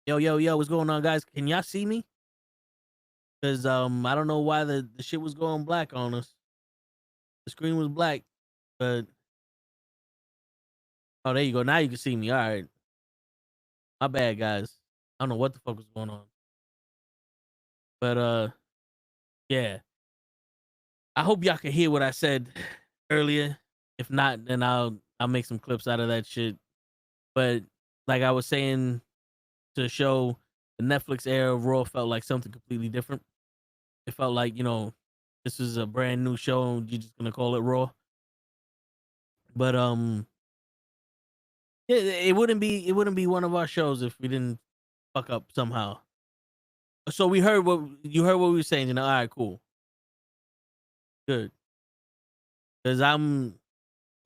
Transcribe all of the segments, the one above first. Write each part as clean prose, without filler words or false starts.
Yo, yo, yo, what's going on, guys? Can y'all see me? Because I don't know why the shit was going black on us. The screen was black, but oh, there you go. Now you can see me. All right. My bad, guys. I don't know what the fuck was going on. But yeah. I hope y'all can hear what I said earlier. If not, then I'll make some clips out of that shit. But like I was saying to show the Netflix era of Raw felt like something completely different. It felt like, this is a brand new show and you're just gonna call it Raw. But it wouldn't be one of our shows if we didn't fuck up somehow. So we heard what you heard what we were saying, all right, cool. Good. Cause I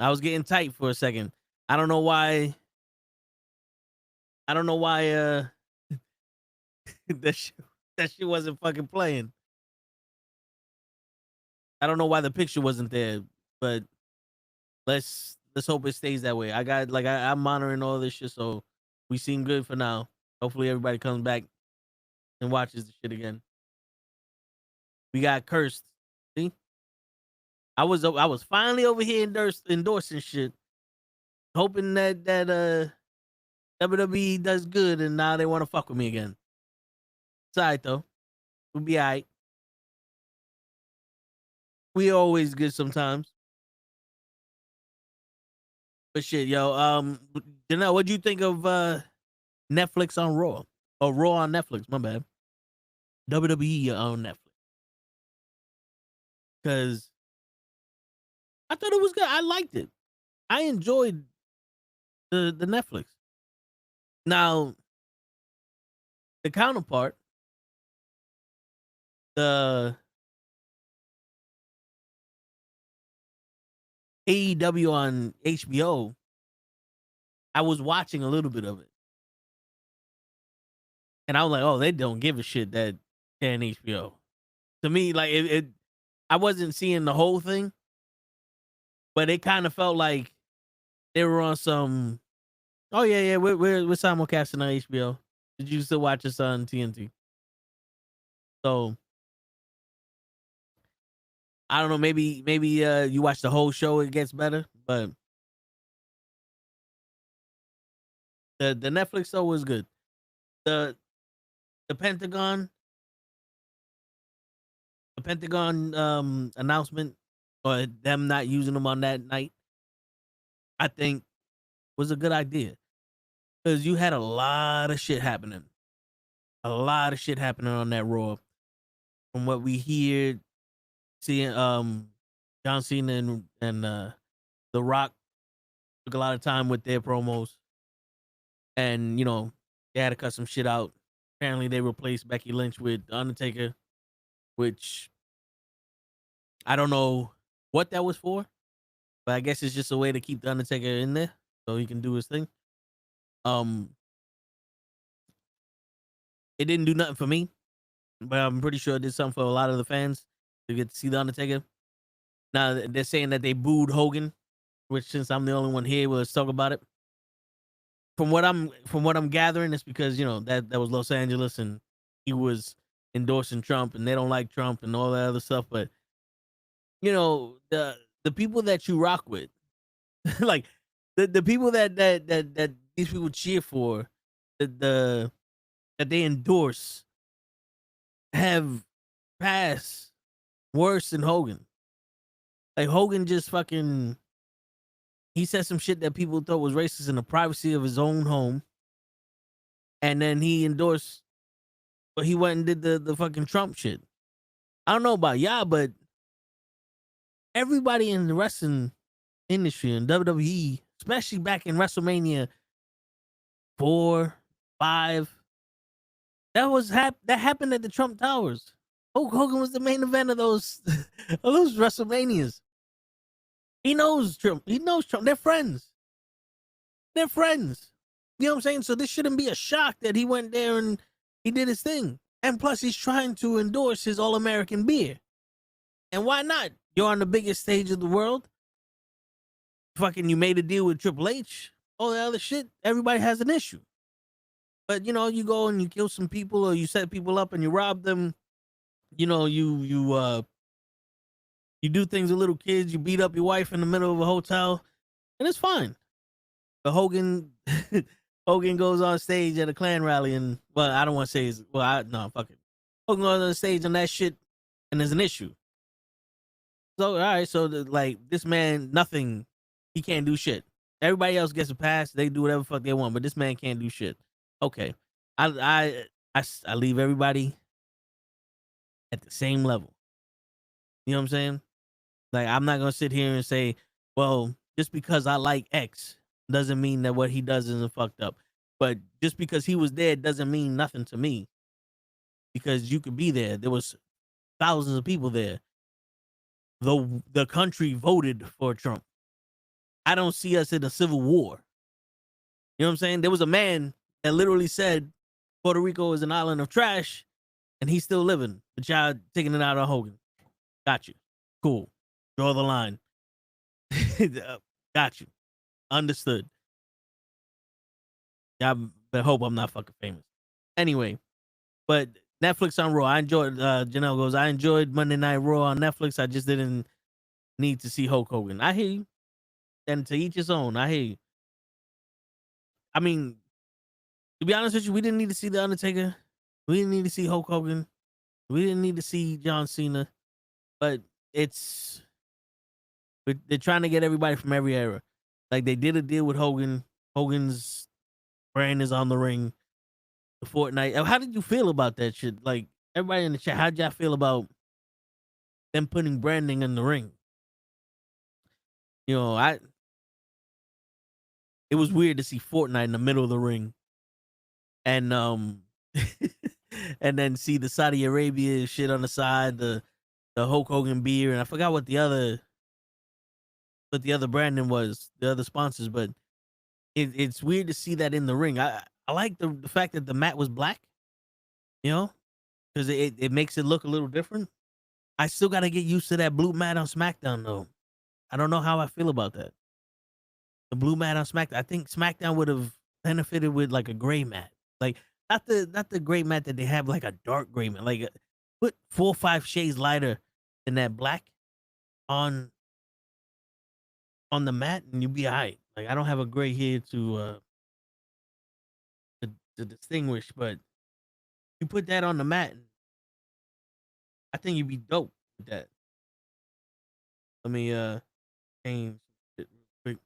was getting tight for a second. I don't know why I don't know why that shit, that shit wasn't fucking playing. I don't know why the picture wasn't there, but let's hope it stays that way. I'm monitoring all this shit, so we seem good for now. Hopefully everybody comes back and watches the shit again. We got cursed. See? I was finally over here endorsing shit, hoping that WWE does good, and now they want to fuck with me again. It's alright though. We'll be alright. We always good sometimes. But shit, yo, Janelle, what'd you think of Netflix on Raw? Or Raw on Netflix, my bad. WWE on Netflix. Cause I thought it was good. I liked it. I enjoyed the Netflix. Now, the counterpart, the AEW on HBO, I was watching a little bit of it. And I was like, oh, they don't give a shit that they're on HBO. To me, like I wasn't seeing the whole thing, but it kind of felt like they were on some. Oh yeah, we're simulcasting on HBO. Did you still watch this on TNT? So I don't know. Maybe you watch the whole show, it gets better. But the Netflix show was good. The the Pentagon the Pentagon announcement or them not using them on that night, I think was a good idea because you had a lot of shit happening. A lot of shit happening on that Raw. From what we hear, seeing John Cena and The Rock took a lot of time with their promos, and they had to cut some shit out. Apparently, they replaced Becky Lynch with The Undertaker, which I don't know what that was for, but I guess it's just a way to keep The Undertaker in there so he can do his thing. Um, it didn't do nothing for me, but I'm pretty sure it did something for a lot of the fans to get to see The Undertaker. Now they're saying that they booed Hogan, which since I'm the only one here, let's talk about it. From what I'm gathering, it's because that was Los Angeles and he was endorsing Trump and they don't like Trump and all that other stuff. But the people that you rock with, like the people that these people cheer for, the that they endorse, have passed worse than Hogan. Like Hogan just fucking he said some shit that people thought was racist in the privacy of his own home. And then he endorsed but he went and did the fucking Trump shit. I don't know about y'all, but everybody in the wrestling industry and WWE, especially back in WrestleMania 4, 5, that happened at the Trump Towers. Hulk Hogan was the main event of those of those WrestleManias. He knows Trump. He knows Trump. They're friends. They're friends. You know what I'm saying? So this shouldn't be a shock that he went there and he did his thing. And plus, he's trying to endorse his All-American beer. And why not? You're on the biggest stage of the world. Fucking, you made a deal with Triple H. All the other shit. Everybody has an issue. But you go and you kill some people or you set people up and you rob them. You do things with little kids. You beat up your wife in the middle of a hotel, and it's fine. But Hogan, Hogan goes on stage at a Klan rally, and well, I don't want to say his. Well, no, fuck it. Hogan goes on stage on that shit, and there's an issue. So all right, so like this man, nothing, he can't do shit. Everybody else gets a pass; they do whatever the fuck they want, but this man can't do shit. Okay, I leave everybody at the same level. You know what I'm saying? Like I'm not gonna sit here and say, well, just because I like X doesn't mean that what he does isn't fucked up. But just because he was there doesn't mean nothing to me. Because you could be there. There was thousands of people there. The country voted for Trump. I don't see us in a civil war. You know what I'm saying? There was a man that literally said Puerto Rico is an island of trash, and he's still living. But y'all taking it out on Hogan. Got you. Cool. Draw the line. Got you. Understood. I hope I'm not fucking famous. Anyway, but Netflix on Raw. I enjoyed. Janelle goes. I enjoyed Monday Night Raw on Netflix. I just didn't need to see Hulk Hogan. I hear you. And to each his own. I hear you. I mean, to be honest with you, we didn't need to see The Undertaker. We didn't need to see Hulk Hogan. We didn't need to see John Cena. But they're trying to get everybody from every era. Like they did a deal with Hogan. Hogan's brand is on the ring. The Fortnite. How did you feel about that shit? Like everybody in the chat, how'd y'all feel about them putting branding in the ring? It was weird to see Fortnite in the middle of the ring, and and then see the Saudi Arabia shit on the side, the Hulk Hogan beer, and I forgot what the other branding was, the other sponsors, but it's weird to see that in the ring. I like the fact that the mat was black, because it makes it look a little different. I still got to get used to that blue mat on SmackDown though. I don't know how I feel about that. The blue mat on SmackDown. I think SmackDown would have benefited with like a gray mat, like not the gray mat that they have, like a dark gray mat. Like put 4 or 5 shades lighter than that black on the mat, and you'll be alright. Like I don't have a gray hair to distinguish, but you put that on the mat, I think you'd be dope with that. Let me change it real quick.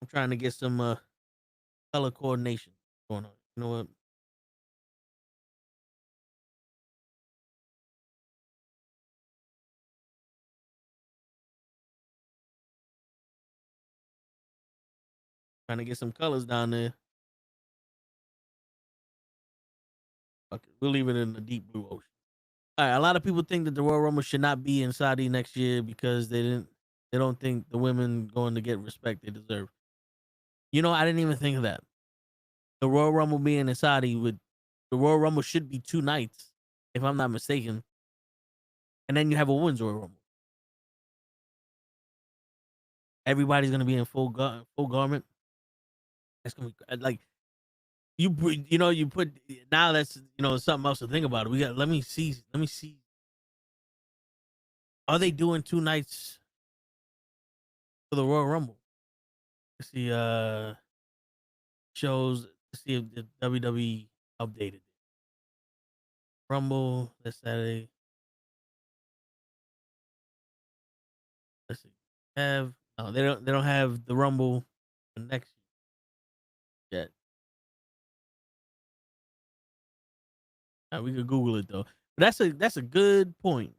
I'm trying to get some color coordination going on. You know what? Trying to get some colors down there. Okay, we'll leave it in the deep blue ocean. All right, a lot of people think that the Royal Rumble should not be in Saudi next year because they don't think the women going to get respect they deserve. I didn't even think of that. The Royal Rumble being in Saudi the Royal Rumble should be 2 nights, if I'm not mistaken. And then you have a women's Royal Rumble. Everybody's gonna be in full garment. That's gonna be like you put now. That's something else to think about. Let me see. Are they doing 2 nights for the Royal Rumble? Let's see. Shows. Let's see if the WWE updated Rumble this Saturday. Let's see. They don't have the Rumble next year yet. We could Google it though. But that's a good point.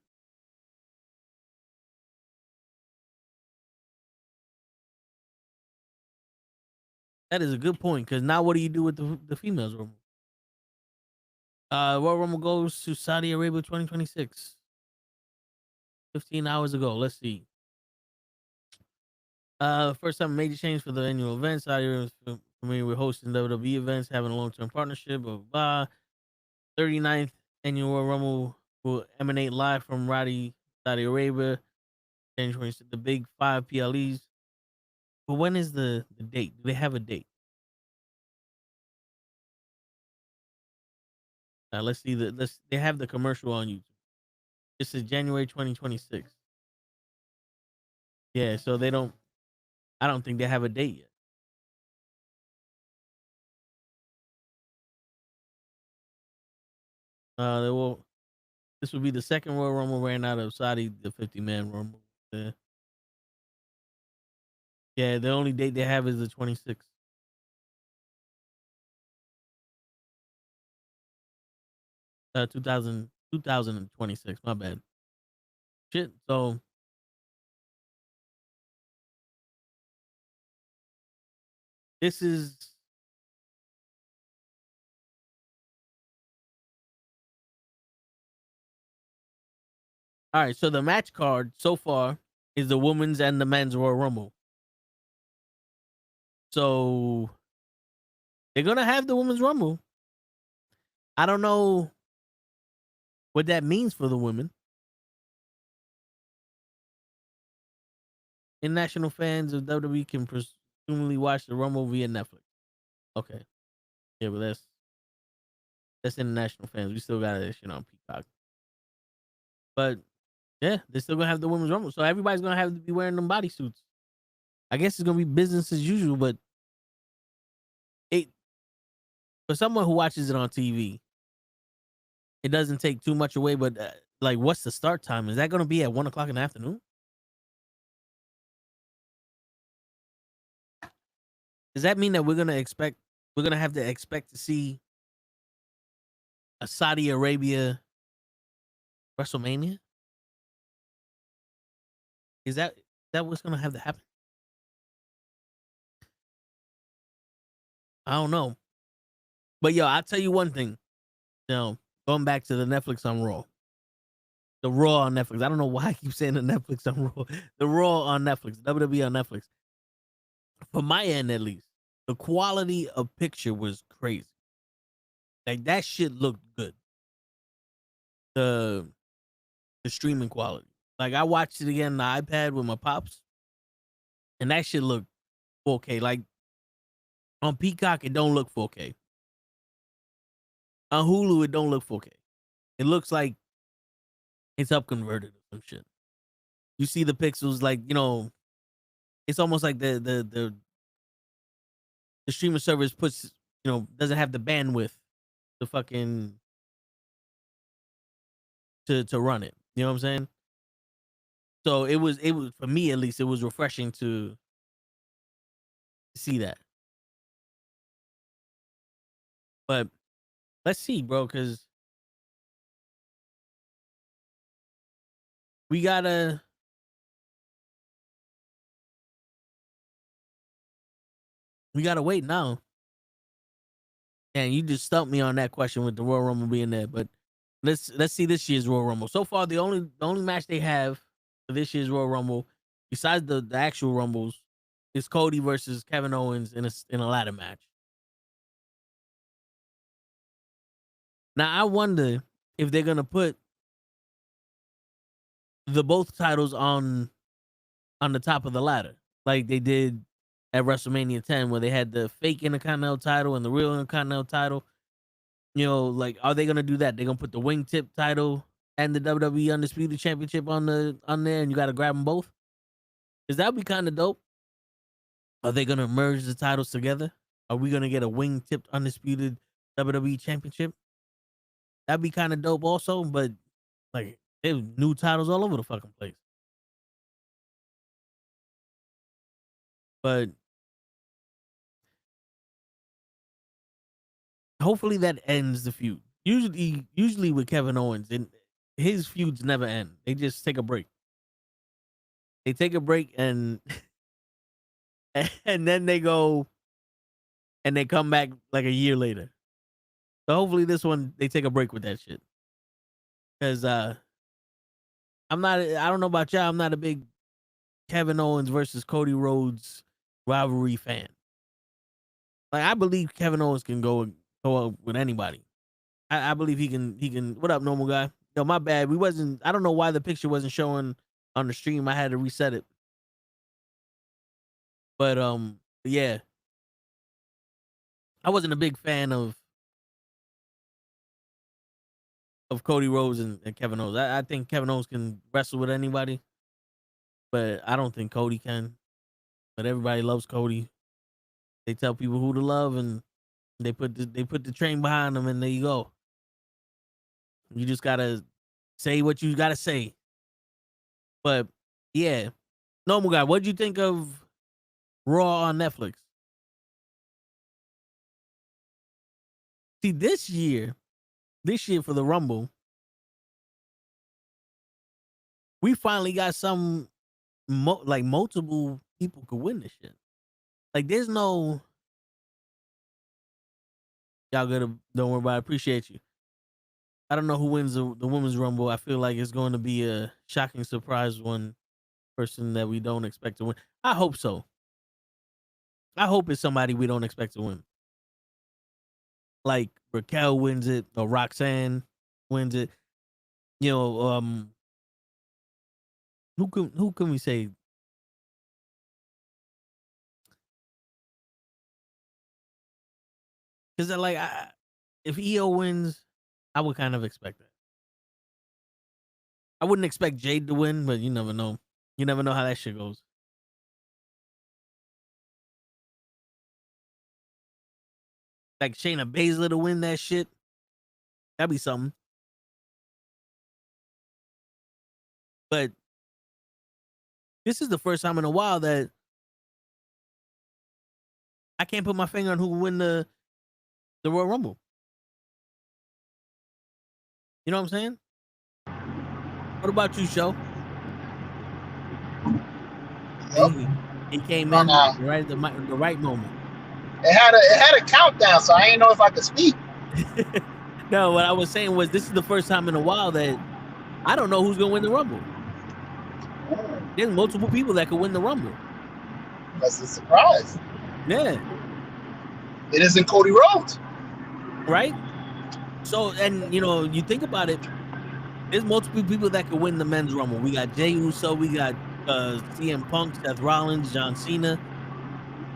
That is a good point, because now what do you do with the females Rumble? Royal Rumble goes to Saudi Arabia 2026. 15 hours ago. Let's see. First time major change for the annual event. Saudi Arabia is familiar with hosting WWE events, having a long-term partnership. Blah, blah, blah. 39th annual Royal Rumble will emanate live from Saudi Arabia. January 26th, the big 5 PLEs. But when is the date? Do they have a date? Let's see they have the commercial on YouTube. This is January 2026. Yeah, so they don't. I don't think they have a date yet. They will. This will be the second Royal Rumble ran out of Saudi, the 50-man Rumble. Yeah, the only date they have is the 26th. 2026. My bad. Shit. So this is all right. So the match card so far is the women's and the men's Royal Rumble. So they're gonna have the women's Rumble. I don't know what that means for the women. International fans of WWE can presumably watch the Rumble via Netflix. Okay. Yeah, but that's international fans. We still got that shit on Peacock. But yeah, they're still gonna have the women's Rumble. So everybody's gonna have to be wearing them bodysuits. I guess it's gonna be business as usual, but it for someone who watches it on TV, it doesn't take too much away. But like, what's the start time? Is that gonna be at 1 o'clock in the afternoon? Does that mean that we're gonna have to expect to see a Saudi Arabia WrestleMania? Is that what's gonna have to happen? I don't know. But yo, I'll tell you one thing. You know, going back to the Netflix on Raw. The Raw on Netflix. I don't know why I keep saying the Netflix on Raw. The Raw on Netflix. WWE on Netflix. From my end, at least, the quality of picture was crazy. Like that shit looked good. The the streaming quality. Like I watched it again on the iPad with my pops, and that shit looked 4K. Like on Peacock, it don't look 4K. On Hulu, it don't look 4K. It looks like it's up converted or some shit. You see the pixels, like it's almost like the streaming service puts doesn't have the bandwidth to fucking to run it. You know what I'm saying? So it was for me at least. It was refreshing to see that. But let's see, bro, because we gotta we gotta wait now. And you just stumped me on that question with the Royal Rumble being there. But let's see this year's Royal Rumble. So far, the only match they have for this year's Royal Rumble, besides the actual Rumbles, is Cody versus Kevin Owens in a ladder match. Now I wonder if they're gonna put the both titles on the top of the ladder, like they did at WrestleMania 10, where they had the fake Intercontinental title and the real Intercontinental title. Like, are they gonna do that? They're gonna put the wingtip title and the WWE Undisputed Championship on there, and you got to grab them both. Cause that'd be kind of dope. Are they gonna merge the titles together? Are we gonna get a wingtipped Undisputed WWE Championship? That'd be kind of dope, also. But like, there's new titles all over the fucking place. But hopefully that ends the feud. Usually with Kevin Owens, and his feuds never end. They just take a break. They take a break and and then they go and they come back like a year later. So hopefully this one they take a break with that shit. Cause I don't know about y'all, I'm not a big Kevin Owens versus Cody Rhodes rivalry fan. Like I believe Kevin Owens can go up with anybody. I believe he can. What up, normal guy? Yo, my bad. I don't know why the picture wasn't showing on the stream. I had to reset it. But yeah, I wasn't a big fan of Cody Rhodes and Kevin Owens. I think Kevin Owens can wrestle with anybody, but I don't think Cody can. But everybody loves Cody. They tell people who to love, and they put the train behind them, and there you go. You just gotta say what you gotta say. But yeah, normal guy. What'd you think of Raw on Netflix? See, this year for the Rumble, we finally got some like multiple people could win this shit. Like, there's no y'all gotta don't worry about it. I appreciate you. I don't know who wins the women's Rumble. I feel like it's going to be a shocking surprise one person that we don't expect to win. I hope so. I hope it's somebody we don't expect to win. Like Raquel wins it or Roxanne wins it. You know, who can we say? Because if EO wins, I would kind of expect that. I wouldn't expect Jade to win, but you never know. You never know how that shit goes. Like Shayna Baszler to win that shit, that'd be something. But this is the first time in a while that I can't put my finger on who will win the Royal Rumble. You know what I'm saying? What about you, Show? Yep. He came in right at the right moment. It had a countdown, so I didn't know if I could speak. No, what I was saying was this is the first time in a while that I don't know who's gonna win the Rumble. There's multiple people that could win the Rumble. That's a surprise. Yeah. It isn't Cody Rhodes. Right? So, and you know, you think about it, there's multiple people that could win the men's Rumble. We got Jey Uso, we got CM Punk, Seth Rollins, John Cena.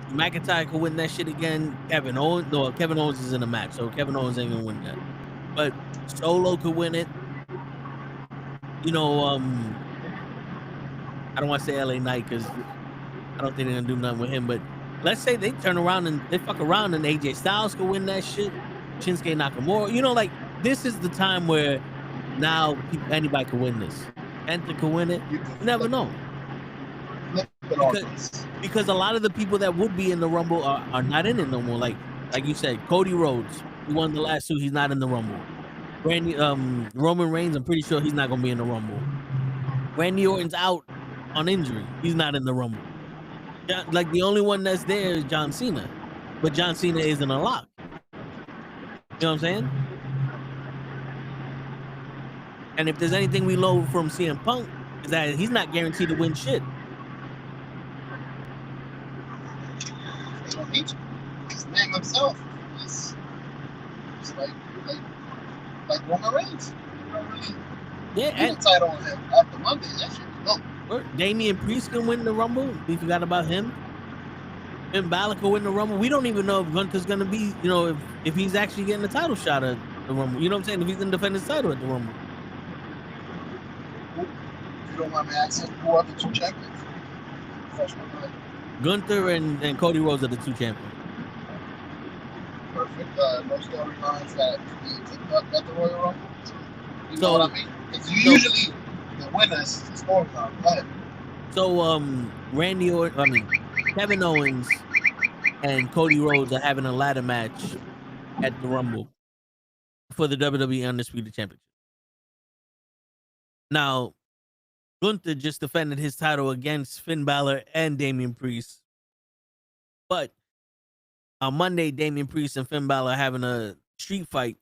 McIntyre could win that shit again. Kevin Owens is in a match, so Kevin Owens ain't gonna win that. But Solo could win it. You know, I don't want to say LA Knight because I don't think they're gonna do nothing with him. But let's say they turn around and they fuck around and AJ Styles could win that shit. Shinsuke Nakamura. You know, like this is the time where now anybody could win this. Penta could win it. You never know. Because a lot of the people that would be in the Rumble are not in it no more. Like you said, Cody Rhodes, he won the last two. He's not in the Rumble. Roman Reigns, I'm pretty sure he's not gonna be in the Rumble. Randy Orton's out on injury. He's not in the Rumble. Like the only one that's there is John Cena, but John Cena isn't a lock. You know what I'm saying? And if there's anything we know from CM Punk is that he's not guaranteed to win shit. His name himself is like Roman Reigns. Yeah, and title on him after Monday. That should be dope. Damian Priest can win the Rumble. We forgot about him. Finn Balor can win the Rumble. We don't even know if Gunther's gonna be, you know, if he's actually getting a title shot at the Rumble. You know what I'm saying? If he's gonna defend his title at the Rumble. If you don't mind me asking, who are the two champions? Gunther and Cody Rhodes are the two champions. Perfect. No storylines that you took up at the Royal Rumble. You know what I mean? It's usually the winners the storyline. Go ahead. So Kevin Owens and Cody Rhodes are having a ladder match at the Rumble for the WWE Undisputed Championship. Now, Gunther just defended his title against Finn Balor and Damian Priest. But on Monday, Damian Priest and Finn Balor are having a street fight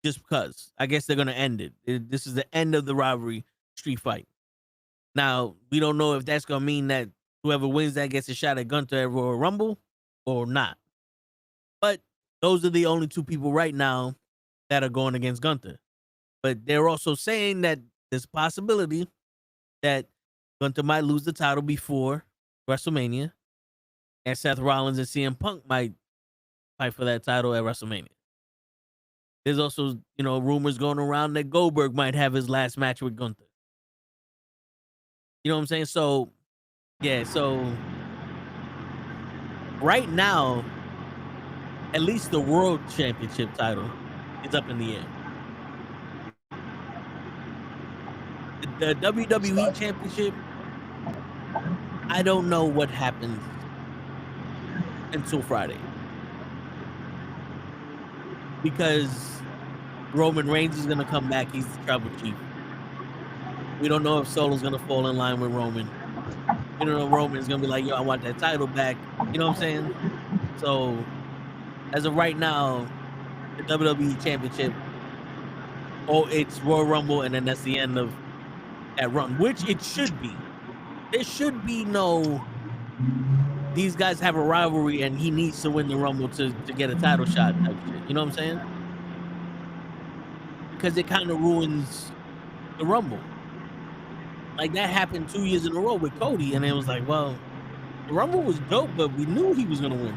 just because. I guess they're going to end it. This is the end of the rivalry street fight. Now, we don't know if that's going to mean that whoever wins that gets a shot at Gunther at Royal Rumble or not. But those are the only two people right now that are going against Gunther. But they're also saying that there's a possibility that Gunther might lose the title before WrestleMania, and Seth Rollins and CM Punk might fight for that title at WrestleMania. There's also, rumors going around that Goldberg might have his last match with Gunther. You know what I'm saying? So, yeah, right now, at least the World Championship title is up in the air. The WWE Championship, I don't know what happens until Friday. Because Roman Reigns is going to come back. He's the tribal chief. We don't know if Solo's going to fall in line with Roman. We don't know if Roman's going to be like, yo, I want that title back. You know what I'm saying? So, as of right now, the WWE Championship, it's Royal Rumble, and then that's the end of that run, which it should be. There should be no, these guys have a rivalry and he needs to win the Rumble to get a title shot type shit. You know what I'm saying? Because it kind of ruins the Rumble. Like, that happened 2 years in a row with Cody, and it was like, well, the Rumble was dope, but we knew he was going to win.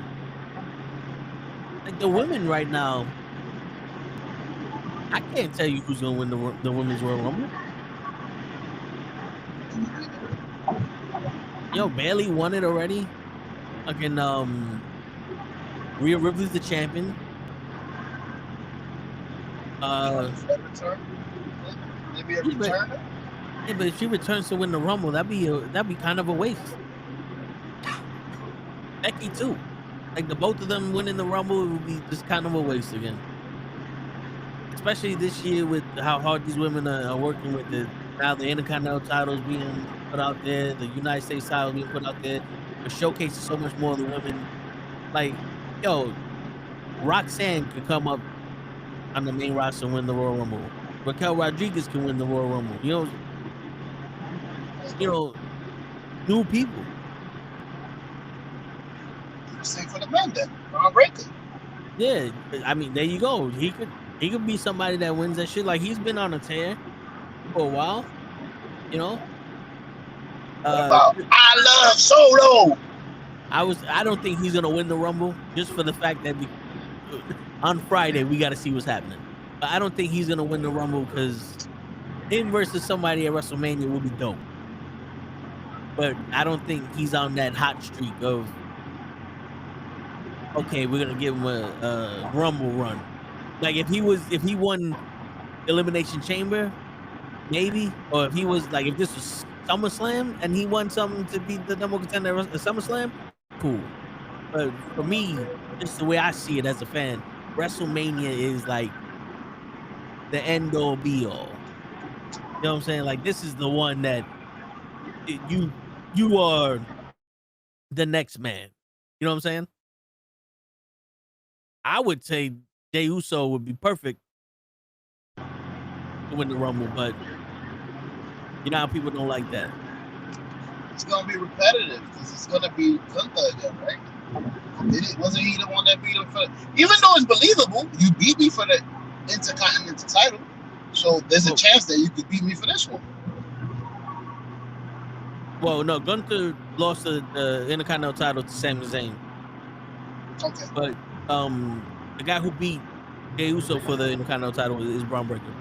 Like, the women right now, I can't tell you who's going to win the Women's Royal Rumble. Yo, Bailey won it already. Fucking Rhea Ripley's the champion. Maybe a return. Yeah, but if she returns to win the Rumble, that'd be kind of a waste. Becky too. Like, the both of them winning the Rumble, it would be just kind of a waste again. Especially this year with how hard these women are working with it. Now the Intercontinental titles being put out there, the United States title being put out there, it showcases so much more of the women. Like, yo, Roxanne could come up on the main roster and win the Royal Rumble. Raquel Rodriguez can win the Royal Rumble. You know, new people. Same for the men then. Braun Breaker. Yeah, I mean, there you go. He could be somebody that wins that shit. Like, he's been on a tear for a while. You know. I love Solo. I don't think he's gonna win the Rumble just for the fact that on Friday we got to see what's happening. But I don't think he's gonna win the Rumble because him versus somebody at WrestleMania would be dope. But I don't think he's on that hot streak of, okay, we're gonna give him a Rumble run. Like, if he won Elimination Chamber, maybe, or if he was like, if this was SummerSlam and he won something to be the number one contender at SummerSlam, cool. But for me, just the way I see it as a fan, WrestleMania is like the end all be all. You know what I'm saying? Like, this is the one that you are the next man. You know what I'm saying? I would say Jey Uso would be perfect to win the Rumble, but you know how people don't like that. It's gonna be repetitive because it's gonna be Gunther again, right? Wasn't he the one that beat him for? Even though it's believable, you beat me for the Intercontinental title, so there's a chance that you could beat me for this one. Well, no, Gunther lost the Intercontinental title to Sami Zayn. Okay, but the guy who beat Jey Uso for the Intercontinental title is Braun Breaker.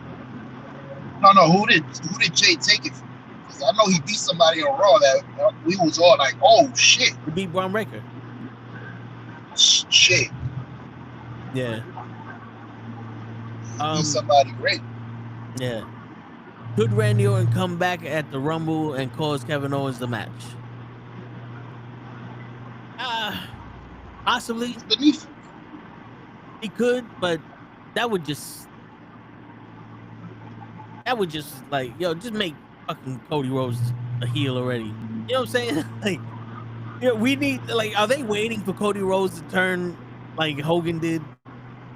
No, who did Jay take it from? Because I know he beat somebody on Raw that we was all like, oh shit. He beat Braun Breaker. Shit. Yeah. He beat somebody great. Yeah. Could Randy Orton come back at the Rumble and cause Kevin Owens the match? Possibly. It's beneath him. He could, but that would just like, yo, just make fucking Cody Rhodes a heel already. You know what I'm saying? Like, you know, we need, like, are they waiting for Cody Rhodes to turn like Hogan did,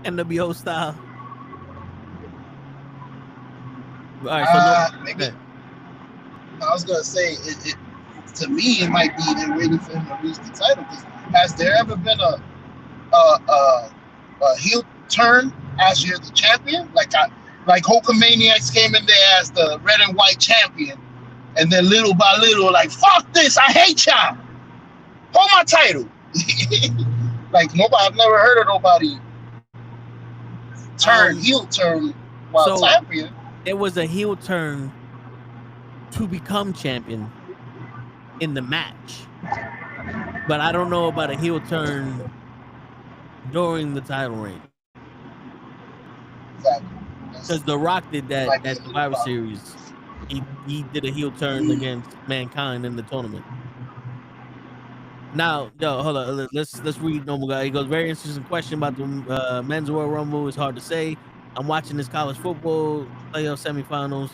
NWO style? All right, so maybe. I was gonna say it. To me, it might be they're waiting for him to reach the title. Because has there ever been a heel turn as you're the champion? Like Hulkamaniacs came in there as the red and white champion, And then little by little, like, fuck this, I hate y'all. Hold my title. Like, nobody, I've never heard of nobody heel turn while champion. It was a heel turn to become champion in the match. But I don't know about a heel turn during the title reign. Exactly. Because The Rock did that at Survivor Series. He did a heel turn against Mankind in the tournament. Now, yo, hold on. Let's read Normal Guy. He goes, very interesting question about the men's Royal Rumble. It's hard to say. I'm watching this college football playoff semifinals.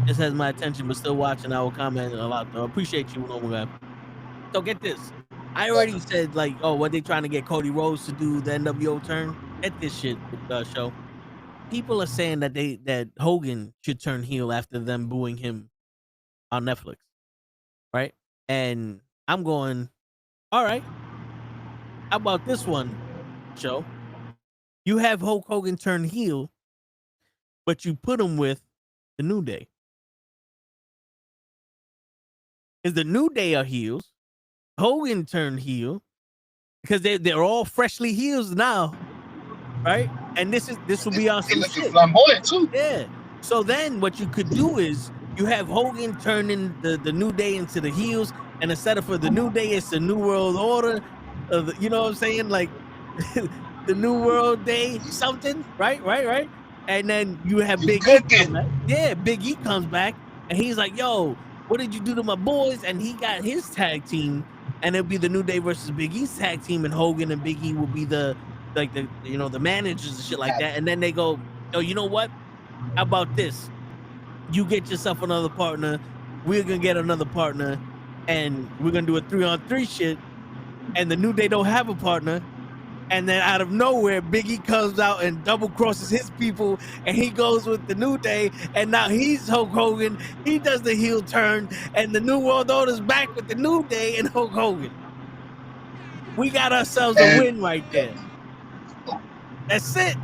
This has my attention, but still watching. I will comment a lot, though. Appreciate you, Normal Guy. So get this. I already said, like, oh, what they trying to get Cody Rhodes to do the NWO turn? Get this shit, show. People are saying that Hogan should turn heel after them booing him on Netflix, right? And I'm going, all right. How about this one, show? You have Hulk Hogan turn heel, but you put him with the New Day. Because the New Day are heels. Hogan turned heel because they're all freshly heels now, right? And this will be on some shit. Flamboyant too. Yeah. So then what you could do is you have Hogan turning the New Day into the heels, and instead of for the New Day, it's the New World Order. You know what I'm saying? Like the New World Day something, right? And then you have Big E come back. Yeah, Big E comes back, and he's like, yo, what did you do to my boys? And he got his tag team, and it'll be the New Day versus Big E's tag team, and Hogan and Big E will be the managers and shit like that. And then they go, oh, you know what? How about this? You get yourself another partner. We're gonna get another partner, and we're gonna do a 3-on-3 shit. And the New Day don't have a partner. And then out of nowhere, Big E comes out and double crosses his people, and he goes with the New Day, and now he's Hulk Hogan. He does the heel turn, and the New World Order's back with the New Day and Hulk Hogan. We got ourselves a win right there. That's it.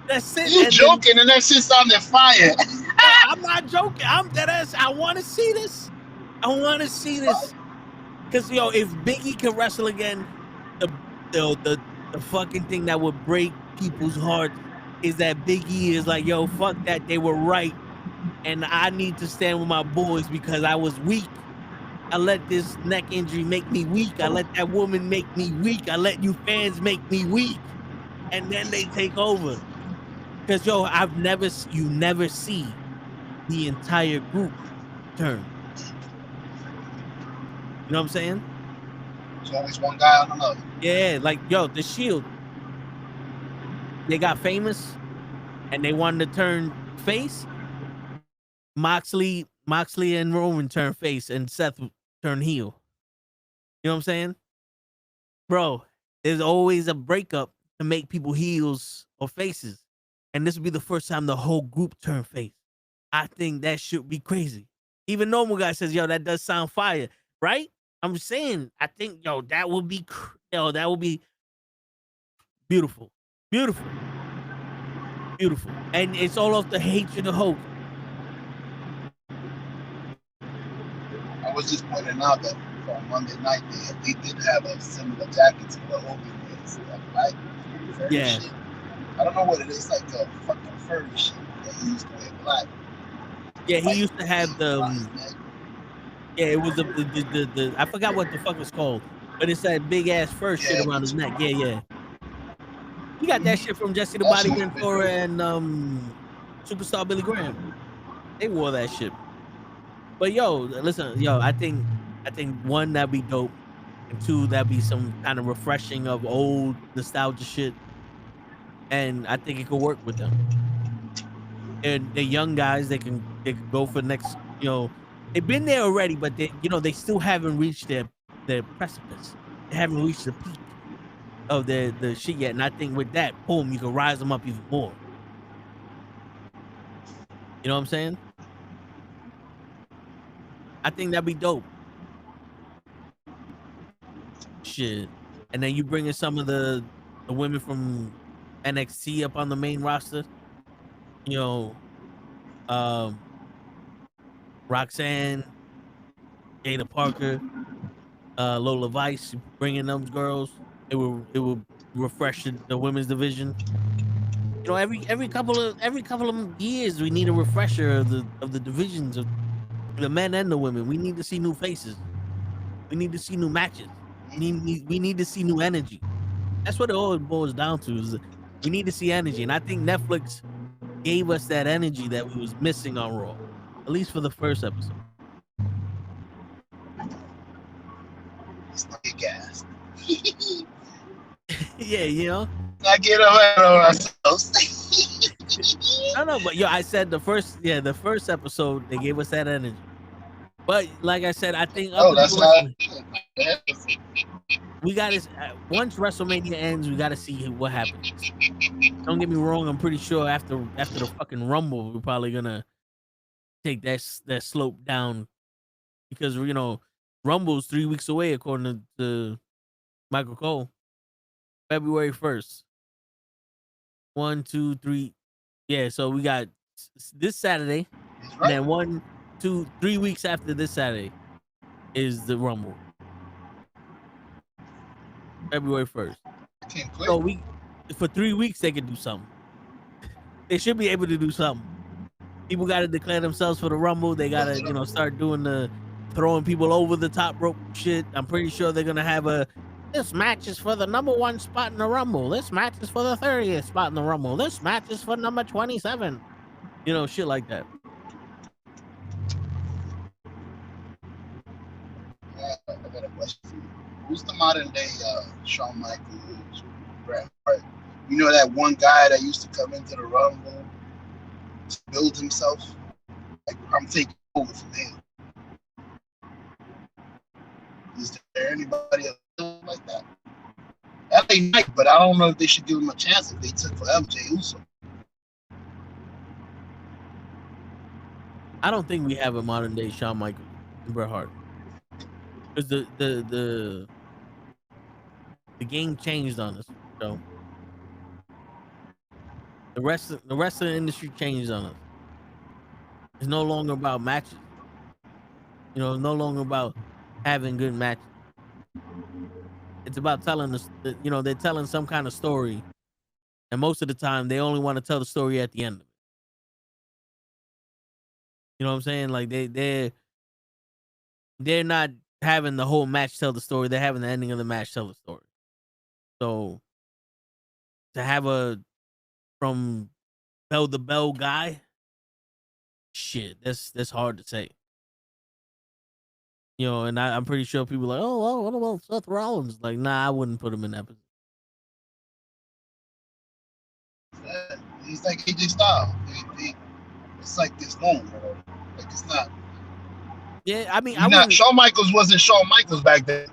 That's it. You joking, and that shit's on the fire. I'm not joking. I'm dead ass. I want to see this. Because, if Biggie can wrestle again, the fucking thing that would break people's hearts is that Biggie is like, yo, fuck that. They were right. And I need to stand with my boys because I was weak. I let this neck injury make me weak. I let that woman make me weak. I let you fans make me weak. And then they take over. Because, you never see the entire group turn. You know what I'm saying? There's always one guy on another. Yeah, like, the Shield. They got famous, and they wanted to turn face. Moxley and Roman turn face, and Seth turn heel. You know what I'm saying? Bro, there's always a breakup to make people heels or faces. And this would be the first time the whole group turn face. I think that should be crazy. Even Normal Guy says, that does sound fire, right? I'm saying, I think, that will be, beautiful. Beautiful. Beautiful. And it's all off the hatred of Hogan. I was just pointing out that for Monday night, they did have a similar jacket to what Hogan wears. Like, furry shit. I don't know what it is, like a fucking furry shit that he used to wear black. Yeah, he used to have it was the I forgot what the fuck it's called, but it's that big ass fur shit around his neck. Yeah. He got that shit from Jesse the Body Ventura and Superstar Billy Graham. They wore that shit. But listen, I think one, that'd be dope, and two, that'd be some kind of refreshing of old nostalgia shit. And I think it could work with them. And the young guys, they can go for the next, they've been there already, but they still haven't reached their precipice. They haven't reached the peak of the shit yet. And I think with that, boom, you can rise them up even more. You know what I'm saying? I think that'd be dope. Shit. And then you bring in some of the women from NXT up on the main roster. Roxanne, Jada Parker, Lola Vice, bringing them girls. It will refresh the women's division. You know, every couple of years, we need a refresher of the divisions of the men and the women. We need to see new faces. We need to see new matches. We need to see new energy. That's what it all boils down to. Is we need to see energy, and I think Netflix gave us that energy that we was missing on Raw, at least for the first episode. It's like gas. Yeah, you know. I get ahead of ourselves. No, but I said the first episode they gave us that energy. But like I said, I think we got to once WrestleMania ends, we got to see what happens. Don't get me wrong, I'm pretty sure after the fucking Rumble, we're probably gonna take that slope down because Rumble's 3 weeks away according to Michael Cole. February 1st. 1, 2, 3. Yeah, so we got this Saturday, right. And then 1, 2, 3 weeks after this Saturday is the Rumble. February 1st. So for 3 weeks they could do something. They should be able to do something. People got to declare themselves for the Rumble. They got to start doing the throwing people over the top rope shit. I'm pretty sure they're gonna have this match is for the number 1 spot in the Rumble. This match is for the 30th spot in the Rumble. This match is for number 27. Shit like that. I got a question for you. Who's the modern day Shawn Michaels, Bret Hart? You know that one guy that used to come into the Rumble to build himself? Like, I'm taking over from him. Is there anybody else like that? LA Knight, but I don't know if they should give him a chance if they took for Jey Uso. I don't think we have a modern day Shawn Michaels and Bret Hart. Because the game changed on us. So the rest of the industry changed on us. It's no longer about matches. It's no longer about having good matches. It's about telling us, they're telling some kind of story, and most of the time they only want to tell the story at the end of it. You know what I'm saying? Like they're not having the whole match tell the story. They're having the ending of the match tell the story. So to have a from bell to bell guy, shit, that's hard to say. And I'm pretty sure people are like, oh, well, what about Seth Rollins? Like, nah, I wouldn't put him in that position. He's like AJ Styles. It's like this moment, like it's not. Yeah, I mean, Shawn Michaels wasn't Shawn Michaels back then.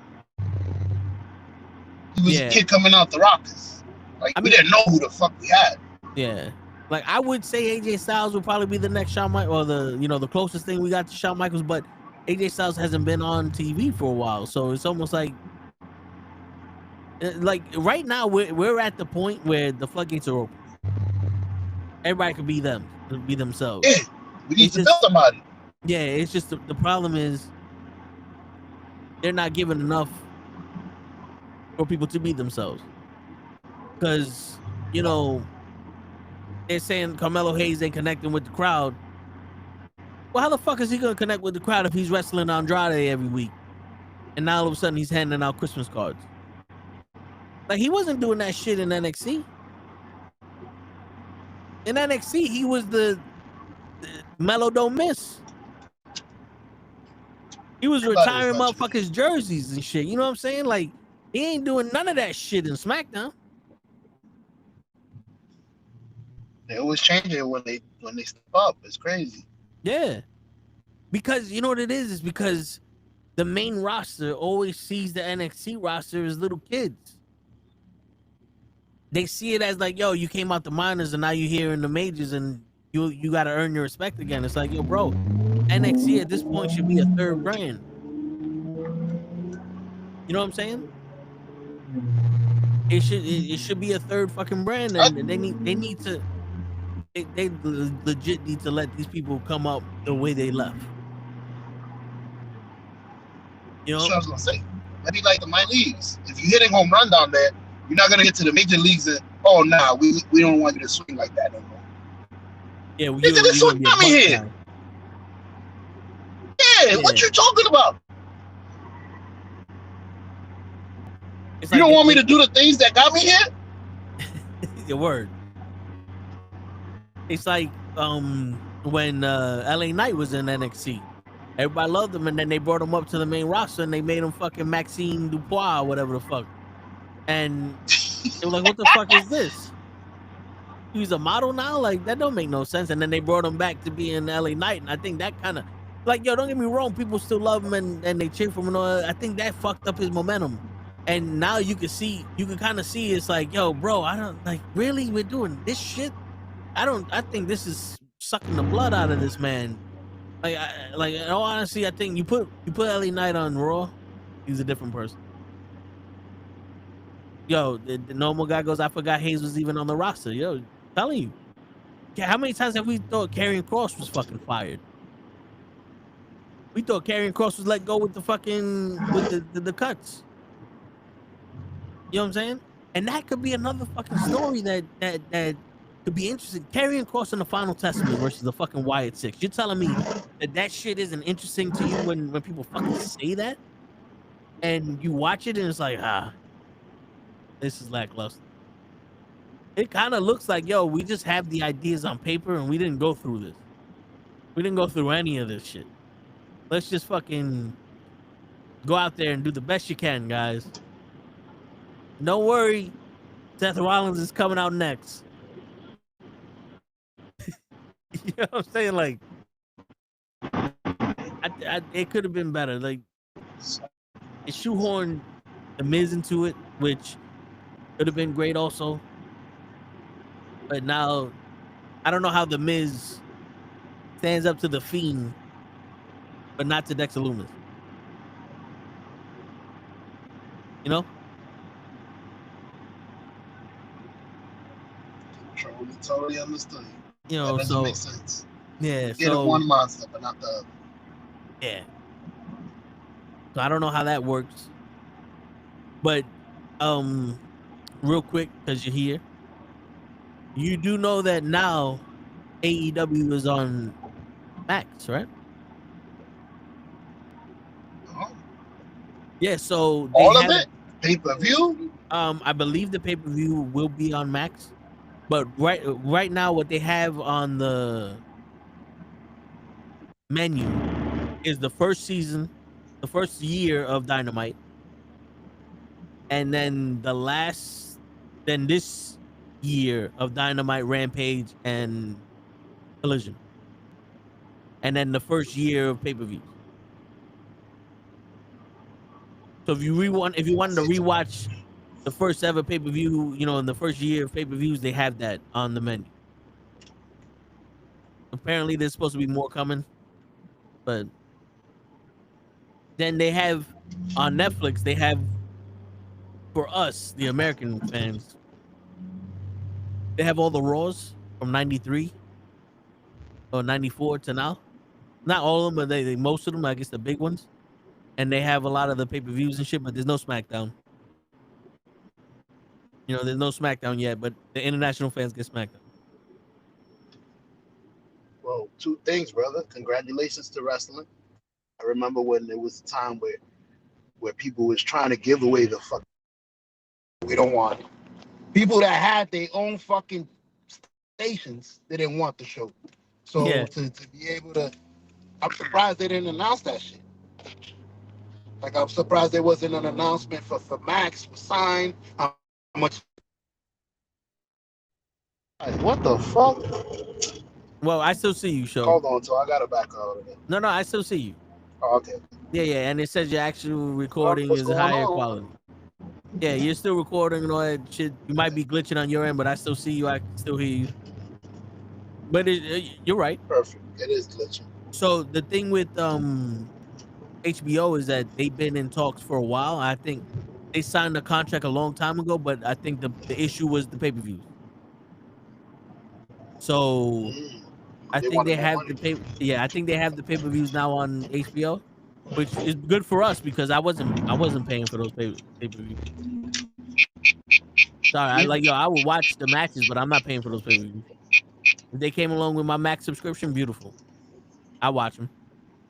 He was a kid coming out the Rockers. Like, we didn't know who the fuck we had. Yeah. Like, I would say AJ Styles would probably be the next Shawn Michaels, or the closest thing we got to Shawn Michaels, but AJ Styles hasn't been on TV for a while, so it's almost like right now we're at the point where the floodgates are open. Everybody could be themselves. Yeah, we need to build somebody. Yeah, it's just the problem is they're not giving enough for people to be themselves. Because they're saying Carmelo Hayes ain't connecting with the crowd. Well, how the fuck is he gonna connect with the crowd if he's wrestling Andrade every week, and now all of a sudden he's handing out Christmas cards? Like, he wasn't doing that shit in NXT. In NXT, he was the Melo don't miss. He was retiring motherfuckers' jerseys and shit. You know what I'm saying? Like, he ain't doing none of that shit in SmackDown. They always change it when they step up. It's crazy. Yeah, because you know what it is? It's because the main roster always sees the NXT roster as little kids. They see it as like, yo, you came out the minors and now you're here in the majors and you got to earn your respect again. It's like, yo, bro, NXT at this point should be a third brand. You know what I'm saying? It should be a third fucking brand, and they legit need to let these people come up the way they left. You That's know, what I was gonna say. That'd be like the minor leagues. If you're hitting home run down there, you're not gonna get to the major leagues and we don't want you to swing like that no more. yeah, Nigga, this you're what gonna be a got me bunt here. guy. Yeah, what you talking about? It's You like don't want me to do the things that got me here? your word. It's like when LA Knight was in NXT. Everybody loved him, and then they brought him up to the main roster, and they made him fucking Maxime Dupois or whatever the fuck. And they were like, "What the fuck is this? He's a model now? Like that don't make no sense." And then they brought him back to be in LA Knight, and I think that kind of, like, yo, don't get me wrong, people still love him and they cheer for him and all that. I think that fucked up his momentum. And now you can kind of see it's like, yo, bro, I don't like really we're doing this shit. I think this is sucking the blood out of this man. Like in all honesty, I think you put LA Knight on Raw, he's a different person. Yo, the normal guy goes, I forgot Hayes was even on the roster. Yo, telling you. How many times have we thought Karrion Kross was fucking fired? We thought Karrion Kross was let go with the fucking with the cuts. You know what I'm saying? And that could be another fucking story that could be interesting. Karrion Kross in the Final Testament versus the fucking Wyatt Six. You're telling me that shit isn't interesting to you when people fucking say that? And you watch it and it's like, this is lackluster. It kind of looks like, yo, we just have the ideas on paper and we didn't go through this. We didn't go through any of this shit. Let's just fucking go out there and do the best you can, guys. Don't worry, Seth Rollins is coming out next. You know what I'm saying? Like, it could have been better. Like, it shoehorned the Miz into it, which could have been great also. But now, I don't know how the Miz stands up to the Fiend, but not to Dexter Lumis. You know? Totally understood. You know, that doesn't so make sense. Yeah, Get so one monster, but not the other. Yeah. So I don't know how that works. But real quick, because you're here, you do know that now AEW is on Max, right? Oh. Yeah, so all of it? Pay-per-view? I believe the pay-per-view will be on Max. But right now what they have on the menu is the first season, the first year of Dynamite. And then this year of Dynamite, Rampage, and Collision. And then the first year of pay-per-views. So if you wanted to rewatch the first ever pay-per-view, you know, in the first year of pay-per-views, they have that on the menu. Apparently there's supposed to be more coming. But then they have on Netflix, they have, for us, the American fans, they have all the Raws from 93 or 94 to now. Not all of them, but they most of them, I guess the big ones. And they have a lot of the pay-per-views and shit, but there's no SmackDown. You know, there's no SmackDown yet, but the international fans get SmackDown. Well, two things, brother. Congratulations to wrestling. I remember when there was a time where people was trying to give away the fuck. We don't want it. People that had their own fucking stations, they didn't want the show. So Yeah. to be able to, I'm surprised they didn't announce that shit. Like, I'm surprised there wasn't an announcement for Max was signed. How much? What the fuck? Well, I still see you, show. Hold on, so I gotta back out of it. No, I still see you. Oh, okay. Yeah, and it says your actual recording is higher quality. Yeah, you're still recording and all that shit. You might be glitching on your end, but I still see you. I can still hear you. But you're right. Perfect. It is glitching. So the thing with HBO is that they've been in talks for a while. I think they signed a contract a long time ago, but I think the issue was the pay-per-views. So I think they have the pay. Yeah, I think they have the pay-per-views now on HBO. which is good for us because I wasn't paying for those pay-per-views. Sorry, I would watch the matches, but I'm not paying for those pay-per-views. If they came along with my Max subscription, beautiful. I watch them.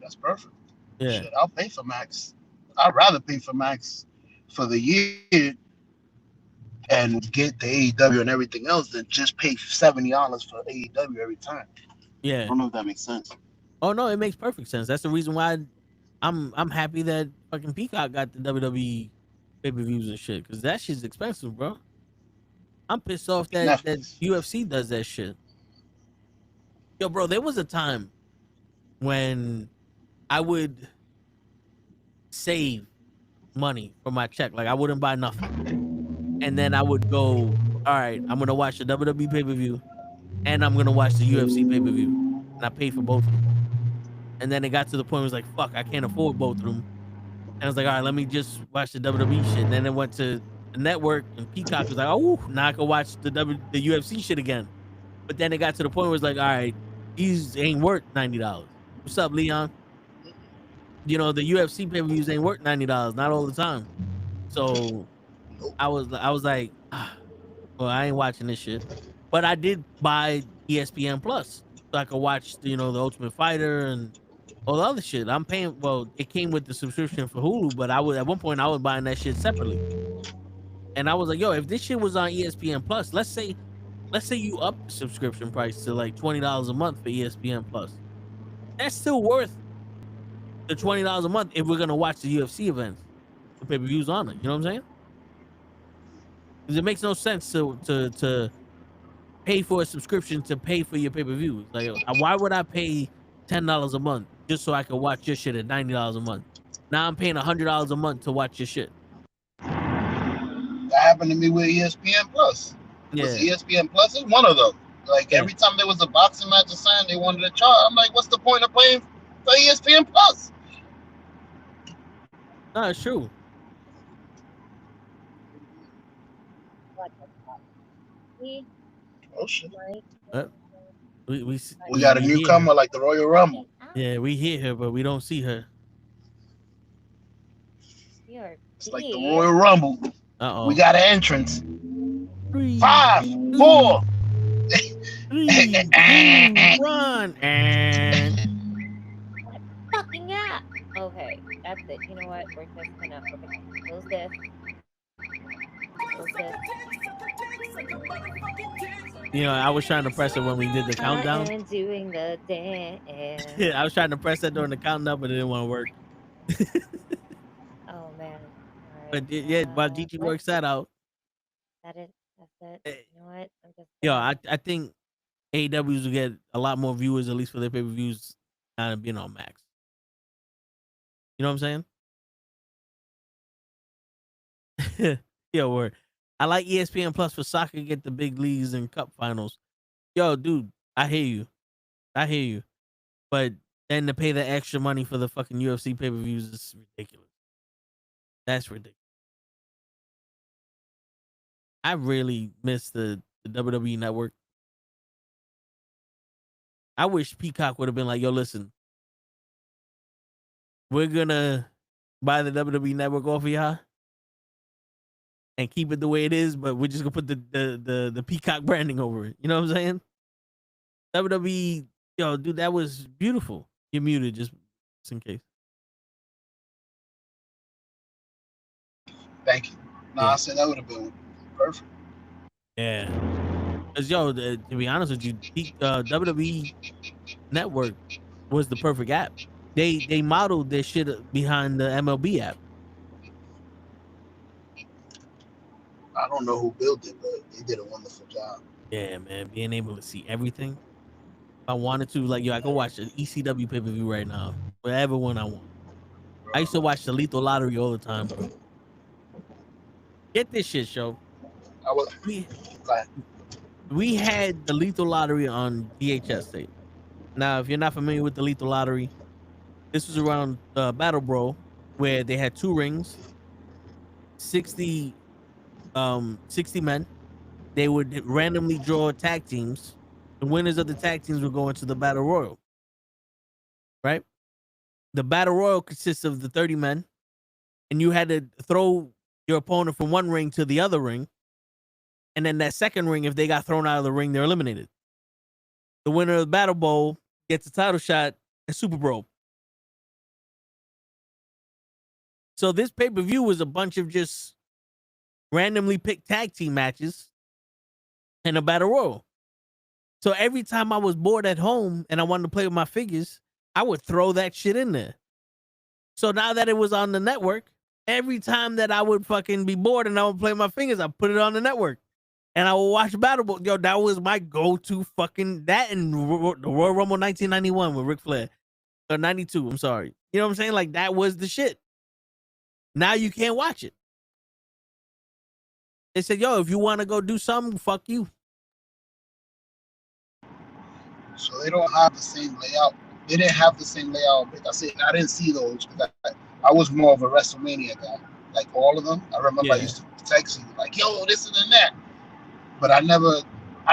That's perfect. Yeah. Shit, I'll pay for Max. I'd rather pay for Max for the year and get the AEW and everything else than just pay $70 for AEW every time. I Yeah. don't know if that makes sense. Oh no, it makes perfect sense. That's the reason why I'm happy that fucking Peacock got the WWE pay-per-views and shit, because that shit's expensive, bro. I'm pissed off that Netflix. UFC does that shit. Yo, bro, there was a time when I would save money for my check. Like I wouldn't buy nothing. And then I would go, all right, I'm gonna watch the WWE pay-per-view and I'm gonna watch the UFC pay-per-view. And I paid for both of them. And then it got to the point where it was like, fuck, I can't afford both of them. And I was like, all right, let me just watch the WWE shit. And then it went to the network and Peacock was like, oh, now I can watch the UFC shit again. But then it got to the point where it's like, all right, these ain't worth $90. What's up, Leon? You know, the UFC pay-per-views ain't worth $90, not all the time. So I was like, well, I ain't watching this shit. But I did buy ESPN Plus so I could watch, the Ultimate Fighter and all the other shit. I'm paying. Well, it came with the subscription for Hulu, but at one point I was buying that shit separately. And I was like, yo, if this shit was on ESPN Plus, let's say you up the subscription price to like $20 a month for ESPN Plus. That's still worth the $20 a month if we're gonna watch the UFC events, the pay-per-views on it. You know what I'm saying? Because it makes no sense to pay for a subscription to pay for your pay-per-views. Like, why would I pay $10 a month just so I could watch your shit at $90 a month? Now I'm paying $100 a month to watch your shit. That happened to me with ESPN Plus. Yeah. ESPN Plus is one of them. Like every time there was a boxing match assigned, they wanted to charge. I'm like, what's the point of paying for ESPN Plus? No, it's true. Oh shit. We got a newcomer like the Royal Rumble. Yeah, we hear her, but we don't see her. It's like the Royal Rumble. Uh-oh. We got an entrance. 3, 5, 4. 3, 2, 1, and fucking yeah. Okay, that's it. You know what? We're just gonna close this. I was trying to press it when we did the countdown. I'm doing the dance. I was trying to press that during the countdown, but it didn't want to work. Oh man. But yeah, while DG works that out. That's it. You know what? I'm just. I think AEWs will get a lot more viewers, at least for their pay-per-views, now than being on Max. You know what I'm saying? Yo, word. I like ESPN Plus for soccer, get the big leagues and cup finals. Yo, dude, I hear you. But then to pay the extra money for the fucking UFC pay-per-views is ridiculous. That's ridiculous. I really miss the WWE network. I wish Peacock would have been like, yo, listen, we're gonna buy the WWE network off of y'all and keep it the way it is, but we're just gonna put the Peacock branding over it. You know what I'm saying? WWE, yo, dude, that was beautiful. You're muted, just in case. Thank you. I said that would have been perfect. Yeah. Cause yo, to be honest with you, WWE Network was the perfect app. They modeled their shit behind the MLB app. I don't know who built it, but they did a wonderful job. Yeah, man, being able to see everything. If I wanted to, like, yo, I can watch an ECW pay-per-view right now, whatever one I want. I used to watch the Lethal Lottery all the time, bro. Get this shit, show. We had the Lethal Lottery on VHS tape. Now, if you're not familiar with the Lethal Lottery, this was around Battle Bro, where they had 2 rings, 60 men. They would randomly draw tag teams. The winners of the tag teams would go into the Battle Royal. Right? the battle royal consists of the 30 men, and you had to throw your opponent from one ring to the other ring, and then that second ring, if they got thrown out of the ring, they're eliminated. The winner of the Battle Bowl gets a title shot at Super Bowl. So this pay-per-view was a bunch of just randomly picked tag team matches and a battle royal. So every time I was bored at home and I wanted to play with my figures, I would throw that shit in there. So now that it was on the network, every time that I would fucking be bored and I would play with my fingers, I put it on the network. And I would watch Battle Bowl. Yo, that was my go-to fucking, that and the Royal Rumble 1991 with Ric Flair. Or 92, I'm sorry. You know what I'm saying? Like, that was the shit. Now you can't watch it. They said, yo, if you want to go do something, fuck you. So they don't have the same layout. They didn't have the same layout. Like I said, I didn't see those because I was more of a WrestleMania guy. Like all of them. I remember I used to text you like, yo, this and that. But I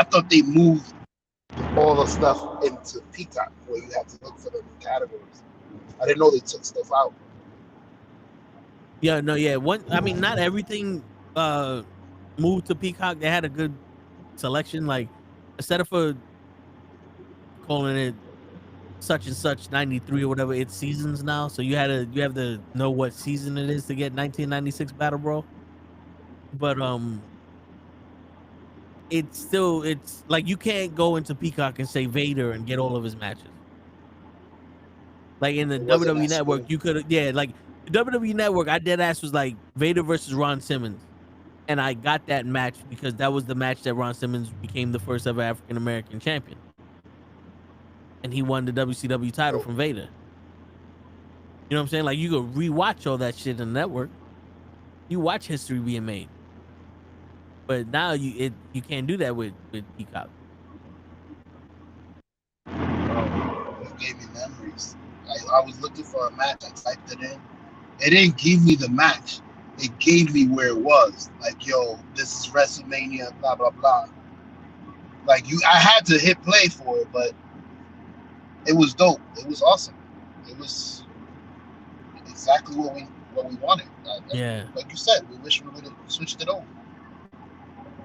thought they moved all the stuff into Peacock where you have to look for the new categories. I didn't know they took stuff out. Yeah, no, yeah. Not everything moved to Peacock. They had a good selection. Like, instead of calling it such and such 93 or whatever, it's seasons now. So you have to know what season it is to get 1996 Battle Brawl. But it's like you can't go into Peacock and say Vader and get all of his matches. Like in the WWE Network, you could like the WWE Network, I dead ass was like Vader versus Ron Simmons. And I got that match because that was the match that Ron Simmons became the first ever African American champion. And he won the WCW title from Vader. You know what I'm saying? Like, you could rewatch all that shit in the network. You watch history being made. But now you can't do that with Peacock. It gave me memories. I was looking for a match. I typed it in. It didn't give me the match. It gave me where it was. Like, yo, this is WrestleMania, blah, blah, blah. Like, I had to hit play for it, but it was dope. It was awesome. It was exactly what we wanted. Yeah. Like you said, we wish we would have switched it over.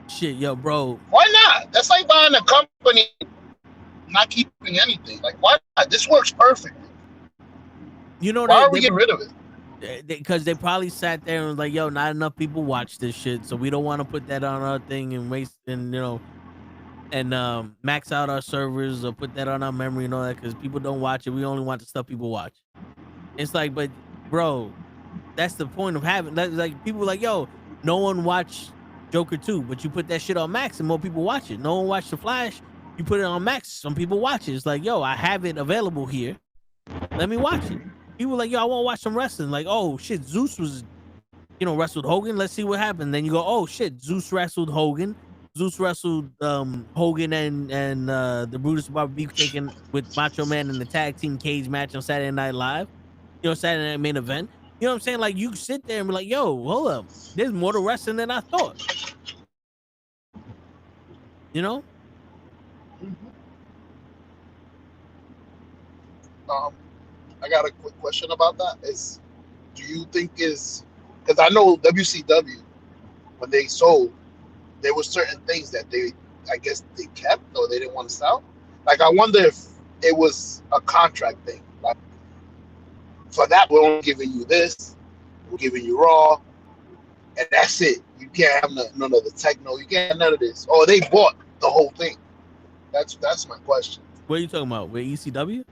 Shit, yo, bro. Why not? That's like buying a company, not keeping anything. Like, why not? This works perfectly. You know, why are we getting rid of it? Because they probably sat there and was like, yo, not enough people watch this shit, so we don't want to put that on our thing and waste and max out our servers or put that on our memory and all that, because people don't watch it. We only want the stuff people watch. It's like, but bro, that's the point of having that. Like, people like, yo, no one watched Joker 2, but you put that shit on Max and more people watch it. No one watched The Flash, you put it on Max, some people watch it. It's like, yo, I have it available here, let me watch it. People like, yo, I want to watch some wrestling. Like, oh shit, Zeus was, wrestled Hogan. Let's see what happened. Then you go, oh shit, Zeus wrestled Hogan. Zeus wrestled Hogan and the Brutus Barber Beefcake with Macho Man in the tag team cage match on Saturday Night Live. Saturday Night Main Event. You know what I'm saying? Like, you sit there and be like, yo, hold up. There's more to wrestling than I thought. You know? I got a quick question about that. Do you think because I know WCW, when they sold, there were certain things that I guess they kept or they didn't want to sell. Like, I wonder if it was a contract thing. Like, for that, we're only giving you this, we're giving you Raw, and that's it. You can't have none of the techno. You can't have none of this. Or they bought the whole thing. That's my question. What are you talking about? With ECW?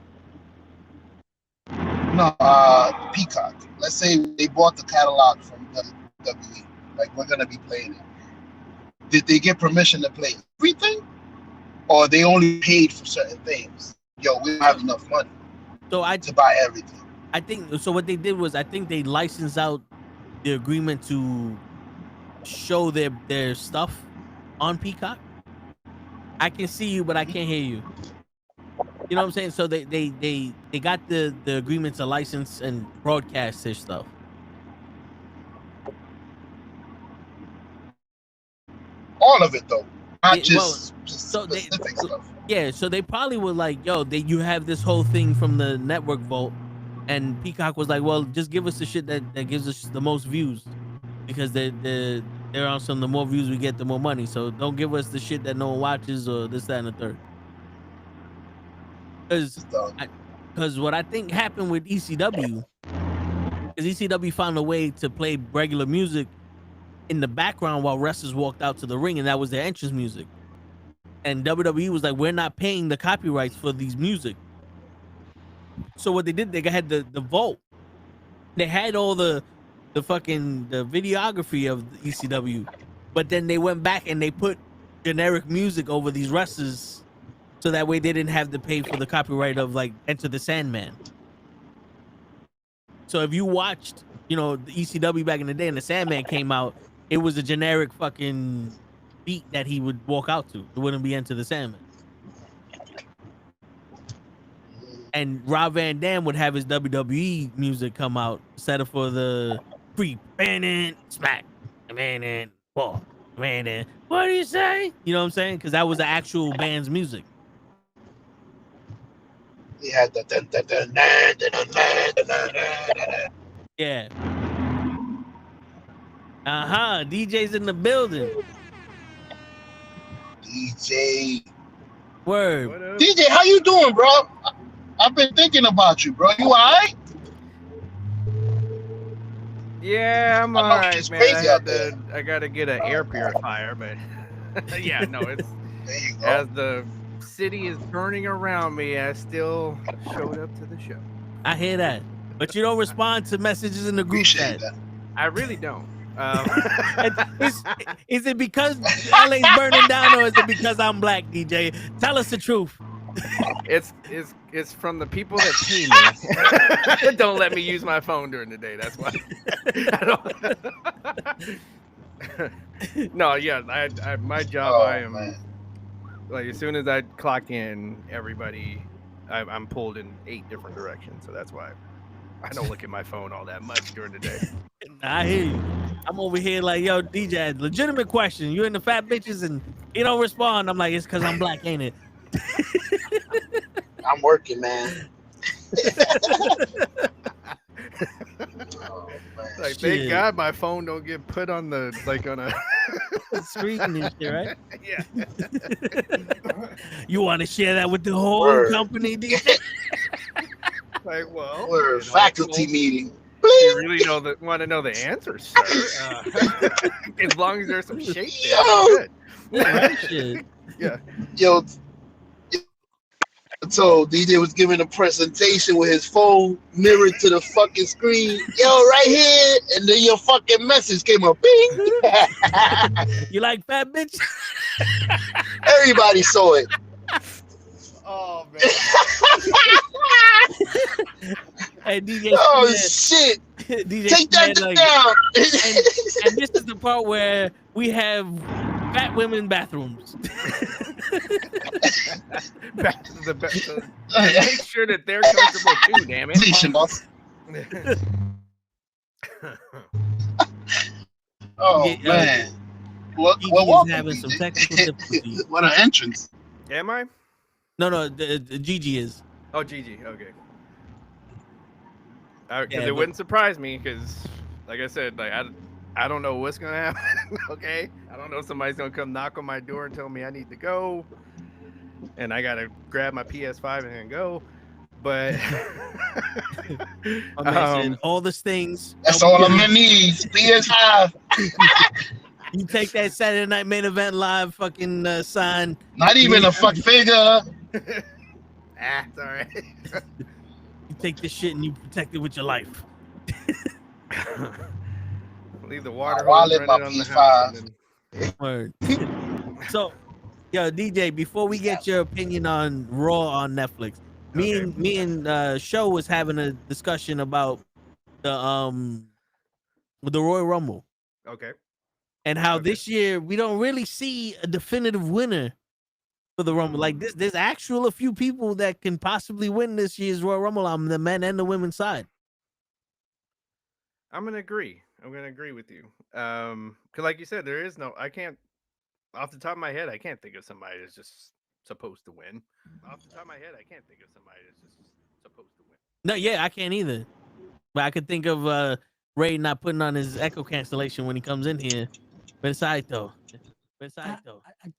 No, Peacock. Let's say they bought the catalog from WWE. Like, we're gonna be playing it. Did they get permission to play everything, or they only paid for certain things? Yo, we don't have enough money to buy everything. I think so. What they did was, I think they licensed out the agreement to show their stuff on Peacock. I can see you, but I can't hear you. You know what I'm saying? So they got the agreement to license and broadcast their stuff. All of it, though, not just specific stuff. Yeah, so they probably were like, yo, you have this whole thing from the network vault. And Peacock was like, well, just give us the shit that gives us the most views, because they're on some, the more views we get, the more money. So don't give us the shit that no one watches or this, that, and the third. Because what I think happened with ECW is ECW found a way to play regular music in the background while wrestlers walked out to the ring, and that was their entrance music. And WWE was like, we're not paying the copyrights for these music. So what they did, they had the vault. They had all the videography of the ECW, but then they went back and they put generic music over these wrestlers, so that way they didn't have to pay for the copyright of like Enter the Sandman. So if you watched, the ECW back in the day and the Sandman came out, it was a generic fucking beat that he would walk out to. It wouldn't be Enter the Sandman. And Rob Van Dam would have his WWE music come out instead of for the free man smack man ball man. What do you say? You know what I'm saying? Because that was the actual band's music. He had the yeah. DJ's in the building. DJ. Word. DJ, how you doing, bro? I've been thinking about you, bro. You all right? Yeah, I'm all right, man. I gotta get an air purifier, but yeah, no, it's as the city is burning around me, I still showed up to the show. I hear that, but you don't respond to messages in the group chat. I really don't. Is it because LA's burning down, or is it because I'm black, DJ? Tell us the truth. It's from the people that pay me. Don't let me use my phone during the day. That's why. No, yeah, I my job. I am like, as soon as I clock in, everybody, I'm pulled in 8 different directions. So that's why I don't look at my phone all that much during the day. I hear you. I'm over here like, yo, DJ, legitimate question. You in the fat bitches and you don't respond. I'm like, it's because I'm black, ain't it? I'm working, man. Like, thank God my phone don't get put on the on a screen and shit, right? Yeah. You want to share that with the whole company, DJ? Like, well, we're faculty meeting. You really want to know the answers, sir? As long as there's some shape there, good. Yeah. Yo. So DJ was giving a presentation with his phone mirrored to the fucking screen. Yo, right here, and then your fucking message came up. Bing. You like fat bitch? Everybody saw it. Oh man. Hey DJ. Oh shit. DJ take that down. And this is the part where we have fat women bathrooms. Back to the best. Make sure that they're comfortable too, damn it. Oh man. What having some technical difficulties. What an entrance. Am I? No, the Gigi is. Oh, Gigi, okay. Because it wouldn't surprise me, because, like I said, like I don't know what's gonna happen. Okay, I don't know if somebody's gonna come knock on my door and tell me I need to go, and I gotta grab my PS5 and go. But all those things. That's all I'm gonna need. PS5. You take that Saturday Night Main Event Live fucking sign. Not even a fuck figure. It's all right. You take this shit and you protect it with your life. Leave the water wallet, my on the PS5. Word. So, yo, DJ, before we get your opinion on Raw on Netflix, me and Show was having a discussion about the Royal Rumble. Okay. And how this year we don't really see a definitive winner for the Rumble. Like there's a few people that can possibly win this year's Royal Rumble on the men and the women's side. I'm gonna agree with you. Because like you said, there is no. I can't. Off the top of my head, I can't think of somebody that's just supposed to win. Off the top of my head, I can't think of somebody that's just supposed to win. No, yeah, I can't either. But I could think of Ray not putting on his echo cancellation when he comes in here. But it's alright though. I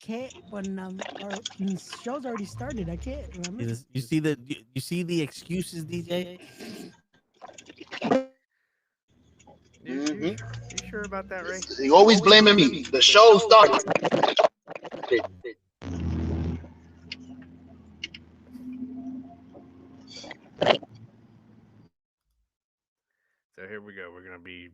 can't when the show's already started. I can't. Remember? You see the excuses, DJ? You sure about that, Ray? You always blaming me. The show started. So here we go. We're gonna be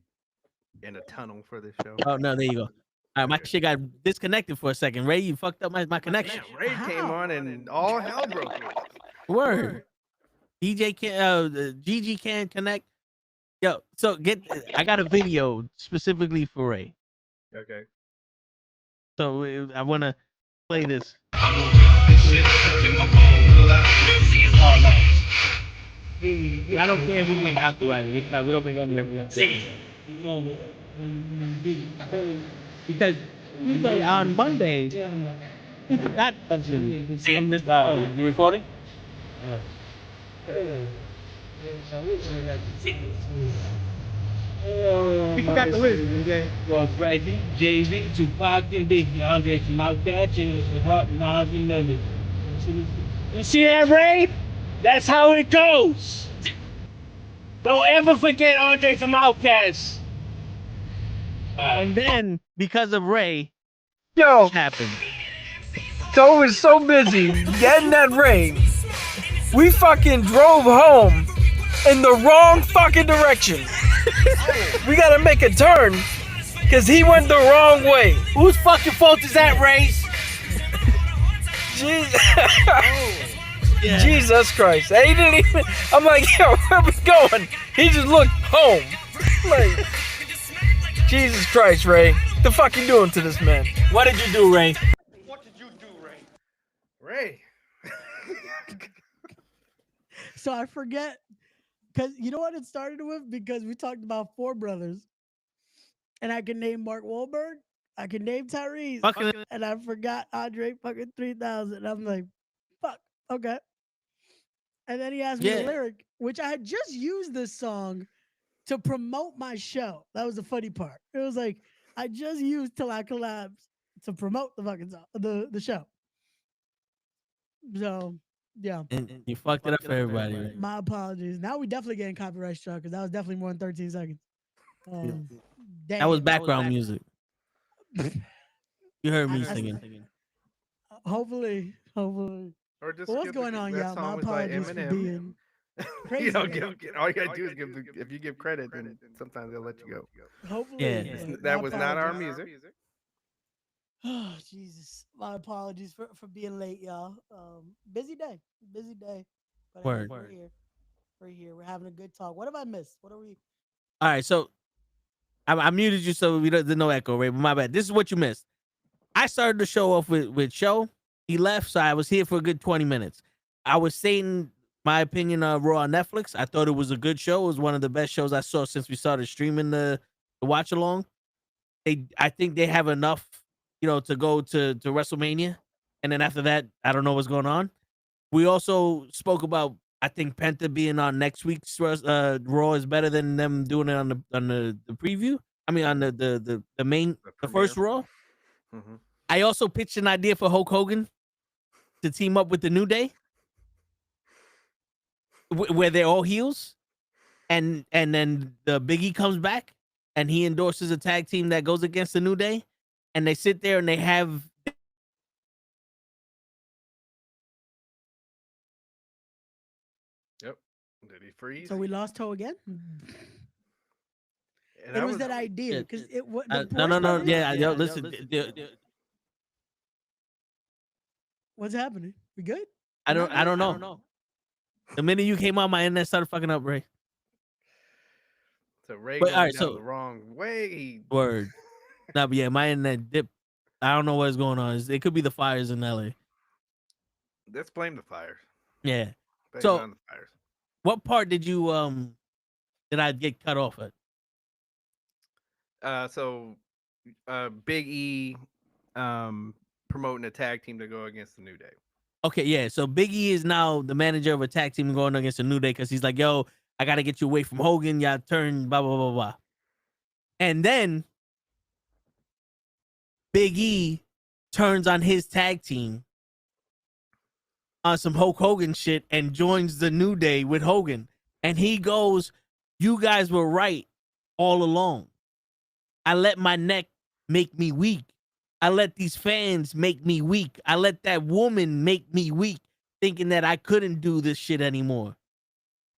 in a tunnel for this show. Oh no, there you go. All right, my shit got disconnected for a second. Ray, you fucked up my connection. Man, Ray came on and all hell broke loose. Word. DJ can't. GG can't connect. Yo, so I got a video specifically for Ray. Okay. So I want to play this. I don't care if we make out to it. We don't think I'm going because on Monday, that doesn't. You recording? We forgot the list. Okay. Was Brady, Jay-Z, Tupac, and Biggie, Andre, Mouth Catch, and Hot Nas, and Lemon. You see that, Ray? That's how it goes. Don't ever forget Andre from Outkast. And then, because of Ray, Yo, happened. Toe was so busy getting that ring. We fucking drove home in the wrong fucking direction. We gotta make a turn because he went the wrong way. Whose fucking fault is that, Ray? Jesus Christ. He didn't even. I'm like, yo, where we going? He just looked home. Like, Jesus Christ, Ray. What the fuck you doing to this man? What did you do, Ray? What did you do, Ray? Ray. So I forget, because you know what it started with? Because we talked about Four Brothers, and I can name Mark Wahlberg, I can name Tyrese, and I forgot Andre fucking 3000. I'm like, fuck, okay. And then he asked me the lyric, which I had just used this song to promote my show. That was the funny part. It was like, I just used Till I Collapse to promote the fucking song, the show. So, yeah. And you fucked it up for everybody. Right? My apologies. Now we definitely getting copyright struck because that was definitely more than 13 seconds. That was background music. You heard me singing. Hopefully. Or just What's going on, y'all? My apologies for being crazy. You don't all you gotta do is if you give credit, then sometimes they'll let you go. Hopefully. That was not our music. Oh, Jesus. My apologies for being late, y'all. Busy day. But Word. We're here. We're having a good talk. What have I missed? What are we? All right, so I muted you so there's no echo, Ray, but my bad. This is what you missed. I started the show off with Show. He left, so I was here for a good 20 minutes. I was saying my opinion on Raw on Netflix. I thought it was a good show. It was one of the best shows I saw since we started streaming the watch along. I think they have enough, to go to WrestleMania, and then after that, I don't know what's going on. We also spoke about, I think Penta being on next week's Raw is better than them doing it on the preview. I mean, on the main the first Raw. Mm-hmm. I also pitched an idea for Hulk Hogan to team up with the New Day, where they're all heels, and then the Big E comes back and he endorses a tag team that goes against the New Day, and they sit there and they have. Yep. Did he freeze? So we lost Toe again? And it was that idea because it was No. Yeah, yo, listen. What's happening? We good? I don't know. The minute you came out, my internet started fucking up, Ray. So Ray But, going all right, down the wrong way. Word. No, but yeah, my internet dipped. I don't know what's going on. It could be the fires in LA. Let's blame the fires. Yeah. Blame So, on the fires. what part did I get cut off at? So Big E promoting a tag team to go against the New Day. Okay, yeah. So Big E is now the manager of a tag team going against a New Day because he's like, yo, I gotta get you away from Hogan. Y'all turn blah blah blah blah. And then Big E turns on his tag team on some Hulk Hogan shit and joins the New Day with Hogan. And he goes, you guys were right all along. I let my neck make me weak. I let these fans make me weak. I let that woman make me weak, thinking that I couldn't do this shit anymore.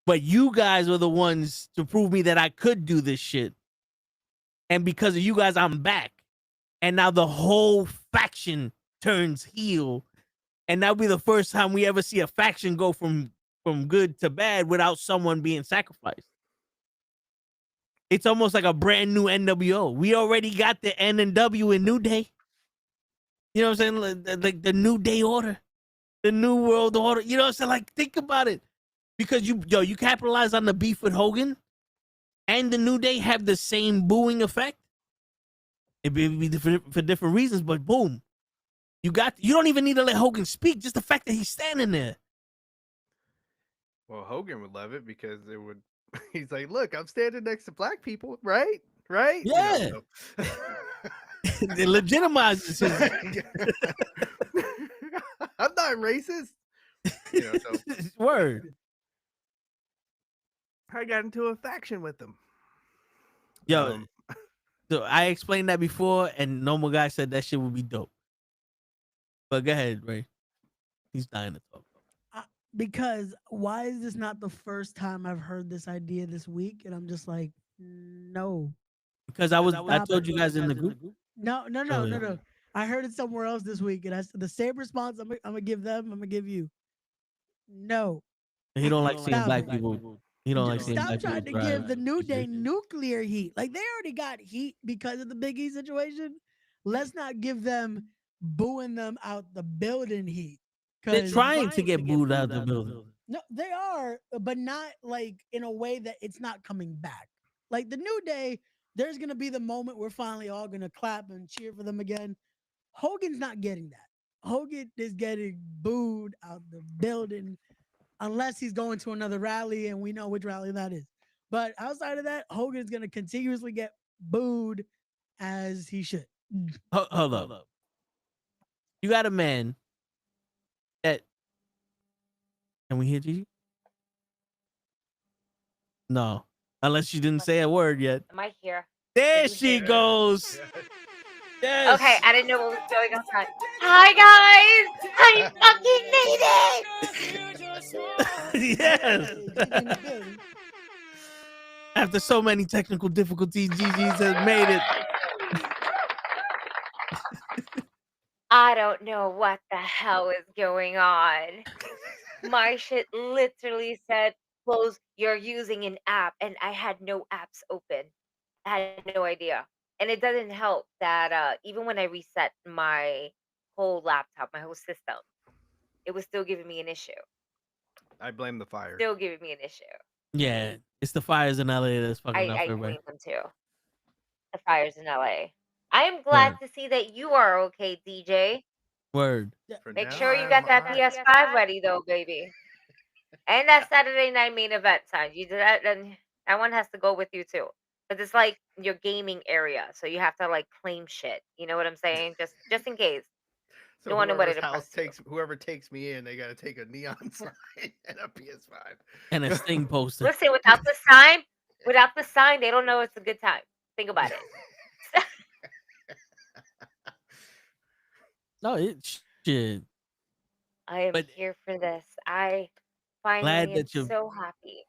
But you guys were the ones to prove me that I could do this shit. And because of you guys, I'm back. And now the whole faction turns heel. And that'll be the first time we ever see a faction go from good to bad without someone being sacrificed. It's almost like a brand new NWO. We already got the N and W in New Day. You know what I'm saying? Like the New Day order, the New World Order. You know what I'm saying? Like, think about it. Because you capitalize on the beef with Hogan and the New Day have the same booing effect. It'd be for different reasons, but boom. You don't even need to let Hogan speak. Just the fact that he's standing there. Well, Hogan would love it because it would. He's like, look, I'm standing next to black people, right? Right? Yeah. You know, so. It legitimizes his. I'm not racist. You know, so. Word. I got into a faction with them. Yo, so I explained that before, and Normal Guy said that shit would be dope. But go ahead, Ray. He's dying to talk. Because why is this not the first time I've heard this idea this week? And I'm just like, no. Because I told you guys in the group. No. I heard it somewhere else this week, and I said the same response I'm gonna give them. I'm gonna give you. No. He don't like seeing black people. He don't like seeing black people. Stop trying to give the New Day nuclear heat. Like, they already got heat because of the Big E situation. Let's not give them booing them out the building heat. They're trying to get booed out the building. No, they are, but not like in a way that it's not coming back. Like the New Day, there's gonna be the moment we're finally all gonna clap and cheer for them again. Hogan's not getting that. Hogan is getting booed out the building unless he's going to another rally, and we know which rally that is. But outside of that, Hogan is gonna continuously get booed as he should. Hold up. You got a man that. Can we hear Gigi? No. Unless you didn't say a word yet. Am I here? There she goes. Yes. Okay, I didn't know what was going on. Hi guys! I fucking made it! Yes. After so many technical difficulties, Gigi's has made it. I don't know what the hell is going on. My shit literally said, close, you're using an app, and I had no apps open. I had no idea. And it doesn't help that even when I reset my whole laptop, my whole system, it was still giving me an issue. I blame the fire. Still giving me an issue. Yeah, it's the fires in LA that's fucking up I everybody. blame them too. The fires in LA. I am glad to see that you are okay, DJ. Word. Make sure you got that PS5 ready though, baby. And that Saturday night main event time. You did that, then that one has to go with you too. But it's like your gaming area, so you have to like claim shit. You know what I'm saying? Just in case. So don't want nobody to house whoever takes me in, they got to take a neon sign and a PS5 and a Sting poster. Listen, without the sign, they don't know it's a good time. Think about it. No, it's shit. I am here for this. I finally am so happy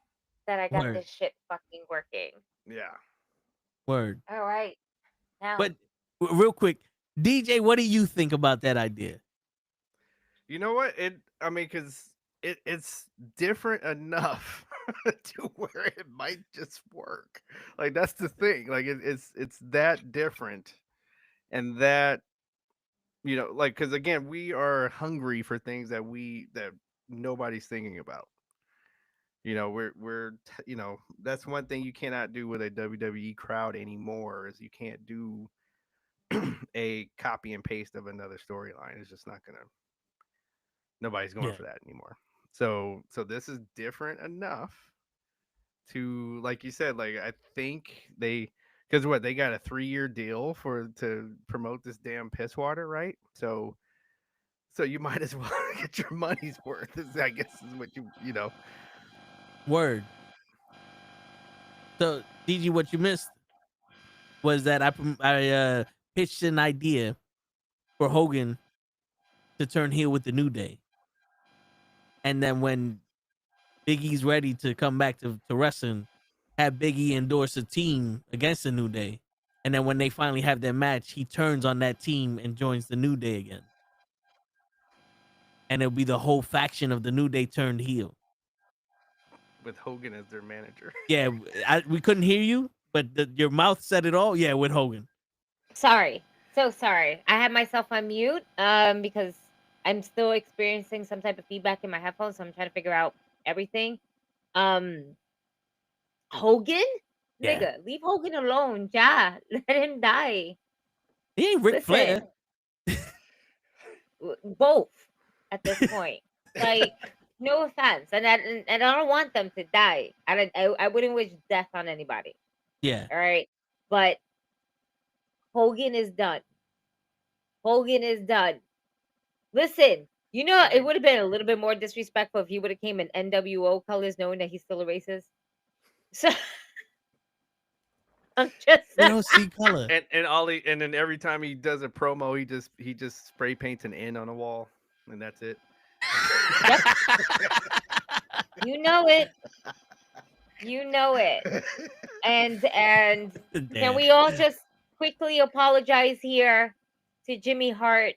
that I got this shit fucking working. Yeah. Word. All right. Now. But real quick, DJ, what do you think about that idea? You know what? Because it's different enough to where it might just work. Like, that's the thing. Like, it's that different, and that, you know, like, because again, we are hungry for things that nobody's thinking about. You know, we're you know, that's one thing you cannot do with a WWE crowd anymore, is you can't do a copy and paste of another storyline. It's just not gonna. Nobody's going Yeah. for that anymore. So this is different enough to, like you said, like I think because what, they got a 3-year deal to promote this damn piss water, right? So you might as well get your money's worth. I guess is what you know. Word. So, DG, what you missed was that I pitched an idea for Hogan to turn heel with the New Day, and then when Big E's ready to come back to wrestling, have Big E endorse a team against the New Day, and then when they finally have their match, he turns on that team and joins the New Day again, and it'll be the whole faction of the New Day turned heel. With Hogan as their manager. Yeah, we couldn't hear you, but your mouth said it all. Yeah, with Hogan. Sorry. So sorry. I had myself on mute because I'm still experiencing some type of feedback in my headphones, so I'm trying to figure out everything. Hogan? Yeah. Nigga, leave Hogan alone. Ja. Let him die. He ain't Ric Flair. Both at this point. Like, no offense. And I don't want them to die. I wouldn't wish death on anybody. Yeah. All right. But Hogan is done. Hogan is done. Listen, you know, it would have been a little bit more disrespectful if he would have came in NWO colors knowing that he's still a racist. So I'm just We don't see color. And then every time he does a promo, he just spray paints an N on a wall, and that's it. Yep. You know it. You know it. And can we all just quickly apologize here to Jimmy Hart?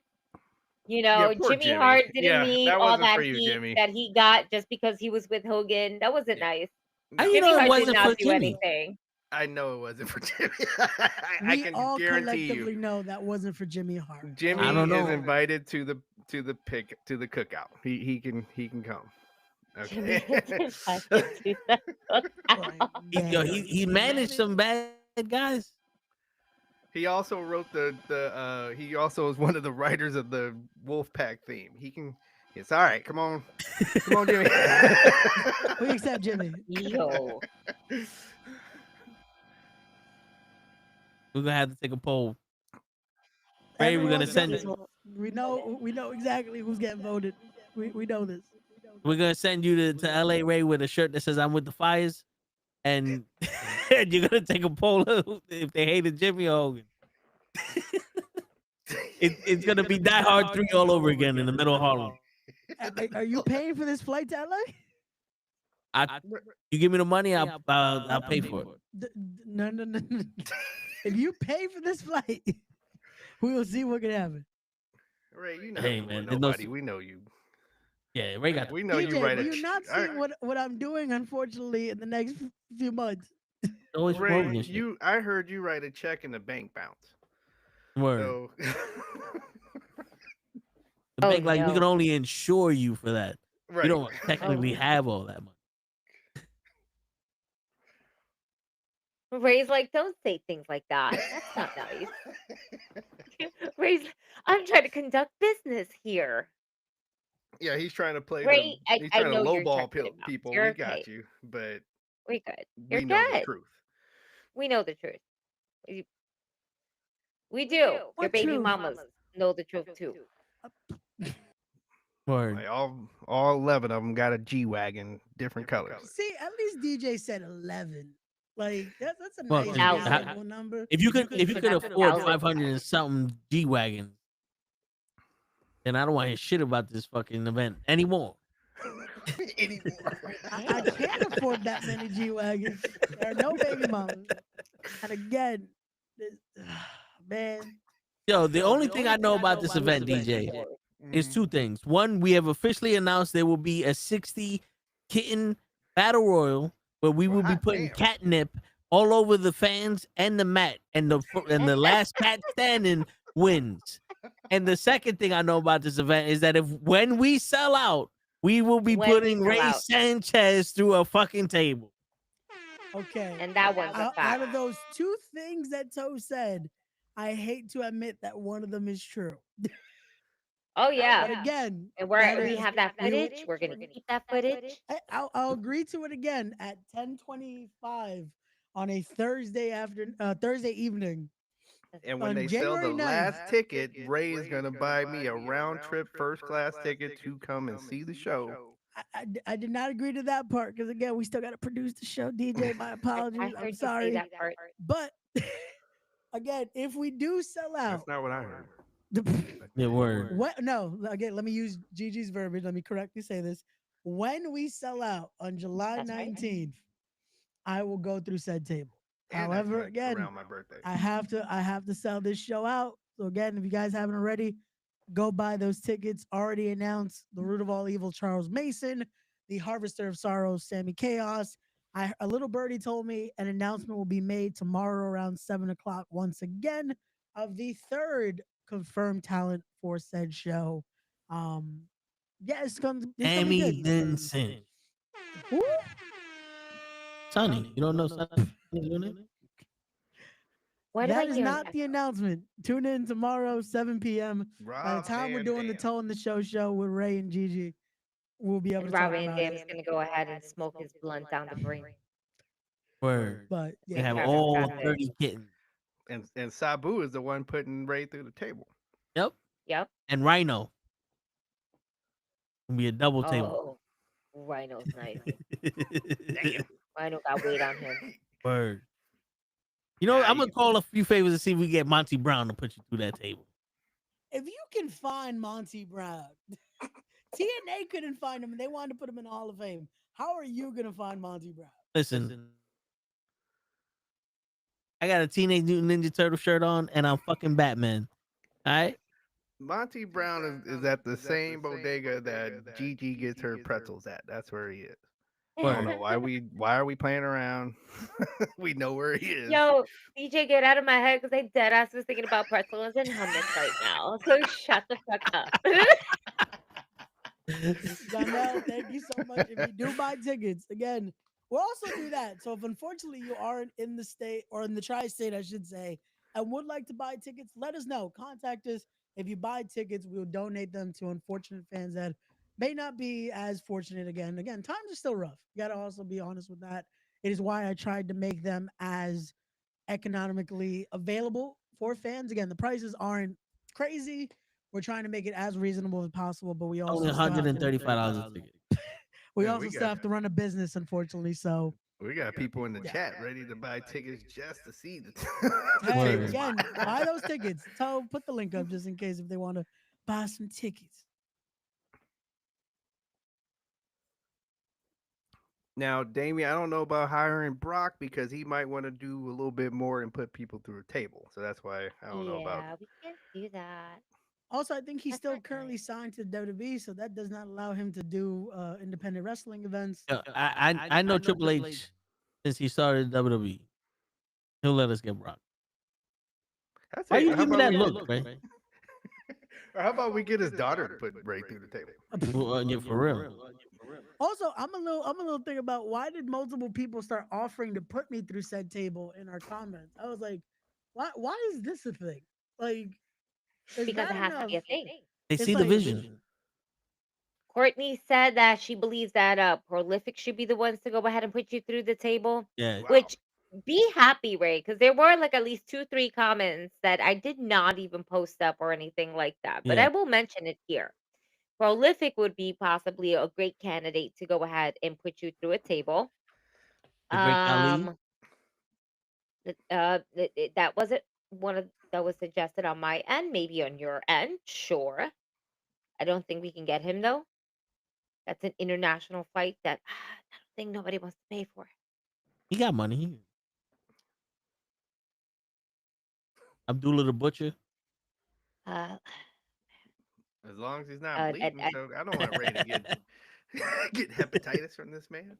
You know, Yeah, poor Jimmy Hart didn't need that all wasn't that for you, heat Jimmy. that he got just because he was with Hogan. That wasn't nice. How you Jimmy know it Hart did wasn't not for do Jimmy? anything. I know it wasn't for Jimmy. I We can all guarantee collectively you. know that wasn't for Jimmy Hart. Jimmy I don't know. is invited to the cookout. He can come. Jimmy Okay. is invited to the cookout. Yo, he managed some bad guys. He also wrote he also is one of the writers of the Wolfpack theme. It's all right. Come on, Jimmy. We accept Jimmy. Yo. We're gonna have to take a poll. Ray, we're gonna send it. We know exactly who's getting voted. We know this. We're gonna send you to LA, Ray, with a shirt that says "I'm with the Fires," and you're gonna take a poll if they hated Jimmy or Hogan. It's gonna be Die Hard 3 all over again in the middle of Harlem. Are you paying for this flight to LA? You give me the money, I'll pay for it. No. If you pay for this flight, we will see what can happen. Ray, you know, Hey, man, nobody. We know you. Yeah, Ray got. We know DJ, you right. will you not see what I'm doing, unfortunately, in the next few months? Always promoting this shit. I heard you write a check and the bank bounce. Word. So The bank, like, we can only insure you for that. right. You don't technically have all that money. Ray's like, don't say things like that. That's not nice. Ray's, I'm trying to conduct business here. Yeah, he's trying to play. Ray, he's trying to know you're lowball checking him out. people. You're We got okay. you, but We good. You're we know good. the truth. We know the truth. We do. Your What baby truth? mamas know the truth too. Word. Like all 11 of them got a G-Wagon, different colors. See, at least DJ said 11. Like that's a Well, nice how- reasonable number. If you could afford 1,000. 500 and something G wagons, then I don't want to hear shit about this fucking event anymore. I can't afford that many G wagons. There are no baby mamas. And again, man. Yo, the only thing I know about this event, DJ, is two things. One, we have officially announced there will be a 60 kitten battle royal where we will be putting catnip all over the fans and the mat, and the last cat standing wins. And the second thing I know about this event is that when we sell out, we will be putting Ray Sanchez through a fucking table. Okay. And that one's a fact. Out of those two things that Toe said, I hate to admit that one of them is true. Oh But yeah. again, And that we is have that footage. We're gonna keep that footage. I'll agree to it again at 10:25 on a Thursday evening And when on they sell the January 9th. last ticket, Ray is gonna buy me a round trip first class ticket to come and see the show. I did not agree to that part because again, we still got to produce the show. DJ, my I apologies. heard I'm you say sorry, that part. but again, if we do sell out, That's not what I heard. Yeah, word. what? No, again, let me use Gigi's verbiage. Let me correctly say this: when we sell out on July That's right. 19th, I will go through said table. And that's However, again, around my birthday. I have to sell this show out. So again, if you guys haven't already, go buy those tickets. Already announced the Root of All Evil, Charles Mason, the Harvester of Sorrows, Sammy Chaos. A little birdie told me an announcement will be made tomorrow around 7 o'clock once again of the third confirmed talent for said show. Yeah, it's gonna be Amy good. Vincent. Who? Sonny. You don't know Sonny's unit? Why do I That is hear not that? the announcement. Tune in tomorrow, 7 p.m. By the Rob time we're Van doing the Dam. Toe in the Show with Ray and Gigi, we'll be able And to talk Rob Van about Dam's it. gonna go ahead and smoke his blunt down the brain. Word. But They yeah, have Travis all Scott 30 kittens. And Sabu is the one putting Ray through the table. Yep. Yep. And Rhino. It'll be a double table. Oh, Rhino's nice. Damn. Rhino got weight on him. Word. You know, I'm gonna call a few favors to see if we get Monty Brown to put you through that table. if you can find Monty Brown, TNA couldn't find him and they wanted to put him in the Hall of Fame. How are you gonna find Monty Brown? Listen, I got a Teenage Mutant Ninja Turtle shirt on, and I'm fucking Batman. All right. Monty Brown is at the same bodega that Gigi gets her pretzels at. That's where he is. I don't know why are we playing around? We know where he is. Yo, DJ, get out of my head because I dead ass was thinking about pretzels and hummus right now. So shut the fuck up. Donnell, thank you so much. If you do buy tickets, again, we'll also do that. So if unfortunately you aren't in the state or in the tri-state, I should say, and would like to buy tickets, let us know. Contact us. If you buy tickets, we'll donate them to unfortunate fans that may not be as fortunate again. Again, times are still rough. You gotta also be honest with that. It is why I tried to make them as economically available for fans. Again, the prices aren't crazy. We're trying to make it as reasonable as possible, but we also Only still have to- $135 a ticket. we Yeah, also we still got- have to run a business, unfortunately. So We got people in the Yeah. chat ready to buy tickets just to see the hey, Word. again, buy those tickets. Put the link up just in case if they want to buy some tickets. Now, Damien, I don't know about hiring Brock because he might want to do a little bit more and put people through a table. So that's why I don't know about. Yeah, we can't do that. Also, I think he's That's still not currently nice. signed to WWE, so that does not allow him to do independent wrestling events. I know Triple H since he started WWE. He'll let us get Brock. That's Why it. you How give me about that we- look, right? Or how about we get his daughter to put Ray through the table? Well, yeah, for real. Also, I'm a little thing about why did multiple people start offering to put me through said table in our comments? I was like, why is this a thing? Like, is Because that it has to be a enough? thing. They It's see the like- vision. Courtney said that she believes that Prolific should be the ones to go ahead and put you through the table. Yeah. Wow. Which be happy, Ray, because there were like at least 2-3 comments that I did not even post up or anything like that. But Yeah. I will mention it here. Prolific would be possibly a great candidate to go ahead and put you through a table. The Great Ali. That wasn't one of that was suggested on my end, maybe on your end, sure. I don't think we can get him though. That's an international fight that I don't think nobody wants to pay for. He got money. Abdullah the Butcher. Uh, As long as he's not Uh, bleeding, and- so I don't want Ray to get get hepatitis from this man.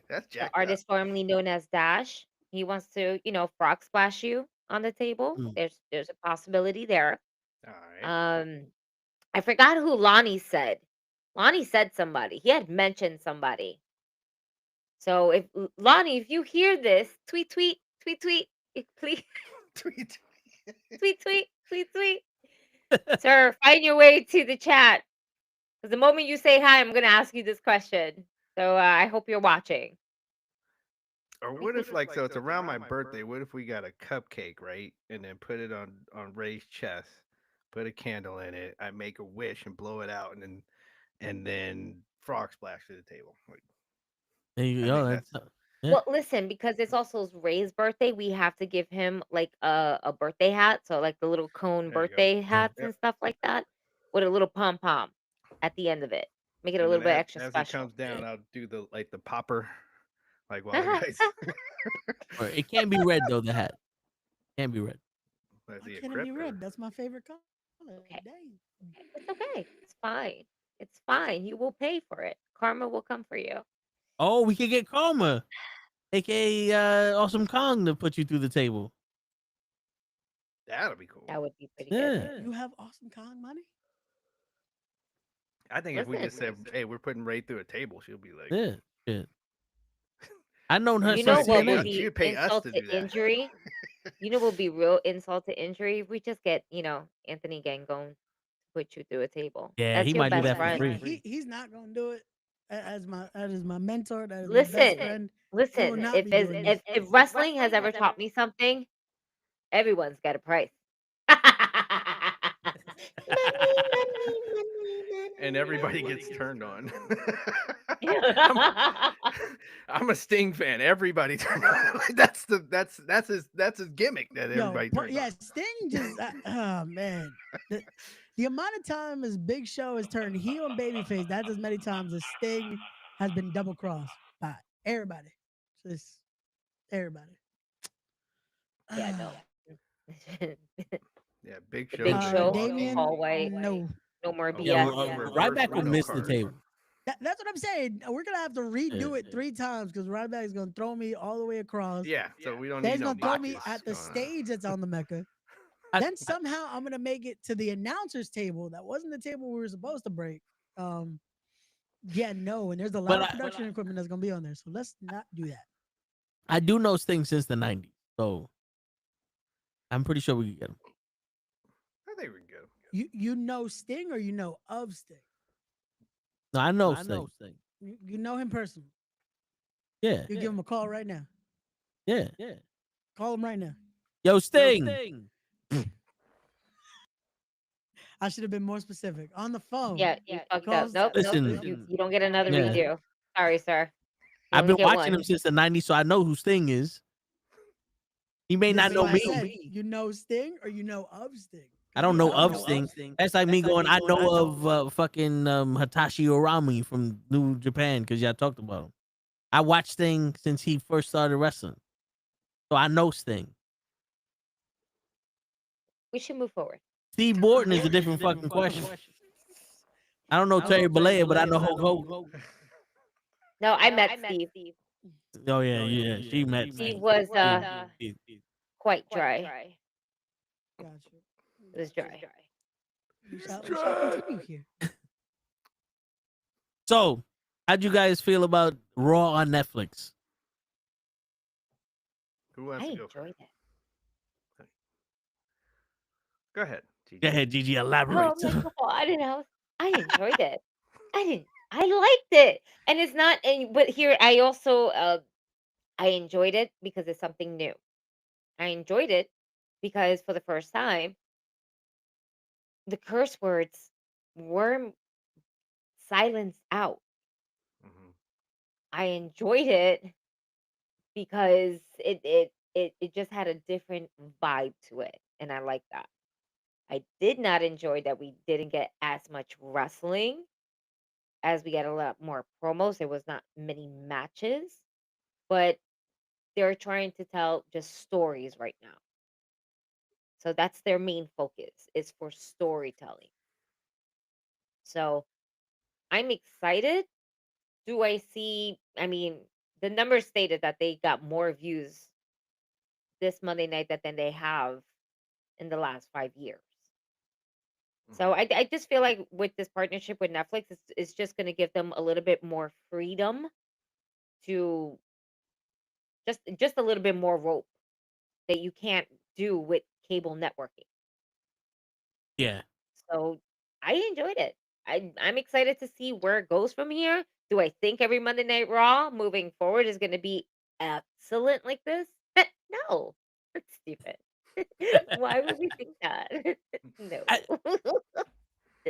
That's the jacked artist formerly known as Dash, he wants to, frog splash you on the table. Mm. There's a possibility there. up. All right. I forgot who Lonnie said. Lonnie said somebody. He had mentioned somebody. So if Lonnie, if you hear this, tweet, please, Tweet. tweet. Sir, find your way to the chat. Because the moment you say hi, I'm going to ask you this question. So I hope you're watching. Or what if, like, so it's around my birthday? What if we got a cupcake, right, and then put it on Ray's chest, put a candle in it, I make a wish and blow it out, and then frog splash to the table. Like, There you I go. think That's, yeah. Well, listen, because it's also Ray's birthday, we have to give him like a birthday hat. So like the little cone There you go. birthday hats Yep. and stuff like that with a little pom pom at the end of it. Make it a And little then bit extra as it special. comes down, I'll do the popper, like while the guys. Or it can't be red though. The hat can't be red. Why can't it be red? That's my favorite color. Okay. Dang. It's okay. It's fine. It's fine. You will pay for it. Karma will come for you. Oh, we could get Karma, aka Awesome Kong, to put you through the table. That'll be cool. That would be pretty Yeah. good. You have Awesome Kong money? I think if we just Listen. said, "Hey, we're putting Ray through a table," she'll be like, Yeah. Yeah. I known her You since know what CNN. would be You'd pay us insult to to do that. injury? You know what would be real insult to injury? If we just get, Anthony Gangone to put you through a table. Yeah, That's he your might do best that for friend. free. He's not gonna do it as my mentor. That is my best Listen, friend. listen. not If be doing if, if wrestling has ever taught me something, everyone's got a price. and everybody gets turned on. money. I'm a Sting fan. Everybody turned on. That's his gimmick that everybody turns on. Sting just oh man. The amount of time as Big Show has turned heel and babyface, that's as many times as Sting has been double crossed by everybody. Just everybody. Yeah, no. Yeah, Big The Show. Big Show, Damien, Paul White, no. no more BS. Yeah, reverse Ryback will wild miss the card. table. That's what I'm saying. We're gonna have to redo it 3 times because Ryback is gonna throw me all the way across. Yeah, so we don't Then need he's no gonna throw me botches at the going on. stage that's on the Mecca. Then somehow I'm gonna make it to the announcer's table. That wasn't the table we were supposed to break. Yeah, no, and there's a lot of production equipment that's gonna be on there. So let's not do that. I do know Sting since the 90s, so I'm pretty sure we can get him. I think we can go. You know Sting or you know of Sting? No, I know Sting. You know him personally. Yeah. You give him a call right now. Yeah. Call him right now. Yo, Sting. I should have been more specific. On the phone. Yeah, you fucked up. Nope, Listen. nope. You don't get another Yeah. redo. Sorry, sir. You I've only been get watching one. him since the 90s, so I know who Sting is. He may This not is know why I me. said, you know Sting or you know of Sting? I don't know of Sting. That's like me going, I know of fucking Hitachi Orami from New Japan because y'all talked about him. I watched Sting since he first started wrestling. So I know Sting. We should move forward. Steve Borton is a different fucking question. I don't know Terry Bollea, but I know Hulk Hogan. No, I met Steve. Oh, yeah. She met Steve was quite dry. Gotcha. It was dry. We shall continue here. So, how'd you guys feel about Raw on Netflix? Who wants I to go first? enjoyed it. Go ahead, Gigi. Go ahead, Gigi, elaborate. Oh my God, I don't know. I enjoyed it. I liked it. And it's not, but here I also, I enjoyed it because it's something new. I enjoyed it because for the first time, the curse words were silenced out. Mhm. I enjoyed it because it just had a different vibe to it, and I like that. I did not enjoy that we didn't get as much wrestling as we get a lot more promos. There was not many matches, but they're trying to tell just stories right now. So that's their main focus is for storytelling. So I'm excited. Do I see? I mean, the numbers stated that they got more views this Monday night than they have in the last 5 years. So I just feel like with this partnership with Netflix, it's just going to give them a little bit more freedom to just a little bit more rope that you can't do with cable networking. Yeah. So I enjoyed it. I'm excited to see where it goes from here. Do I think every Monday Night Raw moving forward is going to be excellent like this? No, that's stupid. Why would we think that? No. I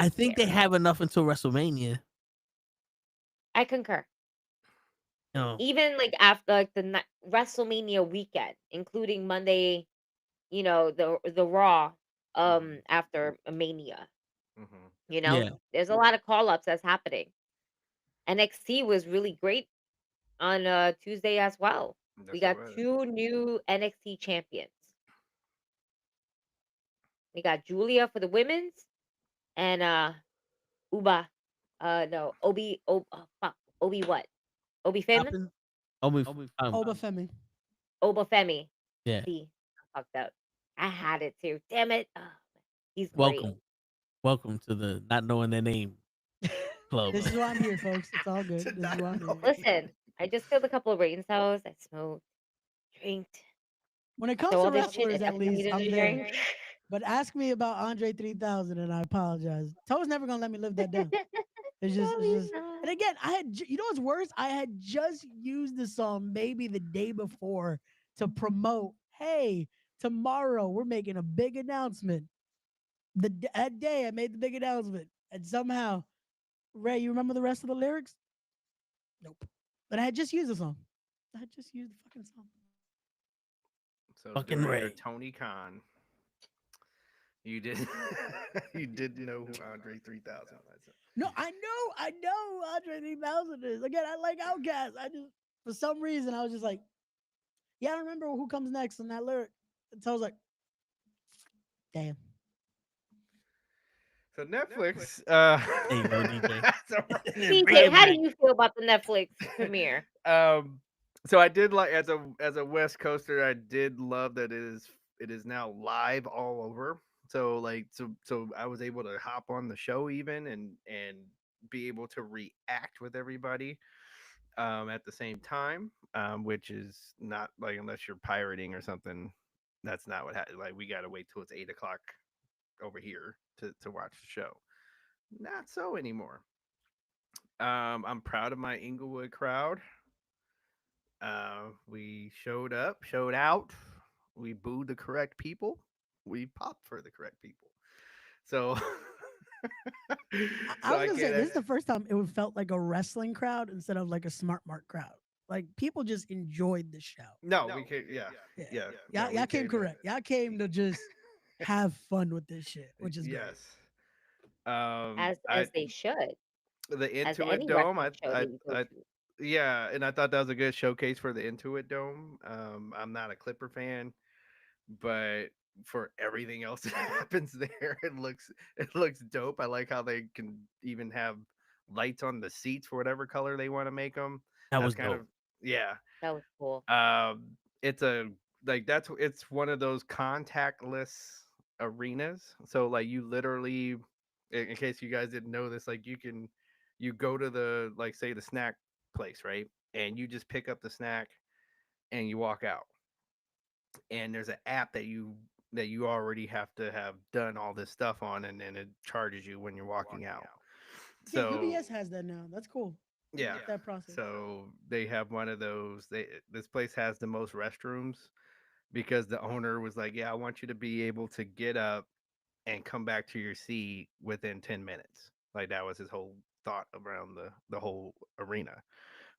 Just think they can't. have enough until WrestleMania. I concur. No. Even like after like the WrestleMania weekend, including Monday, the Raw after Mania. Mhm. Yeah. There's a lot of call ups that's happening. NXT was really great on Tuesday as well. We Yes, it got was. 2 new NXT champions. We got Julia for the women's and Uba. No, Obi what? Obi Femi? Toppin? Obi Oba Femi. Oba Femi. Yeah. See, I fucked up. I had it too. Damn it. Oh, he's great. Welcome. Welcome to the not knowing their name club. This is why I'm here, folks. It's all good. This is why I'm here. Listen, I just killed a couple of ratings house. I smoked, drinked. When it comes So to all this shit wrestlers, is at least needed I'm to there. drink. But ask me about Andre 3000, and I apologize. Toe's never gonna let me live that down. It's just. And again, you know what's worse? I had just used the song maybe the day before to promote. Hey, tomorrow we're making a big announcement. That day I made the big announcement, and somehow, Ray, you remember the rest of the lyrics? Nope. But I had just used the song. I had just used the fucking song. So Fucking during Ray. your Tony Khan, you did you did know who Andre 3000 was. No, I know Andre 3000 is. Again, I like Outkast. I just, for some reason, I was just like, yeah, I don't remember who comes next on that lyric. And so I was like, damn. So Netflix, There you go, DJ. DJ, how do you feel about the Netflix premiere? So I did like as a West Coaster, I did love that it is now live all over. So like so I was able to hop on the show even and be able to react with everybody at the same time, which is not like unless you're pirating or something. That's not what happened. Like we got to wait till it's 8 o'clock over here to watch the show. Not so anymore. I'm proud of my Inglewood crowd. We showed up, showed out. We booed the correct people. We popped for the correct people. So, I was gonna say this is the first time it felt like a wrestling crowd instead of like a Smart Mark crowd. Like people just enjoyed the show. No, we came. Yeah. Y'all came correct. Y'all came to just have fun with this shit, which is yes. As they should. The As Intuit any Dome. wrestling show that you go to. Yeah, and I thought that was a good showcase for the Intuit Dome. I'm not a Clipper fan, but for everything else that happens there, it looks dope. I like how they can even have lights on the seats for whatever color they want to make them. That was kind dope. of yeah. That was cool. It's one of those contactless arenas. So like you literally, in case you guys didn't know this, like you go to the like say the snack place, right? And you just pick up the snack and you walk out. And there's an app that you already have to have done all this stuff on, and then it charges you when you're walking out. So yeah, UBS has that now. That's cool. Yeah. That process. So they have one of those. This place has the most restrooms because the owner was like, "Yeah, I want you to be able to get up and come back to your seat within 10 minutes." Like that was his whole thought around the whole arena.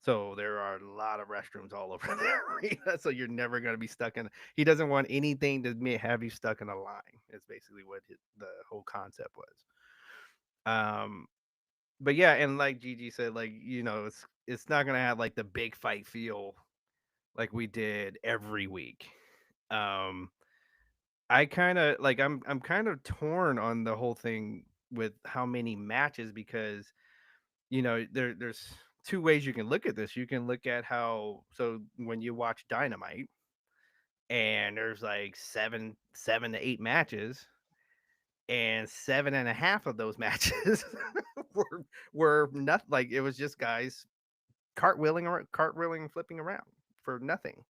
So there are a lot of restrooms all over the arena. So you're never going to be stuck in. He doesn't want anything to have you stuck in a line. It's basically what the whole concept was. But yeah, and like Gigi said, like it's not gonna have like the big fight feel like we did every week. I kind of like I'm kind of torn on the whole thing with how many matches because there's two ways you can look at this. You can look at how when you watch Dynamite and there's like seven to eight matches and 7.5 of those matches were nothing. Like it was just guys cartwheeling, flipping around for nothing.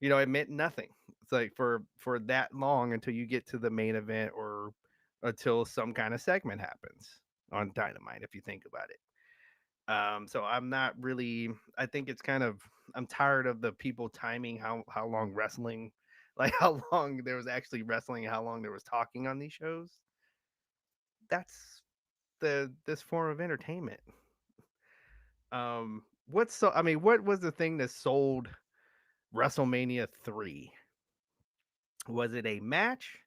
It meant nothing. It's like for that long until you get to the main event or until some kind of segment happens on Dynamite, if you think about it. So I'm not really. I think it's kind of. I'm tired of the people timing how long wrestling, like how long there was actually wrestling, how long there was talking on these shows. That's this form of entertainment. What was the thing that sold WrestleMania 3? Was it a match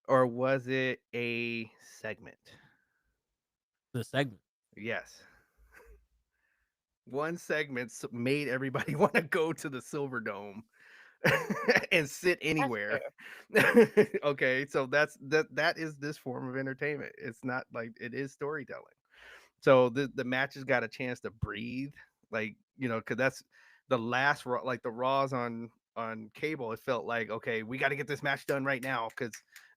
or was it a segment? The segment. Yes. One segment made everybody want to go to the Silver Dome and sit anywhere. Okay, so that is this form of entertainment. It's not like it is storytelling. So the matches got a chance to breathe, like, because that's the last Raw, like the Raws on cable. It felt like, okay, we got to get this match done right now because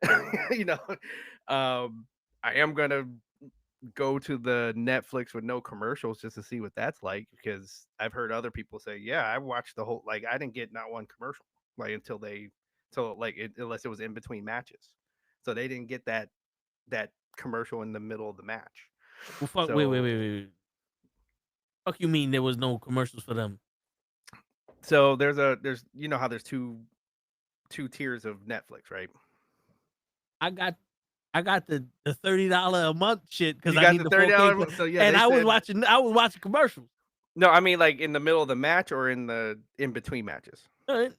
I am gonna go to the Netflix with no commercials just to see what that's like, because I've heard other people say, yeah, I watched the whole, like, I didn't get not one commercial like unless it was in between matches, so they didn't get that commercial in the middle of the match. Well, fuck, wait. Fuck you mean there was no commercials for them? So there's how there's two tiers of Netflix, right? I got the $30 a month shit because You I got need the the $30 4K, so yeah, and they I was said- watching commercials. No, I mean like in the middle of the match or in between matches. All right.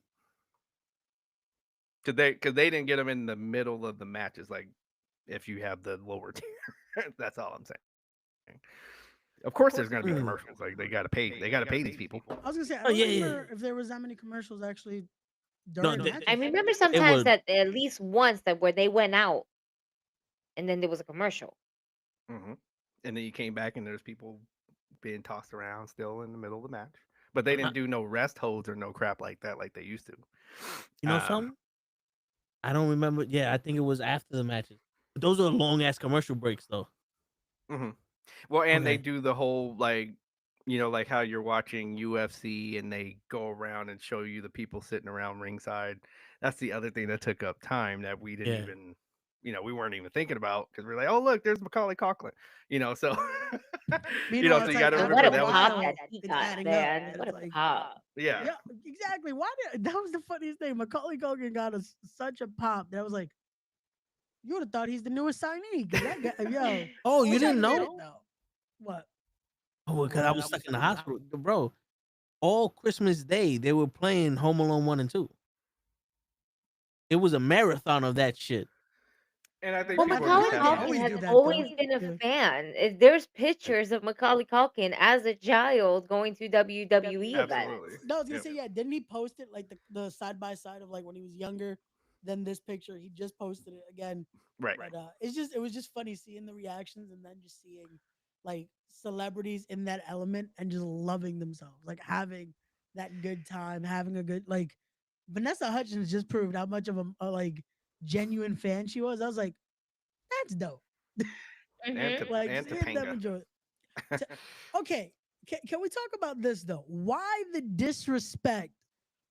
Because they didn't get them in the middle of the matches, like if you have the lower tier. That's all I'm saying. Of course, there's gonna be commercials. Like they gotta pay these people. I was gonna say, I don't remember if there was that many commercials actually during the matches. I remember sometimes that at least once that where they went out, and then there was a commercial. Mm-hmm. And then you came back and there's people being tossed around still in the middle of the match, but they didn't do no rest holds or no crap like that like they used to. You know something? I don't remember. Yeah, I think it was after the matches. But those are long ass commercial breaks though. Mm-hmm. Well, and they do the whole like how you're watching UFC and they go around and show you the people sitting around ringside. That's the other thing that took up time that we didn't even, we weren't even thinking about, because we're like, oh look, there's Macaulay Culkin, so so you got to remember what a that pop was that he got, man. What a pop. Yeah, exactly. That was the funniest thing. Macaulay Culkin got such a pop that I was like, you would have thought he's the newest signee. That guy, oh, you didn't know? What? Oh, because I was stuck in the hospital, bro. All Christmas Day they were playing Home Alone 1 and 2. It was a marathon of that shit. And I think Macaulay Culkin has always been a fan. There's pictures of Macaulay Culkin as a child going to WWE events. No, I was gonna say, didn't he post it like the side by side of like when he was younger than this picture? He just posted it again. Right. But it was just funny seeing the reactions and then just seeing like celebrities in that element and just loving themselves, like having that good time, having a good, like Vanessa Hudgens just proved how much of a like genuine fan she was. I was like, that's dope. Okay, can we talk about this though? Why the disrespect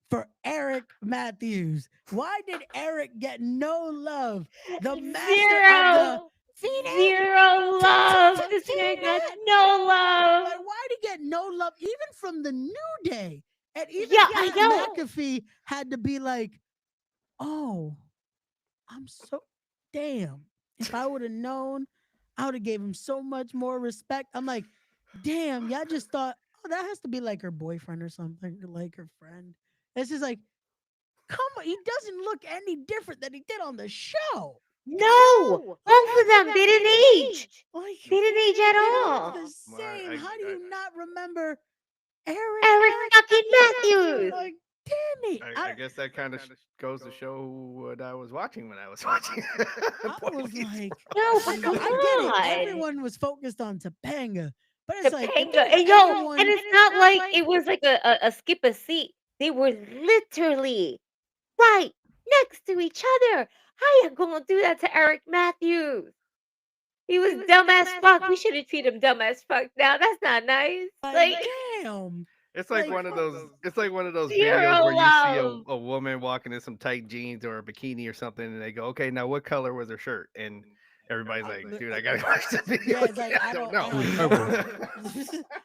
for Eric Matthews? Why did Eric get no love? The master of the Zero love. This guy got no love. Like, why did he get no love even from the New Day? And even McAfee had to be like, oh, I'm so damn. If I would have known, I would have gave him so much more respect. I'm like, damn, y'all just thought, oh, that has to be like her boyfriend or something, or like her friend. It's just like, come on, he doesn't look any different than he did on the show. No, both of them, they didn't age. Like, they didn't age at all. The same. How do you not remember Eric fucking Matthews? Like, damn it. I guess that kind of goes to show what I was watching when I was watching. I was like, no, but come on. I get it. Everyone was focused on Topanga, but it's like, and it's not like it was like a skip a seat. They were literally right next to each other. How you gonna do that to Eric Matthews? He was dumb as fuck. We should have treated him dumb as fuck. Now that's not nice. Like, damn. It's like Like, one of those. It's like one of those Zero videos where you see love. a woman walking in some tight jeans or a bikini or something, and they go, "Okay, now what color was her shirt?" And everybody's like, "Dude, I gotta watch the video." Yeah, it's like I don't know. I Purple.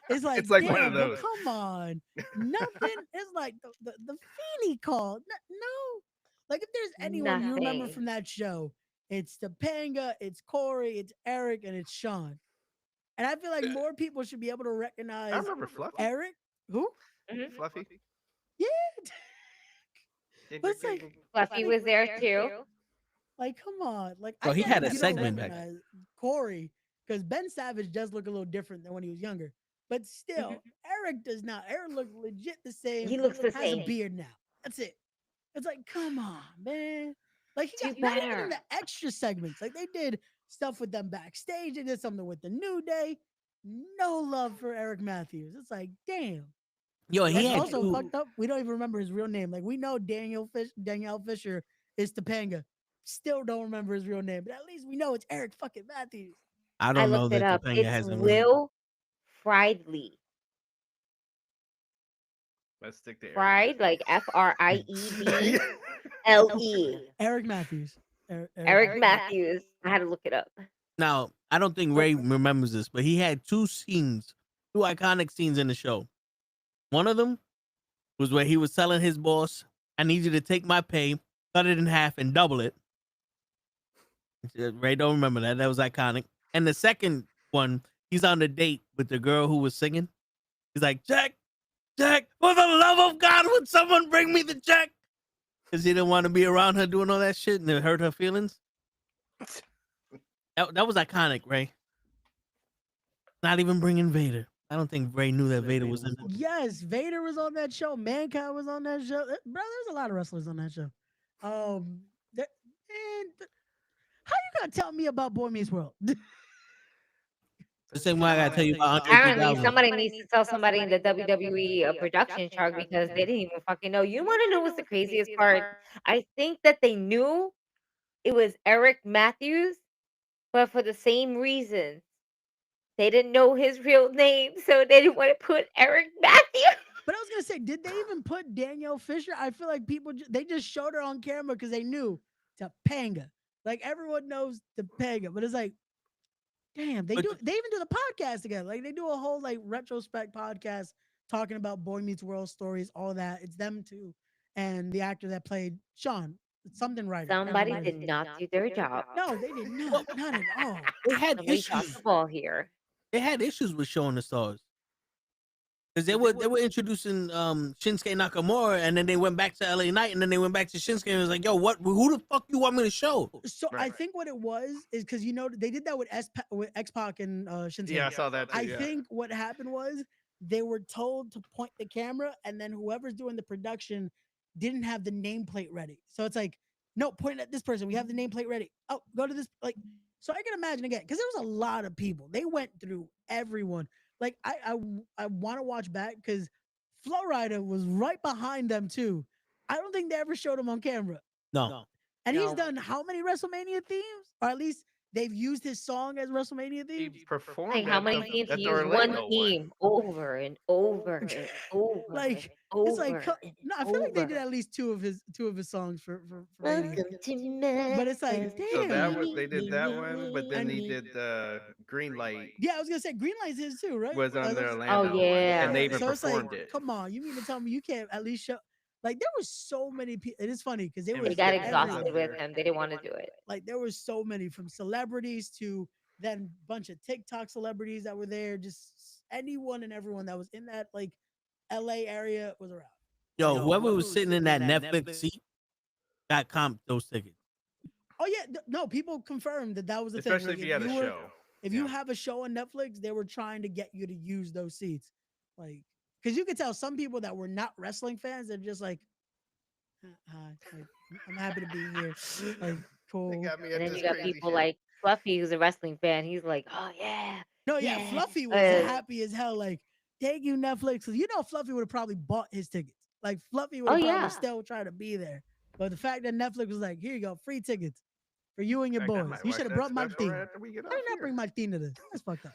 it's like, It's like damn, one of but those. come on, nothing. It's like the Feeny call. No, like if there's anyone you remember Nothing. from that show, it's Topanga, it's Corey, it's Eric, and it's Sean. And I feel like more people should be able to I recognize remember Fluffy. Eric. Who? Mhm. Fluffy. Yeah, but it's like Fluffy was there too. Like, come on. Like, So I he get had if a you don't segment back recognize Corey, because Ben Savage does look a little different than when he was younger. But still, Eric does not. Eric looks legit the same. He looks the Has a same. beard now. That's it. It's like, come on, man. Like, he Do got not even in better. the extra segments. Like, they did stuff with them backstage. They did something with the New Day. No love for Eric Matthews. It's like, damn. Yo, he That's had also two. fucked up. We don't even remember his real name. Like, we know Danielle Fisher is Topanga. Still don't remember his real name, but at least we know it's Eric fucking Matthews. I I don't know looked it that up. Topanga It's has a real. Will Friedley. Let's stick to Eric. Fried, like FRIEDLE. Eric Matthews. Eric Matthews. I had to look it up. Now, I don't think Ray remembers this, but he had two iconic scenes in the show. One of them was where he was telling his boss, "I need you to take my pay, cut it in half, and double it." Ray don't remember that. That was iconic. And the second one, he's on the date with the girl who was singing. He's like, Jack, for the love of God, would someone bring me the check? Because he didn't want to be around her doing all that shit and it hurt her feelings. That was iconic, Ray. Not even bringing Vader. I don't think Ray knew that Vader was in it. Yes, Vader was on that show. Mankind was on that show. Bro, there's a lot of wrestlers on that show. How you gonna tell me about Boy Meets World? The same way I gotta tell you about Andre Apparently, 3000. somebody needs to tell somebody in the WWE production chart because they didn't even fucking know. You want to know what's the craziest part? I think that they knew it was Eric Matthews, but for the same reason, they didn't know his real name, so they didn't want to put Eric Matthews. But I was gonna say, did they even put Danielle Fisher? I feel like people they just showed her on camera because they knew Topanga. Like everyone knows Topanga, but it's like, damn, they even do the podcast together. Like they do a whole like retrospect podcast talking about Boy Meets World stories, all that. It's them too, and the actor that played Sean, something right. Somebody did not do their job. No, they did not at all. They had Somebody dropped issues. the ball here. They had issues with showing the stars. Because they were introducing Shinsuke Nakamura, and then they went back to LA Knight, and then they went back to Shinsuke, and it was like, yo, who the fuck you want me to show? So I think what it was is because they did that with X-Pac and Shinsuke. Yeah, I saw that too. I think what happened was they were told to point the camera, and then whoever's doing the production didn't have the nameplate ready. So it's like, no, point at this person. We have the nameplate ready. Oh, go to this. Like, so I can imagine again, because there was a lot of people. They went through everyone. Like, I want to watch back because Flow Rider was right behind them too. I don't think they ever showed him on camera. No. And he's done how many WrestleMania themes? Or at least they've used his song as WrestleMania He themes. performed. Like how many teams he used one team over and over and over. Like, and it's like, over no, I feel like they did over. at least two of his songs for Welcome Mania. to my But it's like, So damn. that was they did that one, but then And he did Green Light Yeah, I was gonna say Greenlight's his too, right? was on the that's- Orlando one, yeah. and they even So it's like, performed it. come on, you mean to tell me you can't at least show? Like there was so many people. It is funny because they It were They got was exhausted everywhere. with him. They didn't want to do it. Like there was so many from celebrities to then bunch of TikTok celebrities that were there. Just anyone and everyone that was in that like LA area was around. Yo, whoever was sitting in that Netflix seat got comped those tickets. Oh yeah, no, people confirmed that was the thing. Especially Like, if you had a show. If you have a show on Netflix, they were trying to get you to use those seats, like because you could tell some people that were not wrestling fans. They're just like, hi, like, I'm happy to be here. Like, cool. They got me And at then this you got crazy people shit. like Fluffy, who's a wrestling fan. He's like, oh yeah. No, yeah, Yeah, Fluffy was happy as hell. Like, thank you, Netflix. Because you know, Fluffy would have probably bought his tickets. Like, Fluffy would have probably yeah. still try to be there. But the fact that Netflix was like, here you go, free tickets for you and your Heck, I boys. might You watch should have that brought special Martina. right after we get Why off did not here. bring Martina to this? That's fucked up.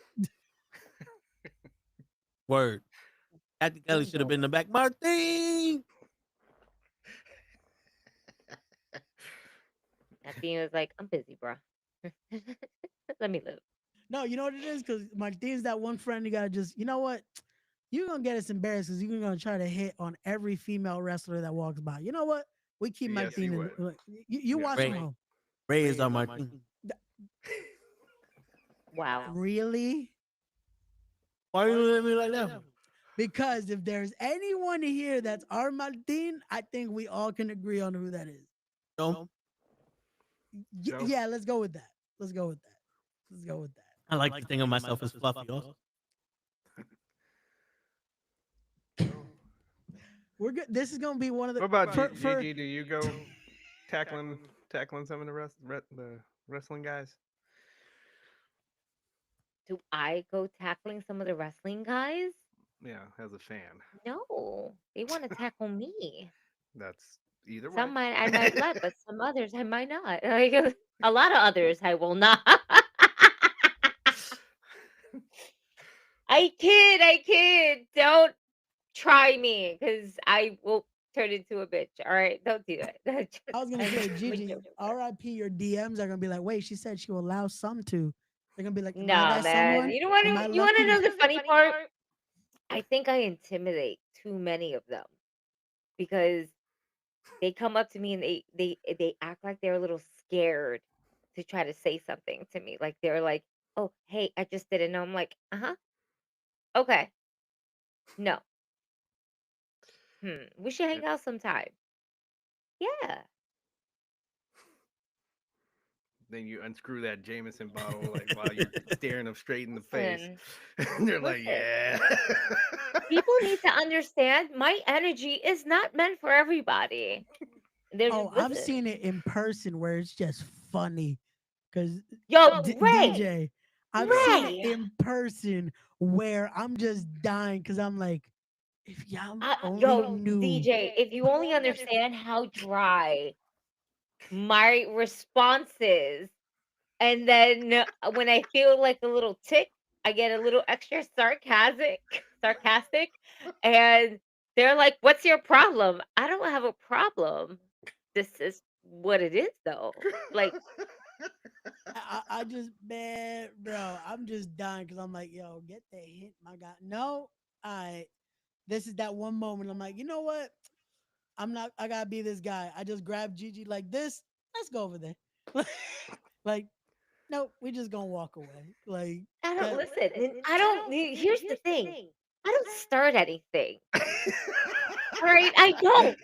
Word. Kathy Kelly should have been in the back. Martin. Martin was like, I'm busy, bro. Let me live. No, you know what it is? Because Martin's that one friend you gotta just, you know what? You're gonna get us embarrassed because you're gonna try to hit on every female wrestler that walks by. You know what? We keep Yes, Martin he in. would. You watch him Ray. home. Ray is on Martin. Wow. Really? Why are you looking at me like that? Because if there's anyone here that's our Martin, I think we all can agree on who that is. No. Joe? Yeah, let's go with that. Let's go with that. Let's go with that. I like to think of myself as fluffy. Also. We're good. This is gonna be one of the. What about for- Gigi? Do you go tackling some of the wrestling guys? Do I go tackling some of the wrestling guys? Yeah, as a fan. No, they want to tackle me. That's either way. Some I might let, but some others I might not. Like a lot of others I will not. I kid. Don't try me because I will turn into a bitch. All right, don't do that. I was gonna say, I'm Gigi, joking. RIP, your DMs are gonna be like, wait, she said she will allow some to. They're gonna be like, am I No, that man. someone? You know what? Am I You want to lucky? know the funny part? I think I intimidate too many of them because they come up to me and they act like they're a little scared to try to say something to me. Like they're like, "Oh, hey, I just didn't know." I'm like, "Uh-huh. Okay. No. We should hang out sometime." Yeah. Then you unscrew that Jameson bottle like while you're staring them straight in the face. Listen, And they're like, listen. yeah. People need to understand my energy is not meant for everybody. Oh, I've Listen. seen it in person where it's just funny. Cause Yo, Ray. DJ, I've seen it Ray. in person where I'm just dying because I'm like, if y'all only Yo, knew. DJ, if you only understand how dry my response is, and then when I feel like a little tick, I get a little extra sarcastic, and they're like, "What's your problem?" I don't have a problem. This is what it is, though. Like, I just, man, bro, I'm just dying because I'm like, yo, get the hint, my God. No, this is that one moment. I'm like, you know what? I gotta be this guy. I just grab Gigi like this. Let's go over there. Like, no, we just gonna walk away. Like, I don't listen. I don't. Here's the thing. I don't start anything. All right, I don't.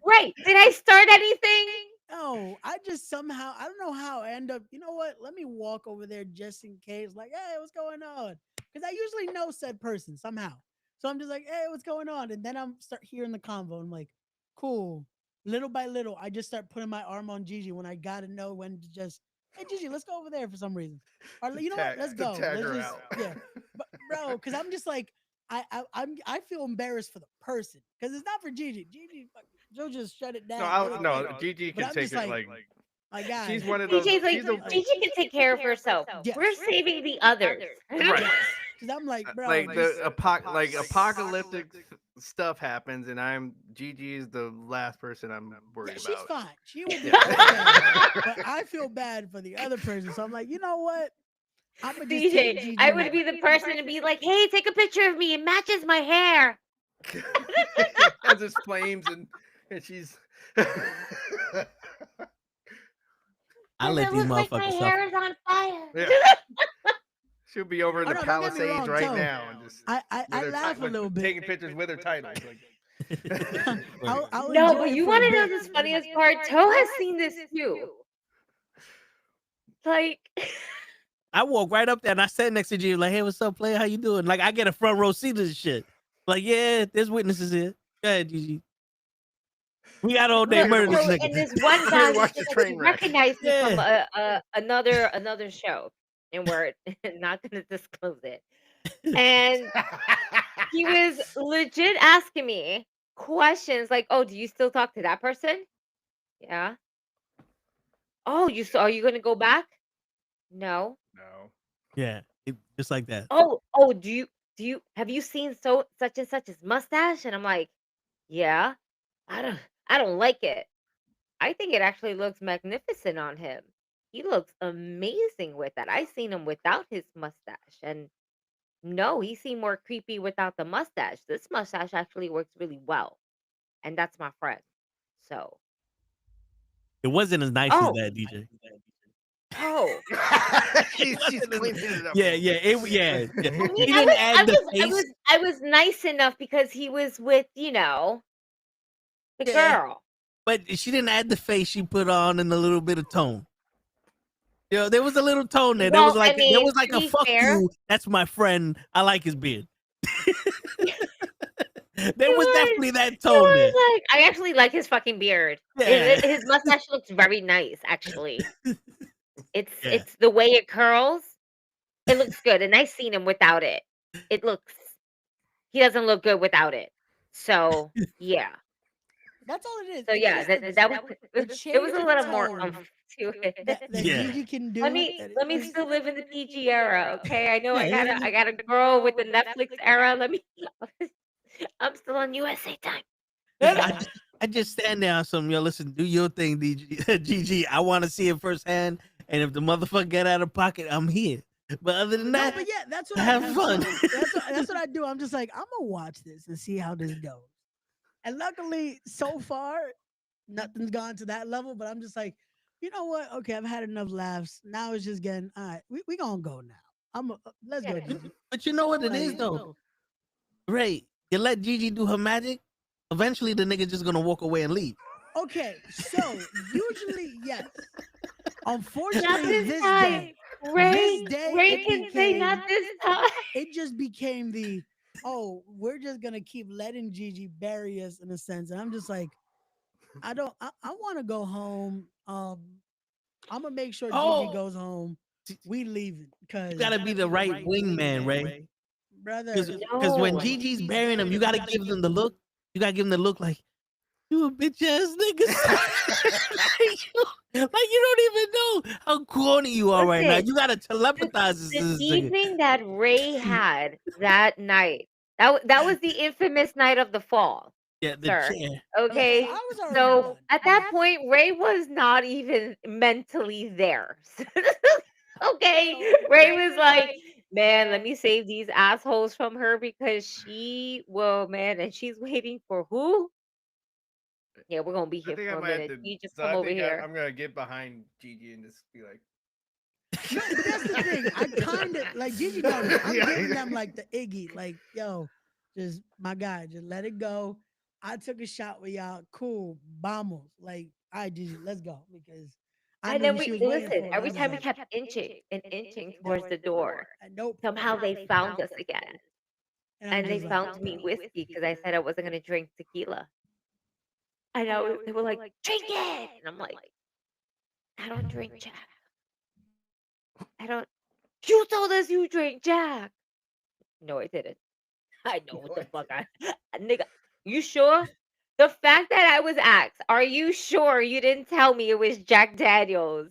Right? Did I start anything? no, I just somehow, I don't know how I end up, you know what? Let me walk over there just in case. Like, hey, what's going on? Because I usually know said person somehow. So I'm just like, hey, what's going on? And then I'm start hearing the convo. I'm like, cool. Little by little, I just start putting my arm on Gigi when I gotta know when to just, hey Gigi, let's go over there for some reason. Or you know what? Let's go. Tag Let's her just out. yeah. But bro, because I'm just like, I feel embarrassed for the person because it's not for Gigi. Gigi, Joe just shut it down. No, Gigi But can I'm take just it like, like my God. she's one of those. DJ's like, she's a, Gigi can take care of herself. Yes. We're saving the others. right. Because I'm like, bro, Like just- the apocalyptic stuff happens, and Gigi is the last person I'm worried she's about. fine. She will be fine. But I feel bad for the other person. So I'm like, you know what? I'm gonna just take DJ, Gigi I with would me. be the person to be like, "Hey, take a picture of me. It matches my hair." As it's flames and she's. I Does let it these look like my motherfuckers hair suffer. is on fire? Yeah. She'll be over in Oh, the no, don't get me Palisades wrong, right Toe. now and just I laugh a little bit. taking pictures with her titles. Like, I'll No, enjoy but it you for want a to know bit. this funniest part? Toe has seen this too. Like, I walk right up there and I sat next to you like, hey, what's up, player? How you doing? Like, I get a front row seat of this shit. Like, yeah, there's witnesses here. Go ahead, Gigi. We got all day look, murder this so, nigga. and this one guy was Watch the just like, train he wreck. recognized me from Yeah. another show, and we're not going to disclose it. And he was legit asking me questions like, "Oh, do you still talk to that person?" Yeah. "Oh, are you going to go back?" No. no. Yeah, just like that. Oh, have you seen such and such's mustache? And I'm like, yeah, I don't like it. I think it actually looks magnificent on him. He looks amazing with that. I seen him without his mustache, and no, he seemed more creepy without the mustache. This mustache actually works really well, and that's my friend. So, It wasn't as nice as oh, that, DJ. oh. she's cleaning it up. Yeah, real yeah, quick. yeah. I He mean, didn't add the face. I was nice enough because he was with, the Yeah. girl. But she didn't add the face she put on and a little bit of tone. There was a little tone there. There was Well, I like there mean, was like to a be fuck fair, you. That's my friend. I like his beard. There it was was definitely that it tone there. was like I actually like his fucking beard. Yeah. His mustache looks very nice, actually. Yeah. It's the way it curls. It looks good, and I seen him without it. He doesn't look good without it. So yeah. That's all it is. So It's yeah, just that was the it change was a of little more tone umph to it. that Yeah. Gigi can do. Let me still live in the PG era, okay? I know Yeah, I gotta grow with the Netflix era. I'm still on USA time. I just stand there on something. Yo, listen, do your thing, GG. I want to see it firsthand. And if the motherfucker get out of pocket, I'm here. But other than No, that, but yeah, that's what have I do. fun. That's what I do. I'm just like, I'm gonna watch this and see how this goes. And luckily, so far, nothing's gone to that level. But I'm just like, you know what? Okay, I've had enough laughs. Now it's just getting all right. We gonna go now. Let's go, Yeah. Gigi. But you know what it is though, Ray. You let Gigi do her magic. Eventually, the nigga just gonna walk away and leave. Okay, so usually yes. Not Unfortunately, this this time. day, Ray it can say not became this time. it just became the we're just gonna keep letting Gigi bury us in a sense. And I'm just like, I want to go home. I'm gonna make sure Gigi Oh, goes home. We leaving you because gotta be the right wingman, Ray. brother. Because when No. Gigi's burying him, you gotta give them the look. You gotta give them the look like you a bitch ass nigga. like you don't even know how corny you are right now. Listen, You gotta telepathize this the to this nigga. evening that Ray had that night, that was the infamous night of the fall, Yeah, the sir. chair. Okay. I was already So done. at that point, Ray was not even mentally there. Okay. Ray was like, man, let me save these assholes from her because and she's waiting for who? Yeah, we're gonna be I here think I for a might have minute. to. You just So come I over think here. I'm gonna get behind Gigi and just be like, No, but that's the thing. I kind of like Gigi knows. I'm Yeah. giving them like the Iggy, like, yo, just my guy, just let it go. I took a shot with y'all. Cool, vamos. Like, all right, Gigi, let's go because I And knew then she was waiting listen, for it. every I was time we like, kept inching towards the door, nope. somehow they found us again. I'm And they just like, found me whiskey because I said I wasn't gonna drink tequila. I know they were like, drink it, and I'm like, I don't drink Jack. I don't. You told us you drink Jack. No, I didn't. I know what the fuck nigga. You sure? The fact that I was asked, are you sure you didn't tell me it was Jack Daniels?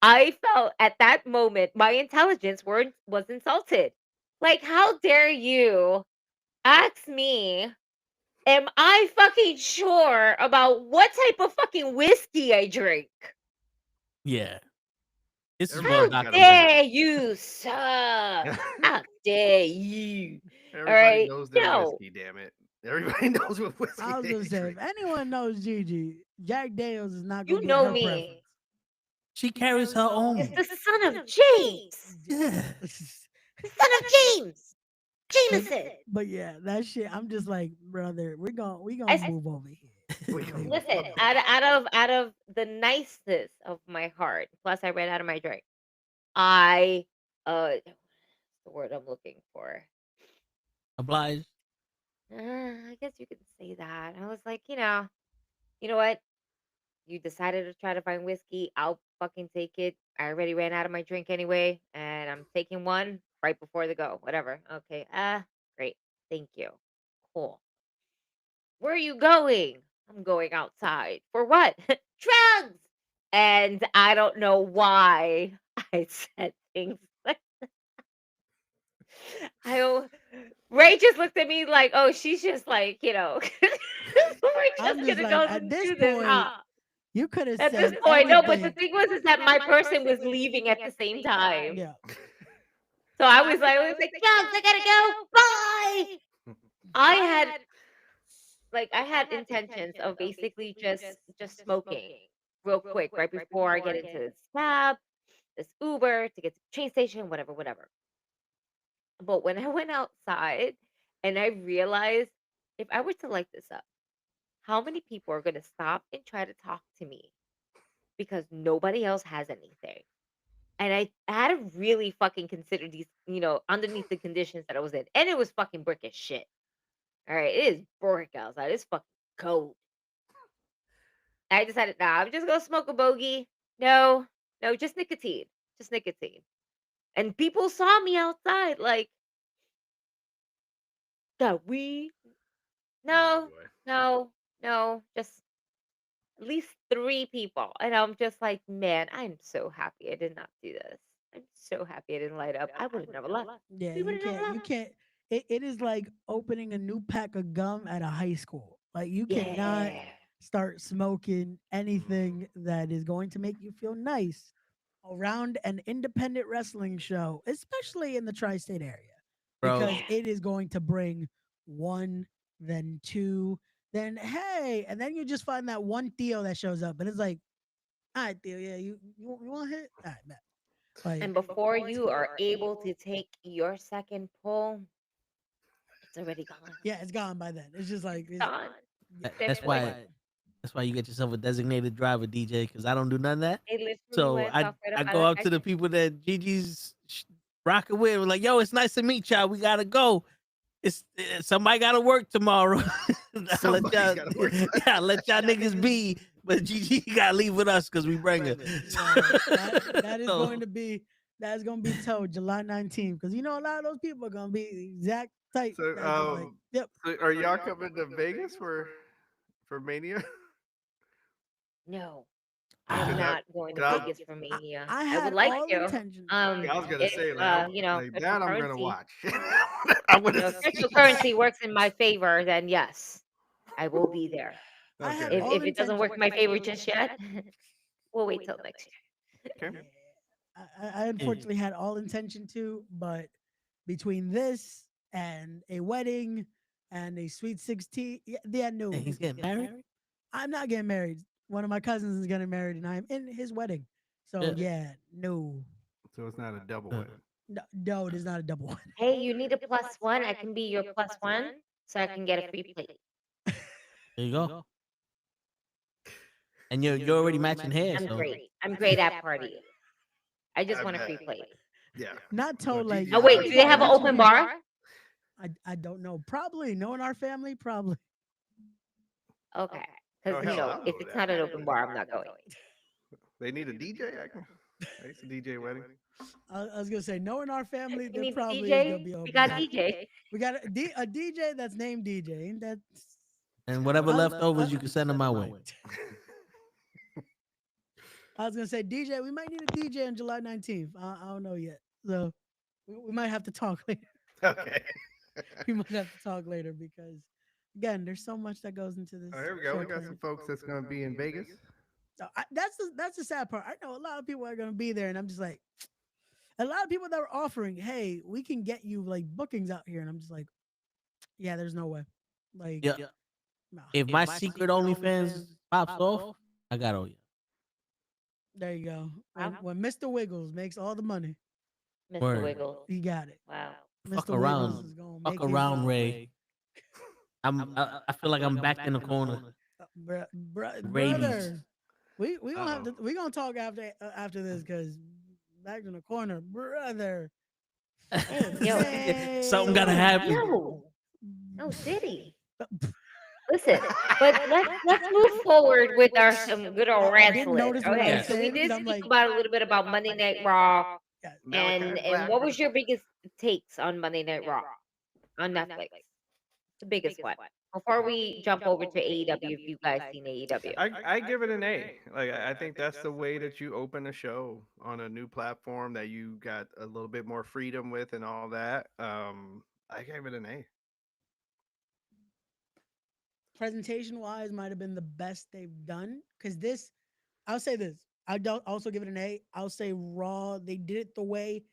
I felt at that moment my intelligence was insulted. Like, how dare you ask me, am I fucking sure about what type of fucking whiskey I drink? Yeah. This is Everybody well How got a documented. dare you, sir? How dare you? everybody right, knows their no. whiskey. Damn it! Everybody knows what whiskey I was they gonna say, drink. if anyone knows Gigi, Jack Daniels is not You gonna get know her me. preference. She carries her own. It's the son of James. Yeah. The son of James. Jameson. But yeah, that shit. I'm just like, brother, we gonna I- move over here. Listen, out of the nicest of my heart, plus I ran out of my drink. What's the word I'm looking for? Obliged. I guess you could say that. I was like, you know what? You decided to try to find whiskey. I'll fucking take it. I already ran out of my drink anyway, and I'm taking one right before the go. Whatever. Okay. Great. Thank you. Cool. Where are you going? I'm going outside. For what? Drugs. And I don't know why I said things like Ray just looked at me like, oh, she's just like, we're I'm just just gonna like, go at and this do this, point, huh? you could have At this said point, no, but the anything. thing was is that my person was leaving at the same time. Yeah. So I was like, Chugs, I gotta go. Bye. I had intentions of basically just smoking real quick right before I get into this cab, this Uber to get to the train station, whatever. But when I went outside and I realized if I were to light this up, how many people are gonna stop and try to talk to me because nobody else has anything? And I had to really fucking consider these, underneath the conditions that I was in. And it was fucking brick as shit. All right, it is brick outside. It's fucking cold. I decided, nah, I'm just gonna smoke a bogey. No, just nicotine. Just nicotine. And people saw me outside like, got weed? No, just at least 3 people. And I'm just like, man, I'm so happy I did not do this. I'm so happy I didn't light up. I would have never left. Yeah, We you would've never can't. You left. can't. It is like opening a new pack of gum at a high school. Like you cannot Yeah. start smoking anything that is going to make you feel nice around an independent wrestling show, especially in the tri-state area, Bro. because it is going to bring 1, then 2, then hey, and then you just find that one Theo that shows up, and it's like, all right, Theo, yeah, you want to hit? All right, man. Like, And before you are able to take your second pull, it's already gone. yeah, it's gone by then. It's just like it's, Gone. yeah. That's why you get yourself a designated driver, DJ, because I don't do none of that. They literally So went I off right I up go out up of to the people that Gigi's rocking with, like, yo, it's nice to meet y'all. We gotta go. It's somebody gotta work tomorrow. I'll let y'all, I'll let y'all niggas be, but Gigi gotta leave with us because we bring her. That is going to be told July 19th, because a lot of those people are gonna be the exact type. So, that's just like, yep. So are y'all coming to Vegas for Mania? No, I'm not going to I- Vegas for Mania. I I had would like all to. intentions. I was gonna If, say, like, if that I'm gonna cryptocurrency, watch. I'm gonna if see. cryptocurrency works in my favor, then yes, I will be there. I had Okay. all If it doesn't work in my intentions. favor just yet, we'll wait till next year. Okay. I unfortunately had all intention to, but between this and a wedding and a sweet 16, yeah, no. And he's getting married? I'm not getting married. One of my cousins is getting married, and I'm in his wedding. So yeah, no. So it's not a double wedding. No, it is not a double one. Hey, you need a +1? I can be your +1 so I can get a free plate. There you go. And you're already matching hair. I'm so. great. I'm great at partying. I just want a free plate. Yeah. Not told like. Oh wait, do they have an open bar? I don't know. Probably knowing our family, probably. Okay, because hell, if it's not an open bar, I'm not going. They need a DJ. I used to DJ wedding. I was gonna say, knowing our family, You there need probably is gonna be DJ? open We got bar. DJ. We got a DJ that's named DJ. Ain't that? And whatever leftovers, you can send them my way. I was gonna say DJ. We might need a DJ on July 19th. I don't know yet, so we might have to talk later. Okay. We might have to talk later because again, there's so much that goes into this. Oh, here we go. We got some folks that's gonna be in Vegas. That's the sad part. I know a lot of people are gonna be there, and I'm just like, a lot of people that were offering, hey, we can get you like bookings out here, and I'm just like, yeah, there's no way. Like, Yeah. nah. If my secret OnlyFans pops off, I got all you. There you go. When Mr. Wiggles makes all the money, Mr. Word. Wiggles. he got it. Wow. Fuck Mr. around. Wiggles is gonna Fuck make his around, own. Ray. I feel like I'm back in the corner. Brother, Rabies. we gonna have to we gonna talk after this because back in the corner, brother. Yo. Something gotta happen. No, Diddy. Listen, but let's move forward with our some good old I didn't wrestling. notice what I Okay, was so we saying, did 'cause I'm speak like- about a little bit about Monday Night Raw, Yeah. and what was your biggest takes on Monday Night Raw on Netflix? The biggest one. before we jump over to AEW, if you guys seen AEW. I give it an A. Like I think that's the way that you open a show on a new platform that you got a little bit more freedom with and all that. I gave it an A. Presentation wise, might have been the best they've done. Because this, I'll say this. I don't also give it an A. I'll say Raw. They did it the way.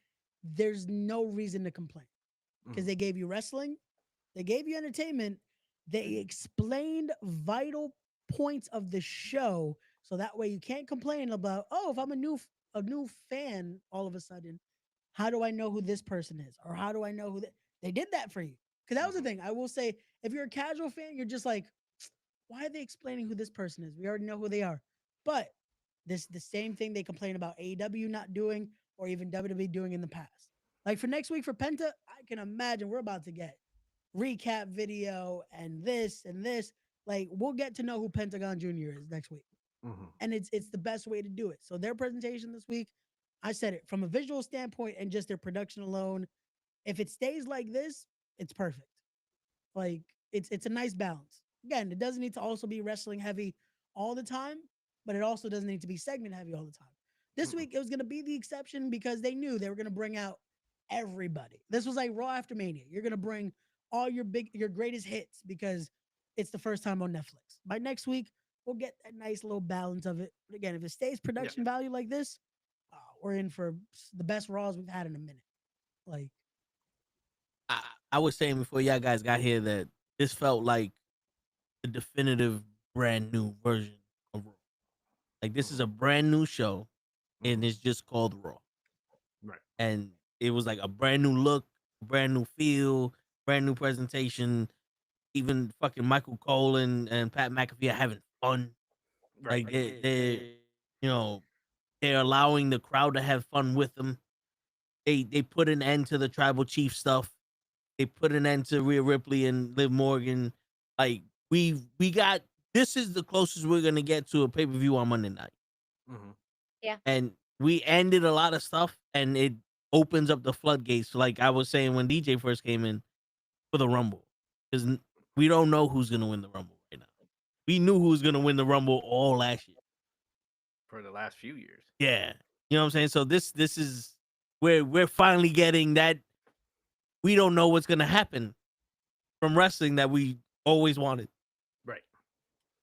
There's no reason to complain because they gave you wrestling, they gave you entertainment, they explained vital points of the show, so that way you can't complain about, oh, if I'm a new fan all of a sudden, how do I know who this person is, or how do I know who they did that for you? Because that was the thing. I will say, if you're a casual fan, you're just like, why are they explaining who this person is? We already know who they are. But this the same thing they complain about AEW not doing, or even WWE doing in the past. Like for next week for Penta, I can imagine we're about to get recap video and this and this. Like we'll get to know who Pentagon Jr. is next week. And it's the best way to do it. So their presentation this week, I said it from a visual standpoint and just their production alone. If it stays like this, it's perfect. Like it's a nice balance. Again, it doesn't need to also be wrestling heavy all the time, but it also doesn't need to be segment heavy all the time. This week it was going to be the exception because they knew they were going to bring out everybody. This was like Raw after Mania. You're going to bring all your greatest hits because it's the first time on Netflix. By next week, we'll get a nice little balance of it. But again, if it stays production value like this, we're in for the best Raws we've had in a minute. Like I was saying before y'all guys got here that this felt like the definitive brand new version of Raw. Like this is a brand new show, and it's just called Raw. Right. And it was like a brand new look, brand new feel, brand new presentation. Even fucking Michael Cole and Pat McAfee are having fun. Right. Like they're you know, they're allowing the crowd to have fun with them. They put an end to the tribal chief stuff. They put an end to Rhea Ripley and Liv Morgan. Like we got, this is the closest we're gonna get to a pay-per-view on Monday night. Yeah. And we ended a lot of stuff, and it opens up the floodgates. Like I was saying when DJ first came in for the Rumble, because we don't know who's gonna win the Rumble right now. We knew who was gonna win the Rumble all last year. For the last few years. Yeah, you know what I'm saying. So this is where we're finally getting that. We don't know what's gonna happen from wrestling that we always wanted. Right.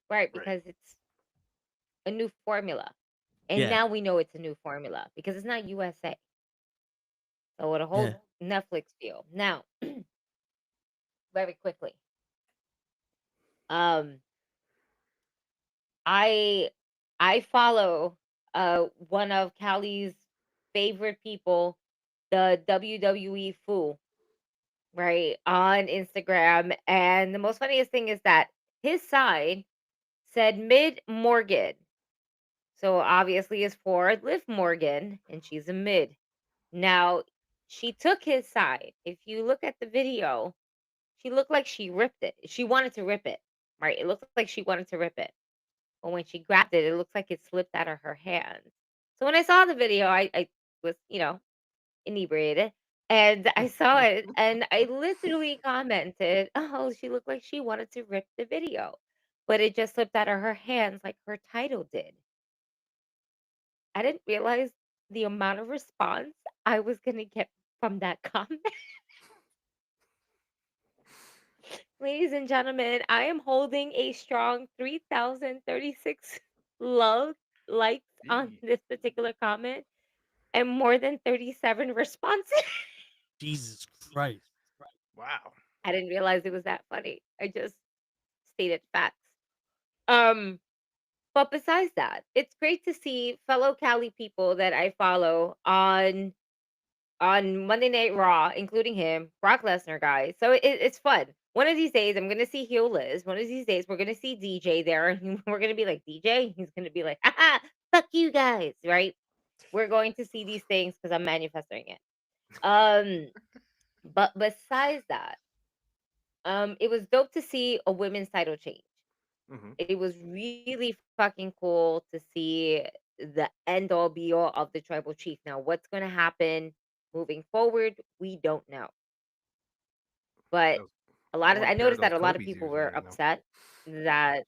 Right, because it's a new formula. And Yeah. now we know it's a new formula because it's not USA. So it'll hold Netflix feel. Now, very quickly. I follow one of Callie's favorite people, the WWE Fool, right, on Instagram. And the most funniest thing is that his side said Mid Morgan. So obviously it's for Liv Morgan, and she's a mid. Now, she took his side. If you look at the video, she looked like she ripped it. She wanted to rip it, right? It looked like she wanted to rip it. But when she grabbed it, it looks like it slipped out of her hands. So when I saw the video, I was, inebriated. And I saw it, and I literally commented, oh, she looked like she wanted to rip the video. But it just slipped out of her hands like her title did. I didn't realize the amount of response I was going to get from that comment. Ladies and gentlemen, I am holding a strong 3,036 likes on this particular comment and more than 37 responses. Jesus Christ. Wow. I didn't realize it was that funny. I just stated facts. But besides that, it's great to see fellow Cali people that I follow on Monday Night Raw, including him, Brock Lesnar, guys. So it's fun. One of these days, I'm gonna see Liz. One of these days, we're gonna see DJ there, and we're gonna be like, DJ. He's gonna be like, haha, fuck you guys, right? We're going to see these things because I'm manifesting it. But besides that, it was dope to see a women's title change. It was really fucking cool to see the end all be all of the tribal chief. Now, what's going to happen moving forward, we don't know. But I noticed that a lot of Kobe's people using were right now. upset that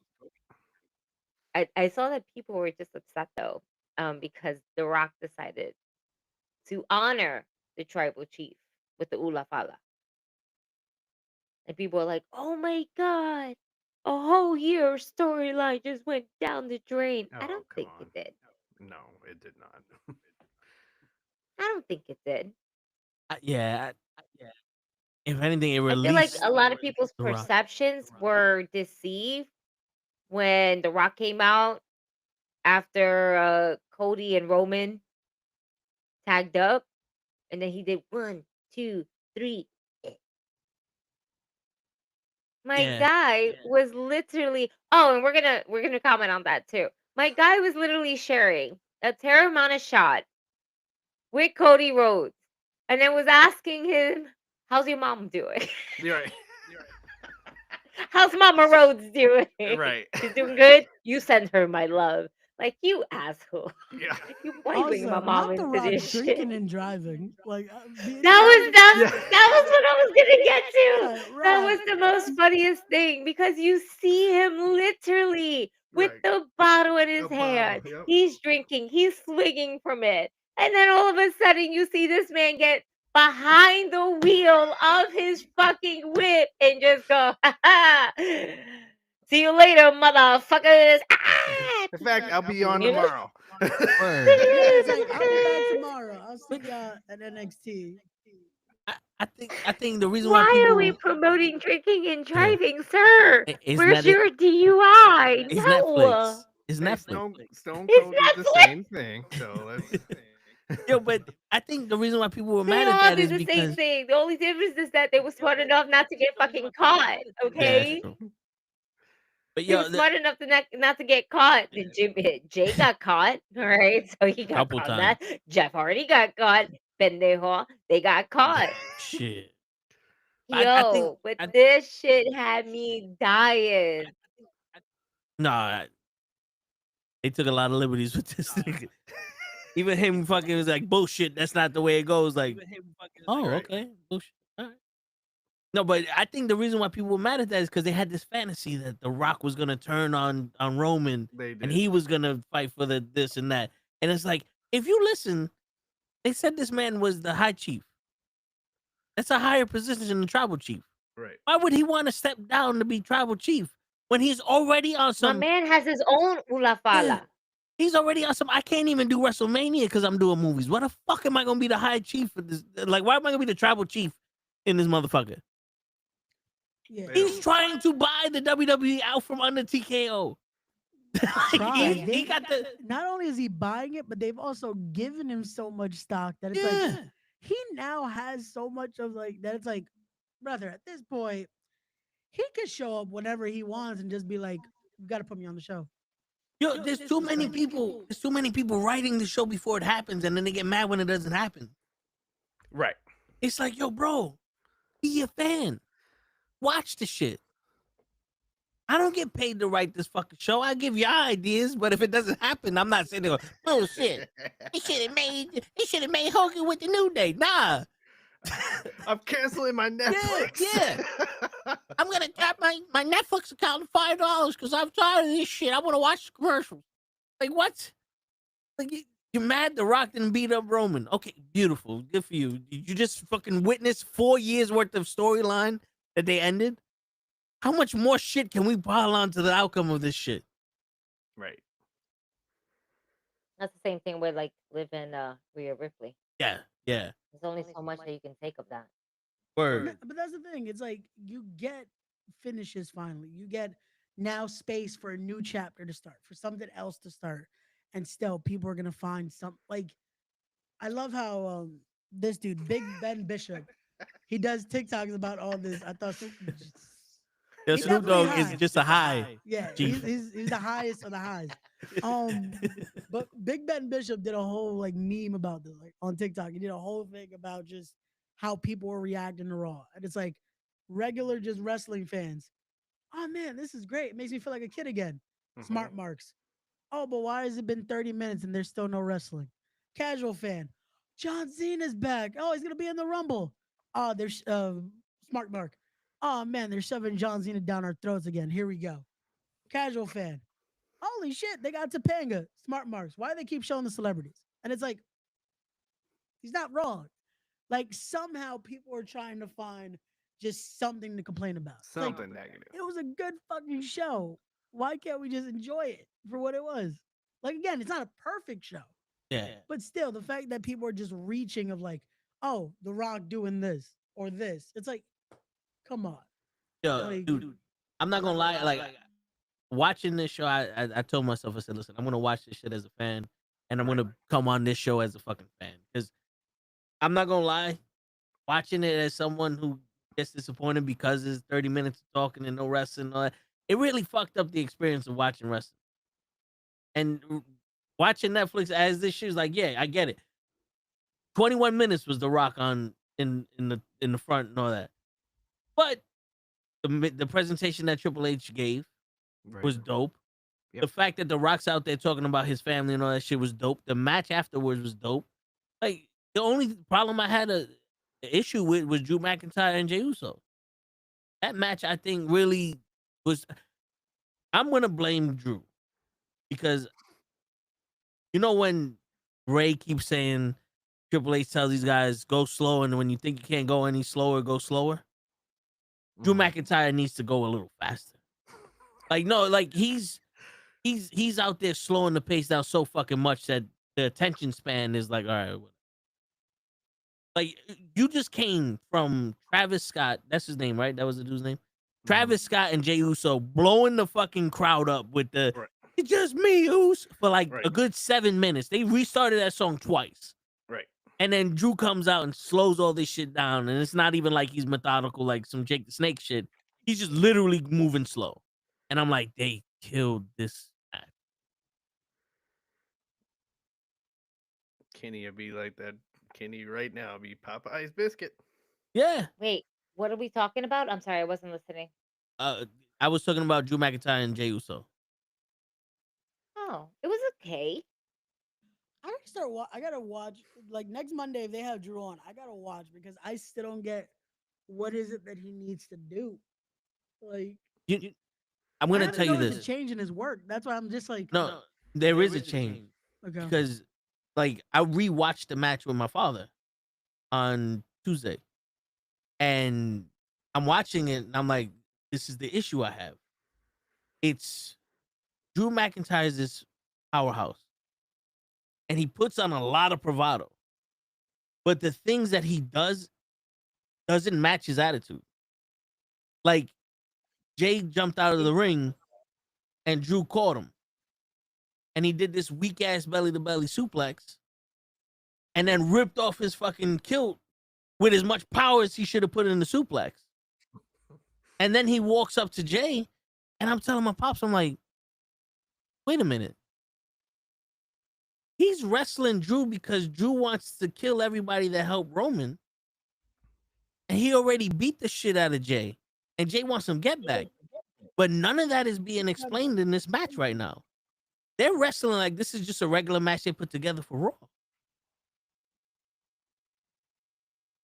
I saw that people were just upset though, because The Rock decided to honor the tribal chief with the Ula Fala. And people are like, oh my God, a whole year of storyline just went down the drain. I Oh, don't come think on. it did. No, it did not. I don't think it did. Yeah. If anything, it I feel like released a lot of people's The Rock. perceptions were deceived when The Rock came out after Cody and Roman tagged up, and then he did 1, 2, 3. My Yeah. guy was literally and we're gonna comment on that too. My guy was literally sharing a Terramana shot with Cody Rhodes, and then was asking him, "How's your mom doing? You're right. How's Mama Rhodes doing? Right. She's doing good. You send her my love." Like, you asshole. Yeah. Why you bringing my Also, mom not The into Rock this drinking shit? and driving. Like being That was what I was gonna get to. Yeah, That right. was the most funniest thing because you see him literally with Right. the bottle in his The bottle, hand. yep. He's drinking, he's swinging from it. And then all of a sudden you see this man get behind the wheel of his fucking whip and just go, ha ha. See you later, motherfuckers. Ah! In fact, I'll be on You know? tomorrow. Yeah, it's like I'll be back tomorrow. I'll see y'all at NXT. I think the reason why Why people are we promoting drinking and Yeah. driving, sir? It's Where's not your DUI? it's No. Netflix. It's Hey, Netflix. Stone It's Cold did the Netflix. same thing. So let's. Yo, but I think the reason why people were They mad at all that did is the same because thing. The only difference is that they were smart enough not to get fucking caught. yeah, Okay, that's true. But they were yo, smart enough to not to get caught. Jay got caught. All right, so he got Couple caught. on times. That Jeff Hardy got caught. Pendejo, they got caught. shit. Yo, I think but this shit had me dying. nah, they took a lot of liberties with this nigga. Even him fucking was like bullshit. That's not the way it goes. Like, oh, Right. okay, bullshit. All right. No, but I think the reason why people were mad at that is because they had this fantasy that The Rock was gonna turn on Roman They did. and he was gonna fight for the this and that. And it's like, if you listen, they said this man was the high chief. That's a higher position than the tribal chief. Right. Why would he want to step down to be tribal chief when he's already on My some? man has his own Ula Fala. He's already on some. I can't even do WrestleMania because I'm doing movies. What the fuck am I gonna be the high chief for this? Like, why am I gonna be the tribal chief in this motherfucker? Yeah, He's trying to buy the WWE out from under TKO. tried. he got the Not only is he buying it, but they've also given him so much stock that it's yeah. like he now has so much of like that. It's like, brother, at this point, he could show up whenever he wants and just be like, "You got to put me on the show." Yo, there's too many people. There's too many people writing the show before it happens, and then they get mad when it doesn't happen. Right. It's like, yo, bro, be a fan. Watch the shit. I don't get paid to write this fucking show. I give you ideas, but if it doesn't happen, I'm not sitting there going, oh shit. He should have made Hogan with the New Day. Nah. I'm canceling my Netflix. Yeah. I'm gonna drop my Netflix account to $5 because I'm tired of this shit. I want to watch the commercials. Like what? Like you're mad The Rock didn't beat up Roman. Okay, beautiful. Good for you. You just fucking witnessed 4 years worth of storyline that they ended. How much more shit can we pile on to the outcome of this shit? Right. That's the same thing with like living Rhea Ripley. Yeah. There's only so much that you can take of that. Word. But that's the thing. It's like you get finishes finally. You get now space for a new chapter to start, for something else to start, and still people are gonna find some. Like, I love how this dude, Big Ben Bishop, he does TikToks about all this. I thought The He's Snoop definitely Dogg is high. just a high. yeah, Chief. he's the highest of the highs. But Big Ben Bishop did a whole like meme about this, like on TikTok. He did a whole thing about just how people were reacting to Raw, and it's like regular just wrestling fans. Oh man, this is great. It makes me feel like a kid again. Smart marks. Oh, but why has it been 30 minutes and there's still no wrestling? Casual fan. John Cena's back. Oh, he's gonna be in the Rumble. Oh, there's smart mark. Oh man, they're shoving John Cena down our throats again. Here we go. Casual fan. Holy shit, they got Topanga. Smart marks. Why do they keep showing the celebrities? And it's like, he's not wrong. Like somehow people are trying to find just something to complain about. It's like, Something negative. it was a good fucking show. Why can't we just enjoy it for what it was? Like again, it's not a perfect show. Yeah. But still, the fact that people are just reaching of like, oh, The Rock doing this or this. It's like, come on. Yo, Like, dude, I'm not gonna lie. Like watching this show, I told myself, I said, listen, I'm gonna watch this shit as a fan, and I'm gonna come on this show as a fucking fan. Because I'm not gonna lie, watching it as someone who gets disappointed because it's 30 minutes of talking and no wrestling, and all that, it really fucked up the experience of watching wrestling. And watching Netflix as this shit is like, yeah, I get it. 21 minutes was The Rock on in the front and all that, but the presentation that Triple H gave was dope. Yep. The fact that The Rock's out there talking about his family and all that shit was dope. The match afterwards was dope. Like the only problem I had a issue with was Drew McIntyre and Jey Uso. That match, I think, really was. I'm gonna blame Drew because you know when Ray keeps saying Triple H tells these guys go slow, and when you think you can't go any slower, go slower. Drew McIntyre needs to go a little faster. Like no, like he's out there slowing the pace down so fucking much that the attention span is like, all right. Like you just came from Travis Scott, that's his name, right? That was the dude's name. Travis Scott and Jey Uso blowing the fucking crowd up with the "It's just me, Uso" for like a good 7 minutes. They restarted that song twice. Right. And then Drew comes out and slows all this shit down, and it's not even like he's methodical like some Jake the Snake shit. He's just literally moving slow. And I'm like, they killed this match. Kenny would be like that. Kenny right now be Popeye's biscuit. Yeah. Wait, what are we talking about? I'm sorry, I wasn't listening. I was talking about Drew McIntyre and Jey Uso. Oh, it was okay. I gotta watch like next Monday if they have Drew on. I gotta watch because I still don't get what is it that he needs to do. Like I'm gonna tell you there's this. a change in his work. That's why I'm just like No, there is a change. Okay. Because like I rewatched the match with my father on Tuesday, and I'm watching it, and I'm like, this is the issue I have. It's Drew McIntyre's this powerhouse, and he puts on a lot of bravado, but the things that he does doesn't match his attitude. Like Jay jumped out of the ring, and Drew caught him, and he did this weak ass belly to belly suplex, and then ripped off his fucking kilt with as much power as he should have put in the suplex. And then he walks up to Jay, and I'm telling my pops, I'm like, wait a minute. He's wrestling Drew because Drew wants to kill everybody that helped Roman. And he already beat the shit out of Jay. And Jay wants some get back. But none of that is being explained in this match right now. They're wrestling like this is just a regular match they put together for Raw.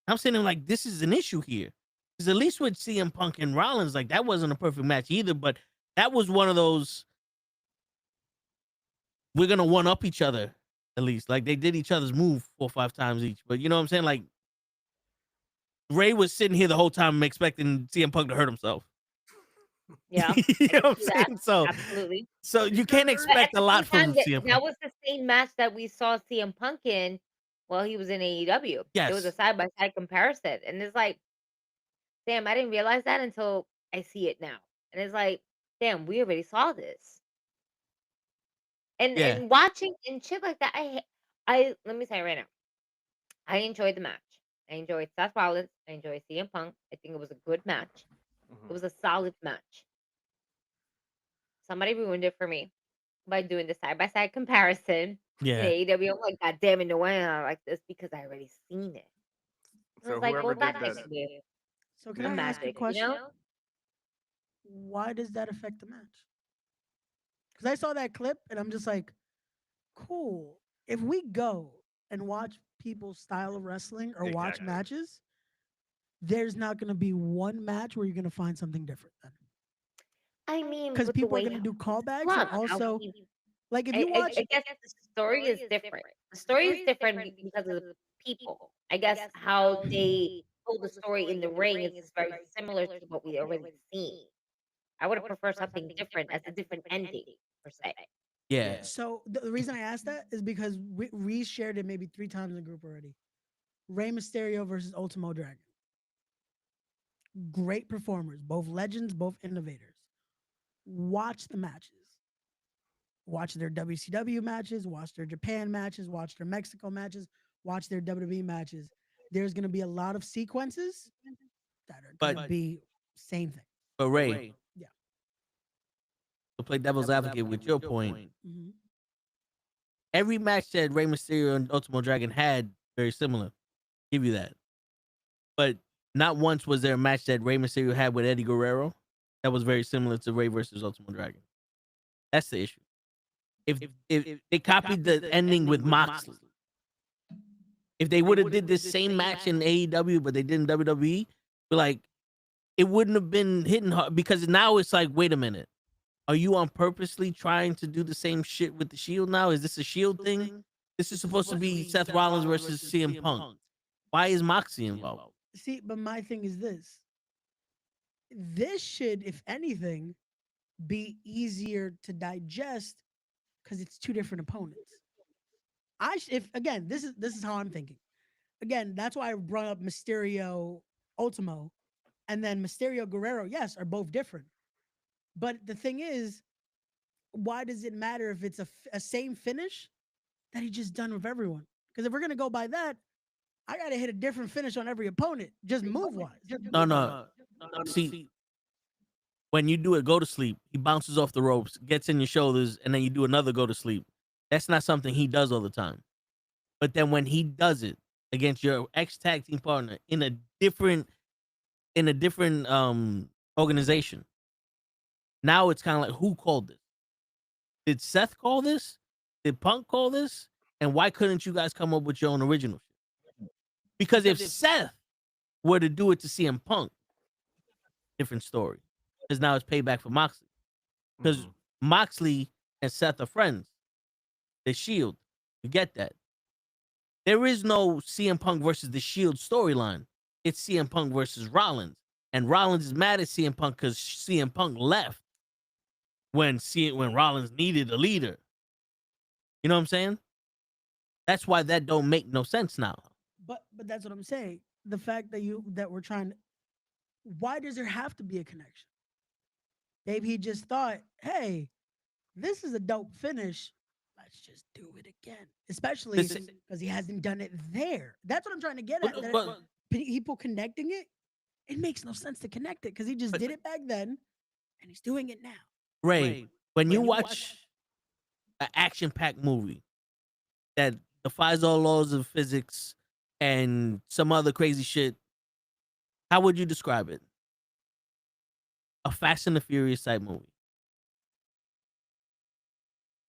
I'm saying like this is an issue here. Because at least with CM Punk and Rollins, like that wasn't a perfect match either, but that was one of those we're gonna one up each other, at least. Like they did each other's move 4 or 5 times each. But you know what I'm saying? Like Ray was sitting here the whole time expecting CM Punk to hurt himself. Yeah. You know what I'm saying? So absolutely. So you can't expect a lot from CM Punk. That was the same match that we saw CM Punk in while he was in AEW. Yes. It was a side-by-side comparison. And it's like, damn, I didn't realize that until I see it now. And it's like, damn, we already saw this. And watching and shit like that, I let me say right now, I enjoyed the match. I enjoyed Seth Rollins. I enjoyed CM Punk. I think it was a good match. It was a solid match. Somebody ruined it for me by doing the side-by-side comparison. Yeah. AEW, I'm like, God damn it, no way I like this because I already seen it. So like, whoever did that's that, So can I ask a magic, question? you know? Why does that affect the match? Because I saw that clip and I'm just like, cool. If we go and watch people's style of wrestling or watch Exactly. matches, there's not going to be one match where you're going to find something different then. I mean, Because with the people are way going to do how callbacks, run, and how also, he, like, if you watch, I guess the story is different. The story is different because of the people. I guess how they told the story in the ring is very similar to what we already seen. I would have preferred something different as a different ending per se. Yeah. so the reason I asked that is because we shared it maybe 3 times in the group already. Rey Mysterio versus Ultimo Dragon. Great performers, both legends, both innovators. Watch the matches. Watch their WCW matches, watch their Japan matches, watch their Mexico matches, watch their WWE matches. There's going to be a lot of sequences that are going to be same thing. But Ray, Yeah. to play devil's advocate with your point, Mm-hmm. every match that Rey Mysterio and Ultimo Dragon had very similar. Give you that. But not once was there a match that Rey Mysterio had with Eddie Guerrero that was very similar to Rey versus Ultimo Dragon. That's the issue. If they copied the ending with Moxley, if they would have did this same match in AEW, but they did in WWE, but like it wouldn't have been hitting hard because now it's like, wait a minute, are you on purposely trying to do the same shit with the Shield now? Is this a Shield thing? This is supposed to be Seth Rollins versus CM Punk. Why is Moxley involved? See, but my thing is this. This should, if anything, be easier to digest because it's 2 different opponents. If again, this is how I'm thinking. Again, that's why I brought up Mysterio Ultimo, and then Mysterio Guerrero. Yes, are both different. But the thing is, why does it matter if it's a same finish that he just done with everyone? Because if we're gonna go by that, I gotta hit a different finish on every opponent, just move wise. No. See, when you do a go to sleep, he bounces off the ropes, gets in your shoulders, and then you do another go to sleep. That's not something he does all the time. But then when he does it against your ex tag team partner in a different organization, now it's kind of like, who called this? Did Seth call this? Did Punk call this? And why couldn't you guys come up with your own original shit? Because if Seth were to do it to CM Punk, different story. Because now it's payback for Moxley. Because Moxley and Seth are friends. The Shield. You get that. There is no CM Punk versus the Shield storyline. It's CM Punk versus Rollins. And Rollins is mad at CM Punk because CM Punk left when Rollins needed a leader. You know what I'm saying? That's why that don't make no sense now. But that's what I'm saying. The fact that we're trying to, why does there have to be a connection? Maybe he just thought, hey, this is a dope finish. Let's just do it again. Especially because he hasn't done it there. That's what I'm trying to get at. But people connecting it, it makes no sense to connect it because he just did it back then and he's doing it now. Ray, when you watch an action-packed movie that defies all laws of physics and some other crazy shit, how would you describe it? A Fast and the Furious type movie.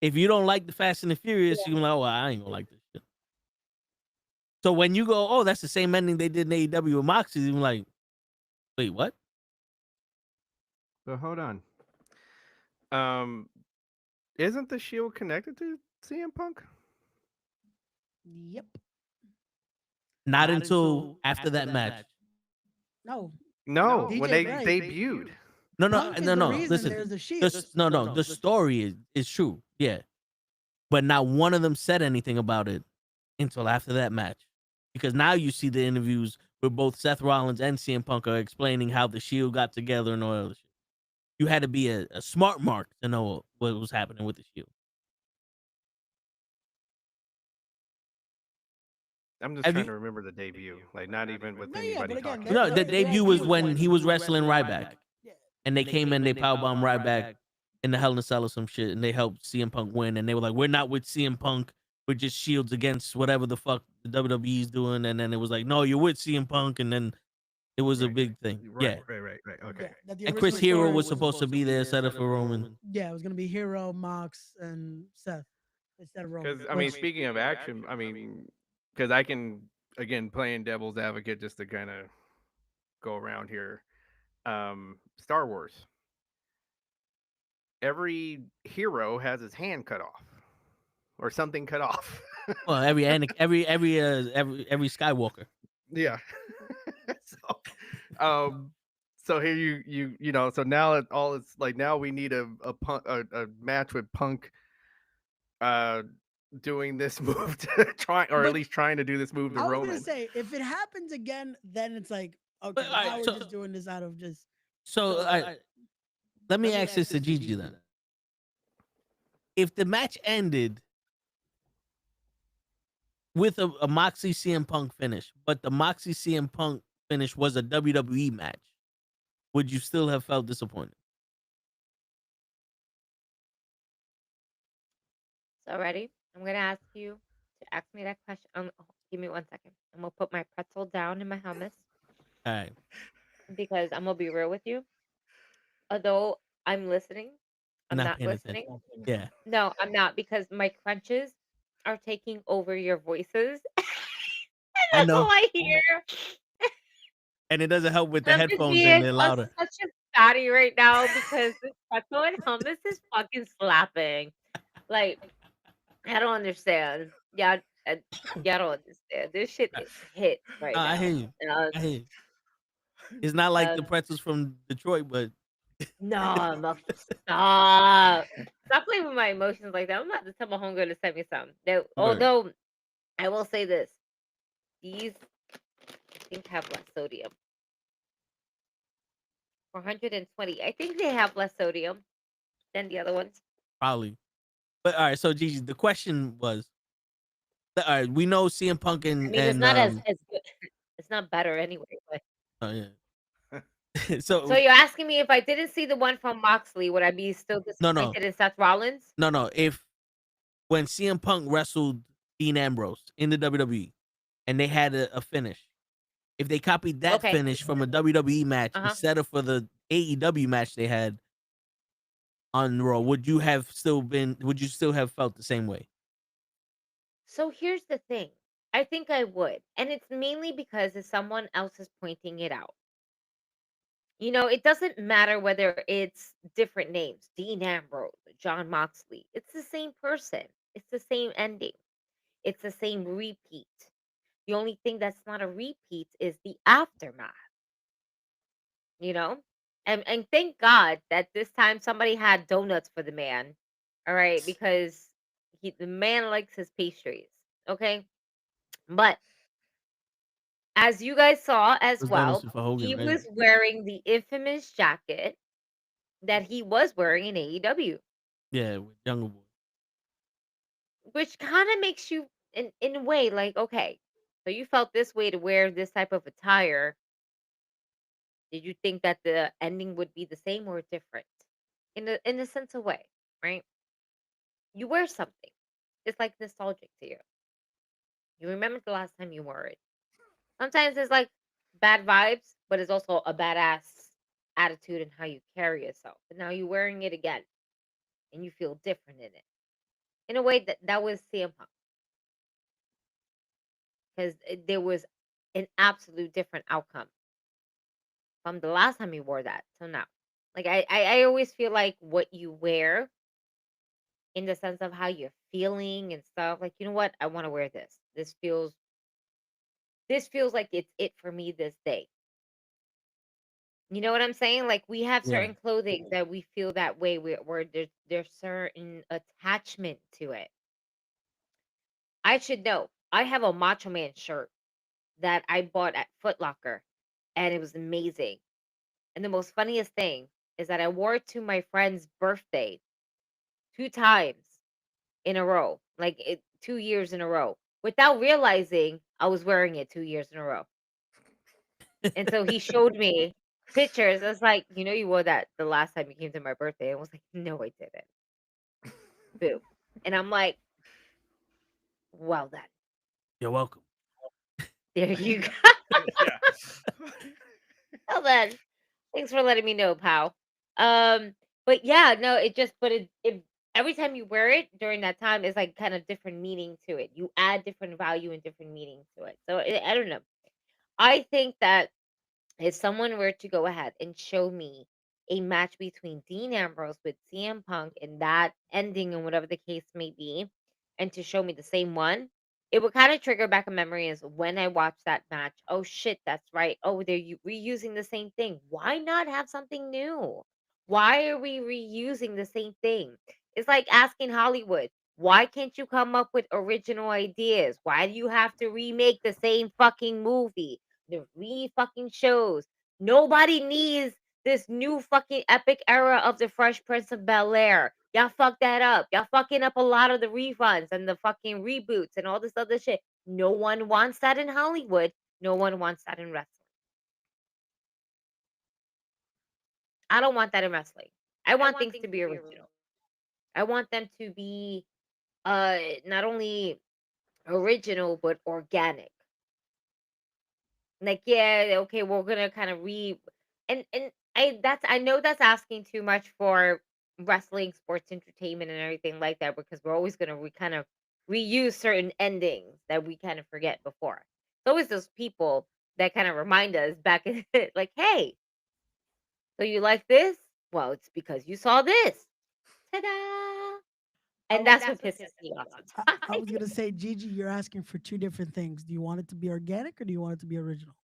If you don't like the Fast and the Furious, you're like, oh, I ain't gonna like this shit. So when you go, oh, that's the same ending they did in AEW with Moxley, you're like, wait, what? So hold on. Isn't the Shield connected to CM Punk? Yep. Not until after that match. No. When they debuted. No. Listen, the story is true. Yeah. But not one of them said anything about it until after that match. Because now you see the interviews where both Seth Rollins and CM Punk are explaining how the Shield got together and all that shit. You had to be a smart mark to know what was happening with the Shield. I'm just trying to remember the debut. Like, not even with anybody talking. No, the debut was when he was wrestling Ryback. And they came in, they powerbombed Ryback in the Hell in a Cell or some shit, and they helped CM Punk win. And they were like, we're not with CM Punk. We're just Shields against whatever the fuck the WWE's doing. And then it was like, no, you're with CM Punk. And then it was a big thing. Right. Okay. Yeah, and Chris Hero was supposed to be there, set up for Roman. Yeah, it was going to be Hero, Mox, and Seth instead of Roman. Because, I mean, speaking of action, I mean, because I can, again, playing devil's advocate just to kind of go around here. Star Wars. Every hero has his hand cut off or something cut off. Well, every Skywalker. Yeah. so, so here you know, so now it's like now we need a match with Punk doing this move to try, or at least trying to do this move to I was Roman. gonna say, if it happens again, then it's like, okay, now we're just doing this out of just. Let me ask this to Gigi then. If the match ended with a Moxley CM Punk finish, but the Moxley CM Punk finish was a WWE match, would you still have felt disappointed? So ready? I'm gonna ask you to ask me that question. Give me 1 second. I'm gonna put my pretzel down in my hummus. All right. Because I'm gonna be real with you. Although I'm listening, I'm not listening. Yeah. No, I'm not, because my crunches are taking over your voices. That's all I hear. And it doesn't help with the headphones and they're louder. I'm such a fatty right now because this pretzel and hummus is fucking slapping. Like, I don't understand. Yeah, I don't understand. This shit is hit right now. I hear you. I hear you. It's not like the pretzels from Detroit, but no, stop playing with my emotions like that. I'm about to tell my homegirl to send me some. Now, although I will say this, these I think have less sodium. 420. I think they have less sodium than the other ones. Probably. But all right, so Gigi, the question was, all right, we know CM Punk and it's not as good. It's not better anyway. But... Oh yeah. So you're asking me if I didn't see the one from Moxley, would I be still disappointed in Seth Rollins? No. If when CM Punk wrestled Dean Ambrose in the WWE and they had a finish, if they copied that finish from a WWE match instead of for the AEW match they had on Raw, would you still have felt the same way? So here's the thing. I think I would. And it's mainly because someone else is pointing it out. You know, it doesn't matter whether it's different names, Dean Ambrose, John Moxley. It's the same person. It's the same ending. It's the same repeat. The only thing that's not a repeat is the aftermath. You know? And thank God that this time somebody had donuts for the man. All right, because the man likes his pastries. Okay? But as you guys saw as well, he was wearing the infamous jacket that he was wearing in AEW. Yeah, with Jungle Boy. Which kind of makes you, in a way, like, okay, so you felt this way to wear this type of attire. Did you think that the ending would be the same or different? In a sense of way, right? You wear something. It's like nostalgic to you. You remember the last time you wore it. Sometimes it's like bad vibes, but it's also a badass attitude in how you carry yourself. But now you're wearing it again, and you feel different in it. In a way that was CM Punk, because there was an absolute different outcome from the last time you wore that till now. Like I always feel like what you wear, in the sense of how you're feeling and stuff. Like, you know what? I want to wear this. This feels like it's it for me this day. You know what I'm saying? Like, we have certain clothing that we feel that way, where there's certain attachment to it. I should know. I have a Macho Man shirt that I bought at Foot Locker, and it was amazing. And the most funniest thing is that I wore it to my friend's birthday 2 times in a row, like 2 years in a row, without realizing I was wearing it 2 years in a row. And so he showed me pictures. I was like, you know, you wore that the last time you came to my birthday. I was like, no, I didn't. Boo. And I'm like, well then. You're welcome. There you go. Well then, thanks for letting me know, pal. But yeah, no, it every time you wear it during that time is like kind of different meaning to it. You add different value and different meaning to it. So I don't know. I think that if someone were to go ahead and show me a match between Dean Ambrose with CM Punk and that ending and whatever the case may be, and to show me the same one, it would kind of trigger back a memory as when I watched that match. Oh shit, that's right. Oh, they're reusing the same thing. Why not have something new? Why are we reusing the same thing? It's like asking Hollywood, why can't you come up with original ideas? Why do you have to remake the same fucking movie? The fucking shows. Nobody needs this new fucking epic era of the Fresh Prince of Bel-Air. Y'all fuck that up. Y'all fucking up a lot of the refunds and the fucking reboots and all this other shit. No one wants that in Hollywood. No one wants that in wrestling. I don't want that in wrestling. I want things to be original. I want them to be not only original but organic. Like, yeah, okay, we're gonna kind of and I know that's asking too much for wrestling, sports entertainment, and everything like that, because we're always gonna kind of reuse certain endings that we kind of forget before. It's always those people that kind of remind us back in like, hey, so you like this? Well, it's because you saw this. Ta-da! And that's what pisses me off I was gonna say, Gigi, you're asking for two different things. Do you want it to be organic or do you want it to be original?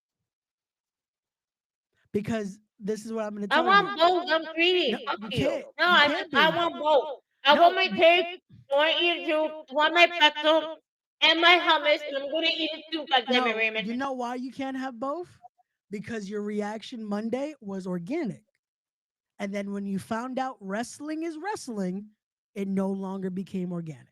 Because this is what I'm gonna I tell you. want both. I'm greedy. No, Fuck you you. can't. No, You I can't want be. both. I No. want my pig, I want you to, I want my pretzel, and my hummus, and I'm gonna eat it too, goddammit, No, Raymond. you know why you can't have both? Because your reaction Monday was organic. And then when you found out wrestling is wrestling, it no longer became organic.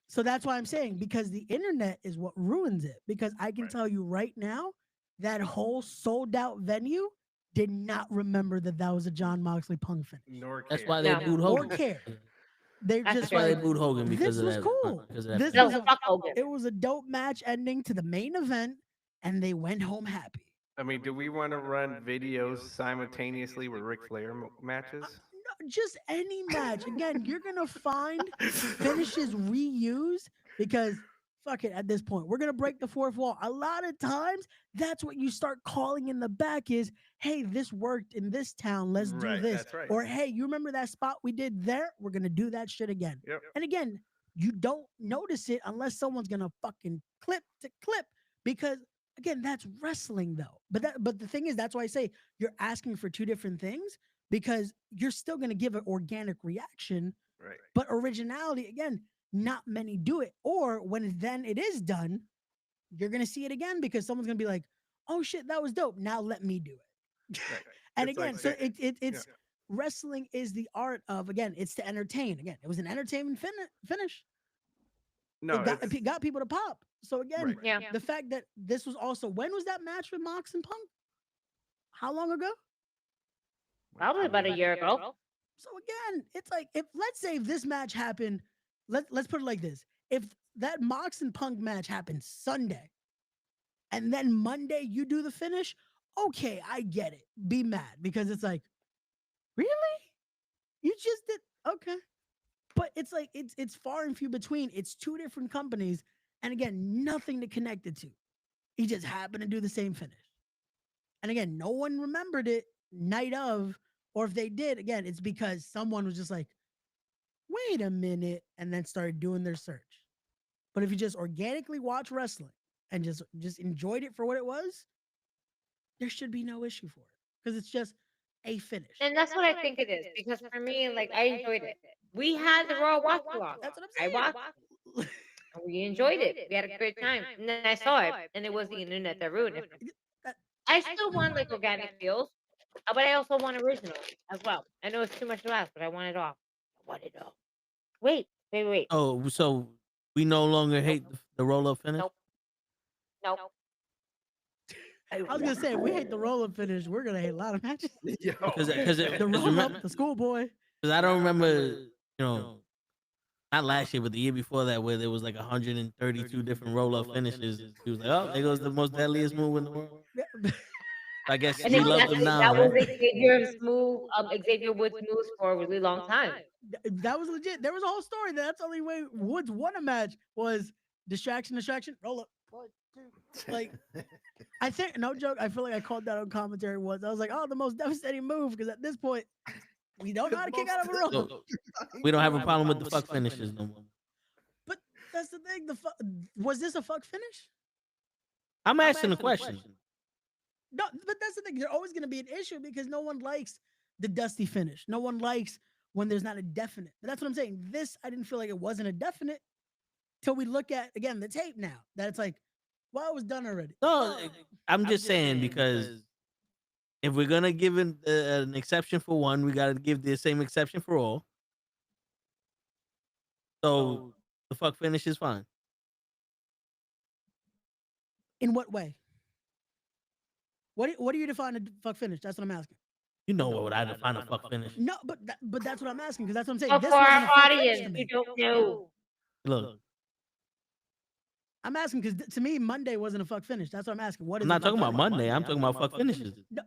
So that's why I'm saying, because the internet is what ruins it. Because I can tell you right now, that whole sold out venue did not remember that was a John Moxley Punk finish. Nor That's care. why they No. booed Or Hogan. care. They're That's just That's why they like, booed Hogan because this of was that. cool. Because of that. This No, was fuck Hogan. it was a dope match ending to the main event, and they went home happy. I mean, do we want to run videos simultaneously with Ric Flair matches? No, just any match. Again, you're gonna find finishes reused because fuck it. At this point, we're gonna break the fourth wall. A lot of times, that's what you start calling in the back is, "Hey, this worked in this town. Let's do Right, this." that's right. Or, "Hey, you remember that spot we did there? We're gonna do that shit again." Yep. And again, you don't notice it unless someone's gonna fucking clip to clip because again, that's wrestling though. But the thing is, that's why I say you're asking for two different things because you're still going to give an organic reaction, Right. but originality again, not many do it. Or when then it is done, you're going to see it again because someone's going to be like, "Oh shit, that was dope. Now let me do it." Right. And It's again, like so that- it's wrestling is the art of again, it's to entertain. Again, it was an entertainment finish. No, It got people to pop. So again, Right. Yeah. the fact that this was also when was that match with Mox and Punk? How long ago? Probably about a year ago. So again, it's like if let's say if this match happened, let's put it like this: if that Mox and Punk match happened Sunday, and then Monday you do the finish, okay, I get it. Be mad because it's like, really? You just did okay. But it's like it's far and few between. It's two different companies, and again, nothing to connect it to. He just happened to do the same finish. And again, no one remembered it night of, or if they did, again, it's because someone was just like, wait a minute, and then started doing their search. But if you just organically watch wrestling and just enjoyed it for what it was, there should be no issue for it. Because it's just a finish. And that's what I think it is. Because for me, like, I enjoyed it. We had the Raw watch along. That's what I'm I saying. watched. And we enjoyed it. We had a great time. And then I saw it, and it was the internet that ruined it. I still want like organic feels, but I also want original as well. I know it's too much to ask, but I want it all. I want it all. Wait. Oh, so we no longer hate the roll up finish? Nope. I was gonna say if we hate the roll up finish, we're gonna hate a lot of matches. Yo, Because The roll up, the schoolboy. I don't remember, not last year, but the year before that, where there was like 132 different roll up finishes. He was like, "Oh, there goes the most deadliest move in the world." I guess And we love them now. that was Right? Xavier Woods moves for a really long time. That was legit. There was a whole story. That's the only way Woods won a match was distraction, roll up. 1, 2. Like I think, no joke, I feel like I called that on commentary once. I was like, oh, the most devastating move, because at this point, we don't know how to kick out of a roll. So, we don't have a problem with the fuck finishes no more. But that's the thing. Was this a fuck finish? I'm asking a question. No, but that's the thing. There's always going to be an issue because no one likes the dusty finish. No one likes when there's not a definite. But that's what I'm saying. This, I didn't feel like it wasn't a definite till we look at, again, the tape now. That it's like, well, it was done already. No, I'm just saying because if we're going to give an exception for one, we got to give the same exception for all. So the fuck finish is fine. In what way? What do you define a fuck finish? That's what I'm asking. You know what I define a fuck finish. No, but that's what I'm asking because that's what I'm saying. But This for wasn't a our fuck finish audience, to me. you don't know. Look, I'm asking because to me, Monday wasn't a fuck finish. That's what I'm asking. What is I'm not a fuck talking about finish? Monday. I'm talking about fuck finishes. No,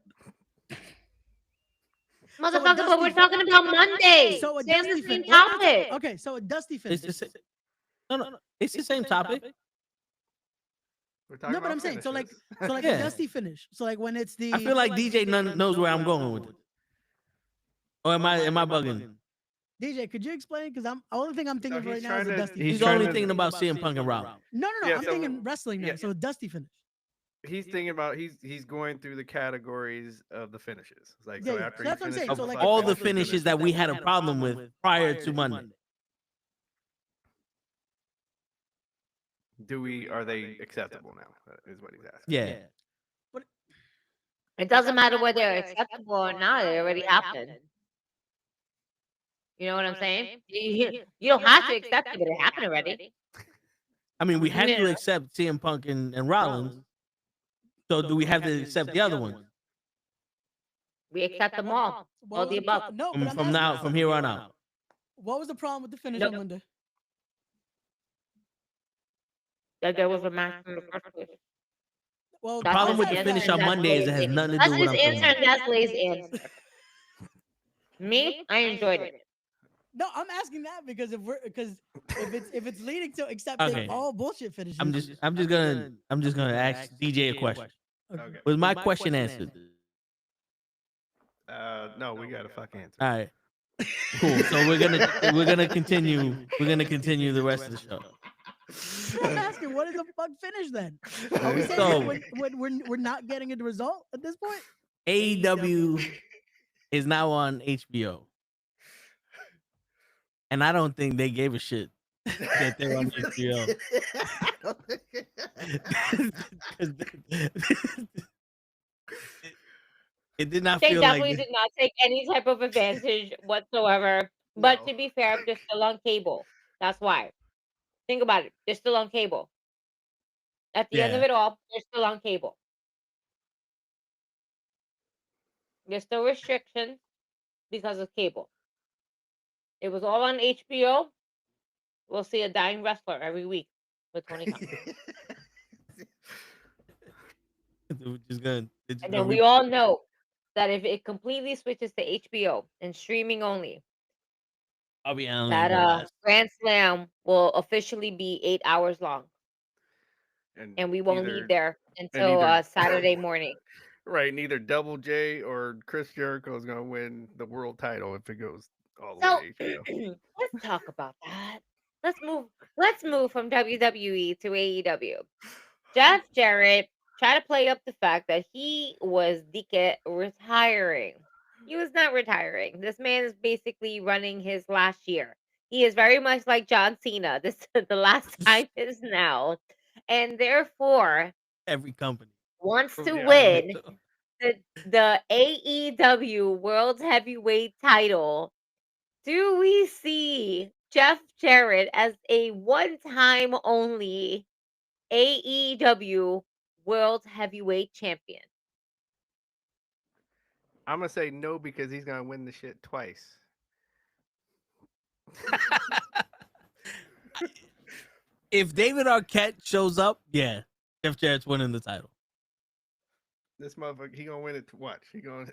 Motherfucker, dusty- but we're talking about Monday. So a Stay on the dusty same finish. topic. Okay, so a dusty finish. It's just no. It's the same topic. We're talking No, but about I'm saying so like finishes. Yeah. a dusty finish. So like when it's the I feel like DJ knows where I'm going with it. Or am I bugging? DJ, could you explain? Because the only thing I'm thinking of he's right now is a trying to- dusty. He's finish. only thinking about CM Punk and Rob. No. Yeah, I'm so- thinking wrestling now. yeah. So a dusty finish. He's thinking about he's going through the categories of the finishes. Like Yeah, so yeah. after So that's what I'm you saying. finish So, the like, fuck All the finish, finishes that we had a problem with prior to Monday. are they acceptable now? Is what he's asking. Yeah. It doesn't matter whether they're acceptable or not. It already happened. You know what I'm saying? You don't have to accept it, but it happened already. I mean, we had to Yeah. accept CM Punk and Rollins. So do we have to accept the other ones We accept them all. What All was the the pro- above. No, but I'm from asking, here on out? what was the problem with the finish Nope. on Monday? That there was a match in the first place. Well, That's Problem with the just finish on answer. Monday is it has nothing to do That's with his what I'm answer, talking and that's Lay's answer. Me, I enjoyed it. No, I'm asking that because if it's leading to accepting Okay. all bullshit finishes. I'm just gonna ask DJ a question. Okay. Was my question answered? No, we got a fuck answer. All right. Cool. So we're gonna continue the rest of the show. I'm asking, what is a fuck finish then? Are we saying So- that when we're not getting a result at this point? AEW is now on HBO. And I don't think they gave a shit that they're on HBO. It did not They feel definitely like did not take any type of advantage whatsoever. But No. to be fair, they're still on cable. That's why. Think about it. They're still on cable. At the end of Yeah. it all, they're still on cable. There's still restrictions because of cable. It was all on HBO. We'll see a dying wrestler every week with Tony Khan. We're just gonna, And then we all know that if it completely switches to HBO and streaming only, I'll be honest. that Grand Slam will officially be 8 hours long, and we won't either- leave there until either- Saturday morning. Right, neither Double J or Chris Jericho is gonna win the world title if it goes all the So way to HBO. let's talk about that. Let's move from WWE to AEW. Jeff Jarrett tried to play up the fact that he was retiring. He was not retiring. This man is basically running his last year. He is very much like John Cena. The last time is now, and therefore every company wants to Yeah. win the AEW World Heavyweight title. Do we see Jeff Jarrett as a one-time only AEW World Heavyweight Champion? I'm gonna say no because he's gonna win the shit twice. If David Arquette shows up, yeah, Jeff Jarrett's winning the title. This motherfucker, he gonna win it. Watch, he gonna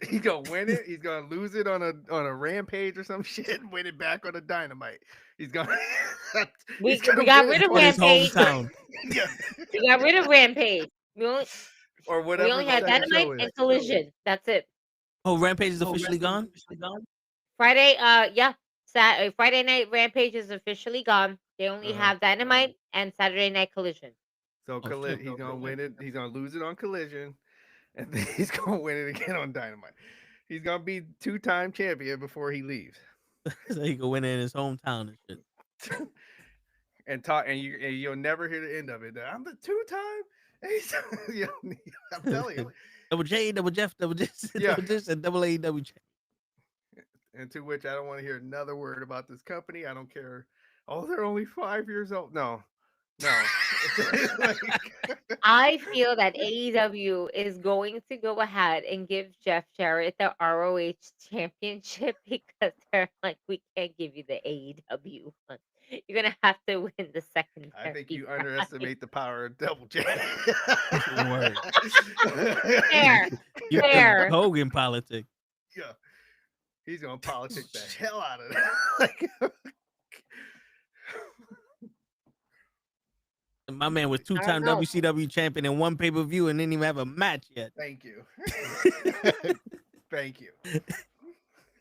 win it. He's gonna lose it on a rampage or some shit. And win it back on a dynamite. He's gonna. We he's gonna got win rid it of On his Rampage. hometown. Yeah. We got rid of Rampage. We only, or We whatever only the have second Dynamite show is. and Collision. That's it. Oh, Rampage is officially gone. Friday, yeah. Friday night Rampage is officially gone. They only have Dynamite and Saturday Night Collision. So Oh, shit. he's gonna win it. He's gonna lose it on Collision, and then he's gonna win it again on Dynamite. He's gonna be 2-time champion before he leaves. So he could win it in his hometown and shit. And you'll never hear the end of it. I'm the 2-time. I'm telling you. Double J, Double Jeff, Double this, Yeah. Double this, and Double AEW. And to which I don't want to hear another word about this company. I don't care. Oh, they're only 5 years old. No. I feel that AEW is going to go ahead and give Jeff Jarrett the ROH championship because they're like, we can't give you the AEW one. You're gonna have to win the secondary. I think you underestimate the power of Double J. Word. Fair. You Fair. Hogan politic. Yeah. He's gonna politic the hell out of that. My man was 2-time know. WCW champion in one pay-per-view and didn't even have a match yet. Thank you. Thank you.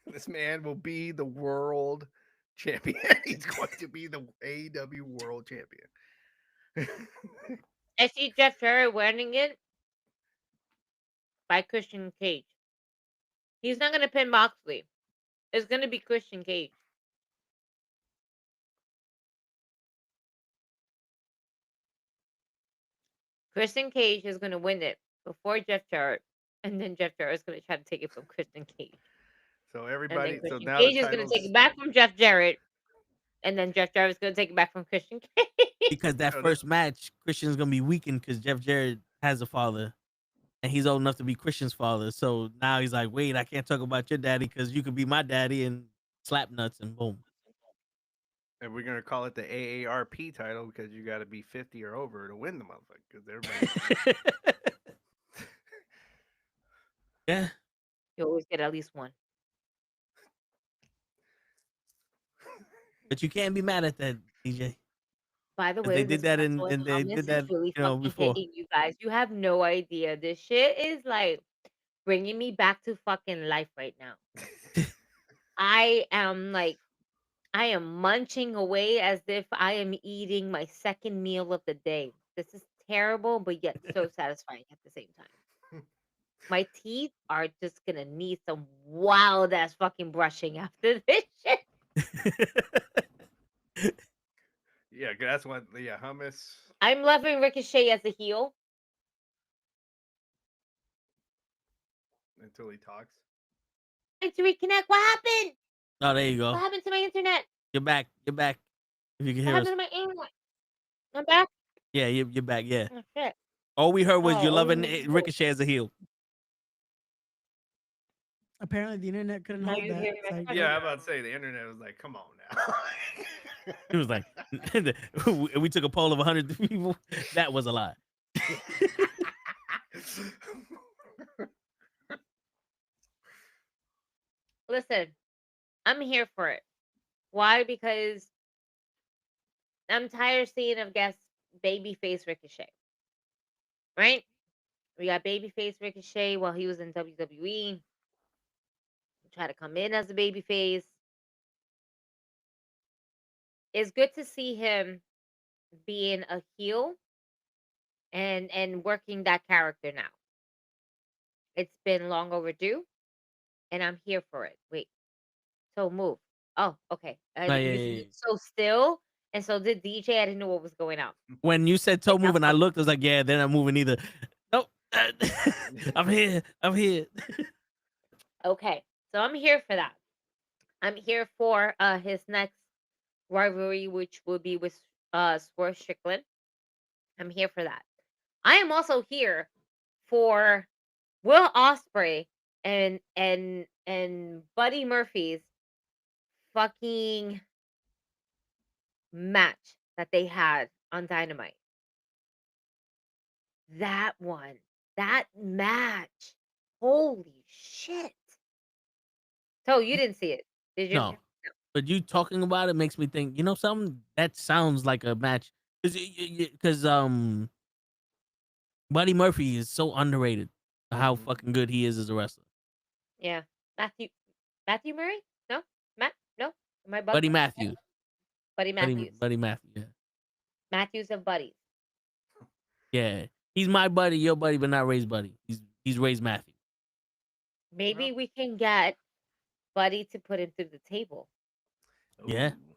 This man will be the world champion. He's going to be the AEW world champion. I see Jeff Jarrett winning it by Christian Cage. He's not gonna pin Moxley. It's gonna be Christian Cage. Christian Cage is gonna win it before Jeff Jarrett, and then Jeff Jarrett is gonna try to take it from Christian Cage. So And everybody, then so Christian now Cage the is gonna titles, take it back from Jeff Jarrett, and then Jeff Jarrett is gonna take it back from Christian Cage. Because that So first match, Christian's gonna be weakened because Jeff Jarrett has a father, and he's old enough to be Christian's father. So now he's like, wait, I can't talk about your daddy because you could be my daddy, and slap nuts, and boom. and we're gonna call it the AARP title because you got to be 50 or over to win the motherfucker. Because everybody, Yeah. You always get at least one. But you can't be mad at that, DJ. By the 'Cause way, they did this that in, mental and they illness did is that, really fucking before. hitting you guys. You have no idea. This shit is like bringing me back to fucking life right now. I am munching away as if I am eating my second meal of the day. This is terrible, but yet so satisfying at the same time. My teeth are just gonna need some wild ass fucking brushing after this shit. yeah, 'cause that's what. Yeah, hummus I'm loving Ricochet as a heel. until he talks. Trying to reconnect. What happened? Oh, there you What go. happened to my internet? You're back. You're back. If you can What hear us. happened to my internet? I'm back. Yeah, you're back. Yeah. Oh shit. All we heard was Oh, you're loving oh. Ricochet as a heel. Apparently, the internet couldn't Now hold you that. hear It's my like, question. Yeah, I'm about to say the internet was like, come on now. It was like we took a poll of 100 people. That was a lie. Listen, I'm here for it. Why? Because I'm tired of seeing of guess babyface Ricochet. Right? We got babyface Ricochet while he was in WWE. He tried to come in as a babyface. It's good to see him being a heel and working that character now. It's been long overdue, and I'm here for it. Wait, so move. Oh, okay. Oh, yeah, You yeah. so still, and so did DJ. I didn't know what was going on. When you said toe Like, moving, I looked. I was like, yeah, they're not moving either. Nope. I'm here. I'm here. Okay, so I'm here for that. I'm here for his next rivalry, which will be with Swerve Strickland. I'm here for that. I am also here for Will Ospreay and Buddy Murphy's fucking match that they had on Dynamite. That one, that match. Holy shit. So you didn't see it, did you? No. But you talking about it makes me think, something that sounds like a match. Because Buddy Murphy is so underrated. How Mhm. fucking good he is as a wrestler. Yeah. Matthew Murray? No? No? Am I Buddy bugging? Matthews. Buddy Matthews. Buddy Matthews. Yeah. Matthews of buddies. Yeah. He's my buddy, your buddy, but not Ray's buddy. He's Ray's Matthew. Maybe we can get Buddy to put him through the table. Yeah. Ooh.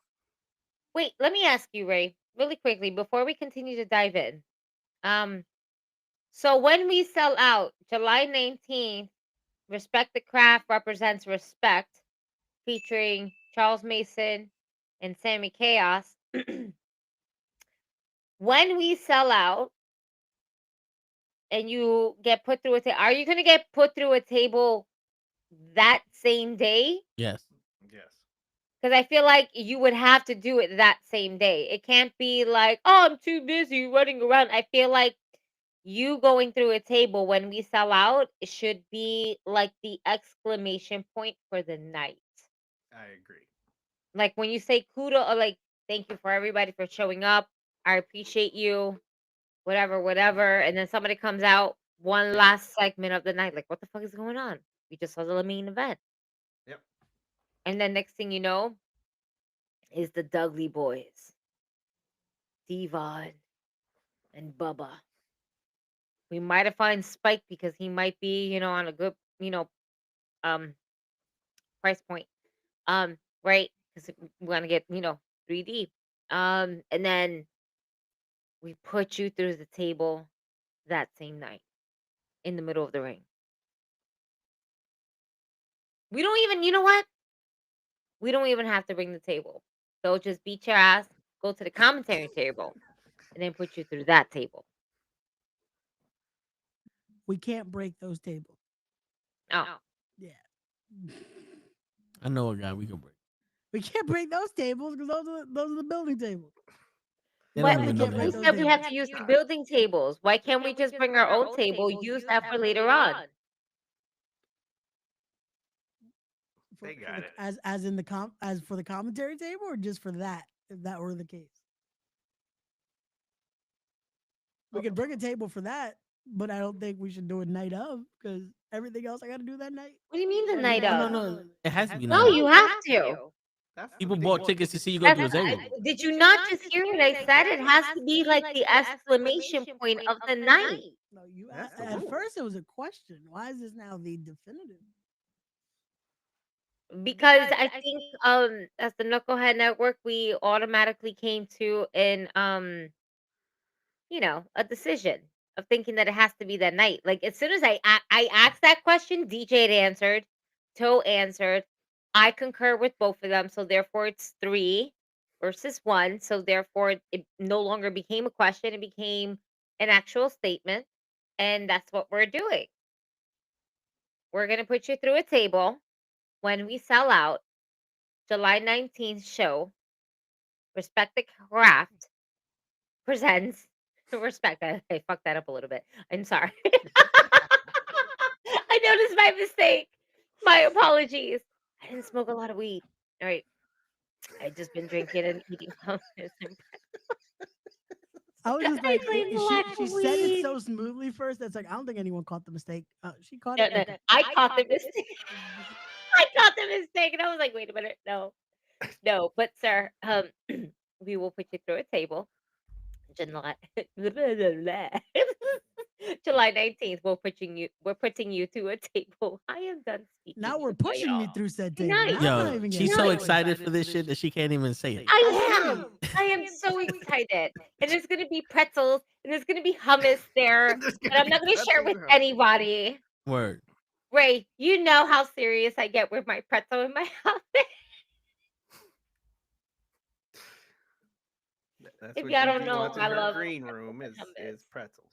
Wait, let me ask you, Ray, really quickly before we continue to dive in. So when we sell out, July 19th, Respect the Craft represents respect, featuring Charles Mason and Sammy Chaos. When we sell out and you get put through a table, are you going to get put through a table that same day? Yes. Yes. Because I feel like you would have to do it that same day. It can't be like, oh, I'm too busy running around. I feel like you going through a table when we sell out, it should be like the exclamation point for the night. I agree. Like when you say kudos, or like, thank you for everybody for showing up. I appreciate you, whatever. And then somebody comes out, one last segment of the night. Like, what the fuck is going on? We just saw the main event. Yep. And then next thing you know is the Dudley Boys, Devon and Bubba. We might have found Spike because he might be, on a good, price point. Right? Because we want to get, 3D. And then we put you through the table that same night in the middle of the ring. We don't even, you know what? We don't even have to bring the table. So just beat your ass, go to the commentary table, and then put you through that table. We can't break those tables. Oh. Yeah. I know a guy we can break. We can't break those tables because those are the building tables. They But don't even know can't that. break who those said we tables. have to use the building tables? Why can't we just bring our own table, use that for later on? They got it. As in as for the commentary table, or just for that, if that were the case. We could bring a table for that, but I don't think we should do it night of because everything else I got to do that night. What do you mean the night of? No. It has to be No, night. you have to. People bought tickets to see you go to a table. Did you not just hear what I said? It has to be like the exclamation point of the night. No, That's the at rule. first it was a question. Why is this now the definitive? Because I think as the Knucklehead Network, we automatically came to an a decision of thinking that it has to be that night. Like as soon as I asked that question, DJ had answered, Toe answered. I concur with both of them, so therefore it's 3 versus 1. So therefore it no longer became a question; it became an actual statement, and that's what we're doing. We're gonna put you through a table when we sell out. July 19th show. Respect the Craft presents Respect. I fucked that up a little bit. I'm sorry. I noticed my mistake. My apologies. I didn't smoke a lot of weed. All right. I just been drinking and eating hummus. I was just I like, claim the lack she of said it weed. so smoothly first. That's like, I don't think anyone caught the mistake. She caught No, it. no, Okay. I caught the mistake. I caught the mistake, and I was like, "Wait a minute, no." But sir, we will put you through a table. July 19th, we're putting you to a table. I am done speaking. Now we're Goodbye, pushing me y'all. through said Good table. night. Now I'm not Yo, even she's getting so it. excited for this shit that she can't even say it. I am so excited. And there's gonna be pretzels and there's gonna be hummus there. There's But gonna I'm be not gonna share pretzels with and hummus. anybody. Word. Ray, you know how serious I get with my pretzel and my hummus. That's If what y'all don't Gigi know, wants in I her love green pretzels room and is hummus. pretzels.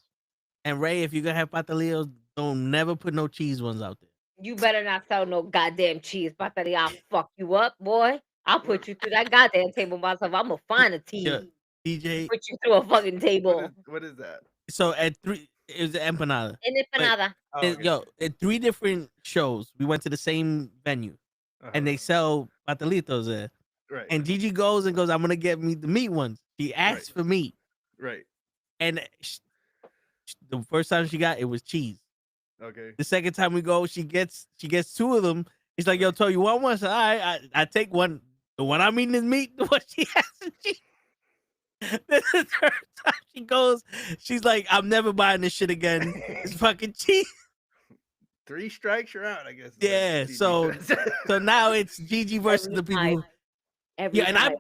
And Ray, if you're gonna have patalillos, don't never put no cheese ones out there. You better not sell no goddamn cheese, Battery. I'll fuck you up, boy. I'll put you through that goddamn table myself. I'm gonna find a Yo, team. DJ. Put you through a fucking table. What is that? So at 3, it was the empanada. In empanada. Oh, okay. Yo, at 3 different shows, we went to the same venue, and they sell patalitos there. right, And Gigi goes, I'm gonna get me the meat ones. She asks for meat, right. and The first time she got it was cheese. Okay. The second time we go, she gets 2 of them. He's like, yo, Toe, you want one? So I take one. The one I'm eating is meat. The one she has is cheese. The third time she goes, she's like, I'm never buying this shit again. It's fucking cheese. 3 strikes, you're out, I guess. Yeah, so now it's Gigi versus the people. Every and time.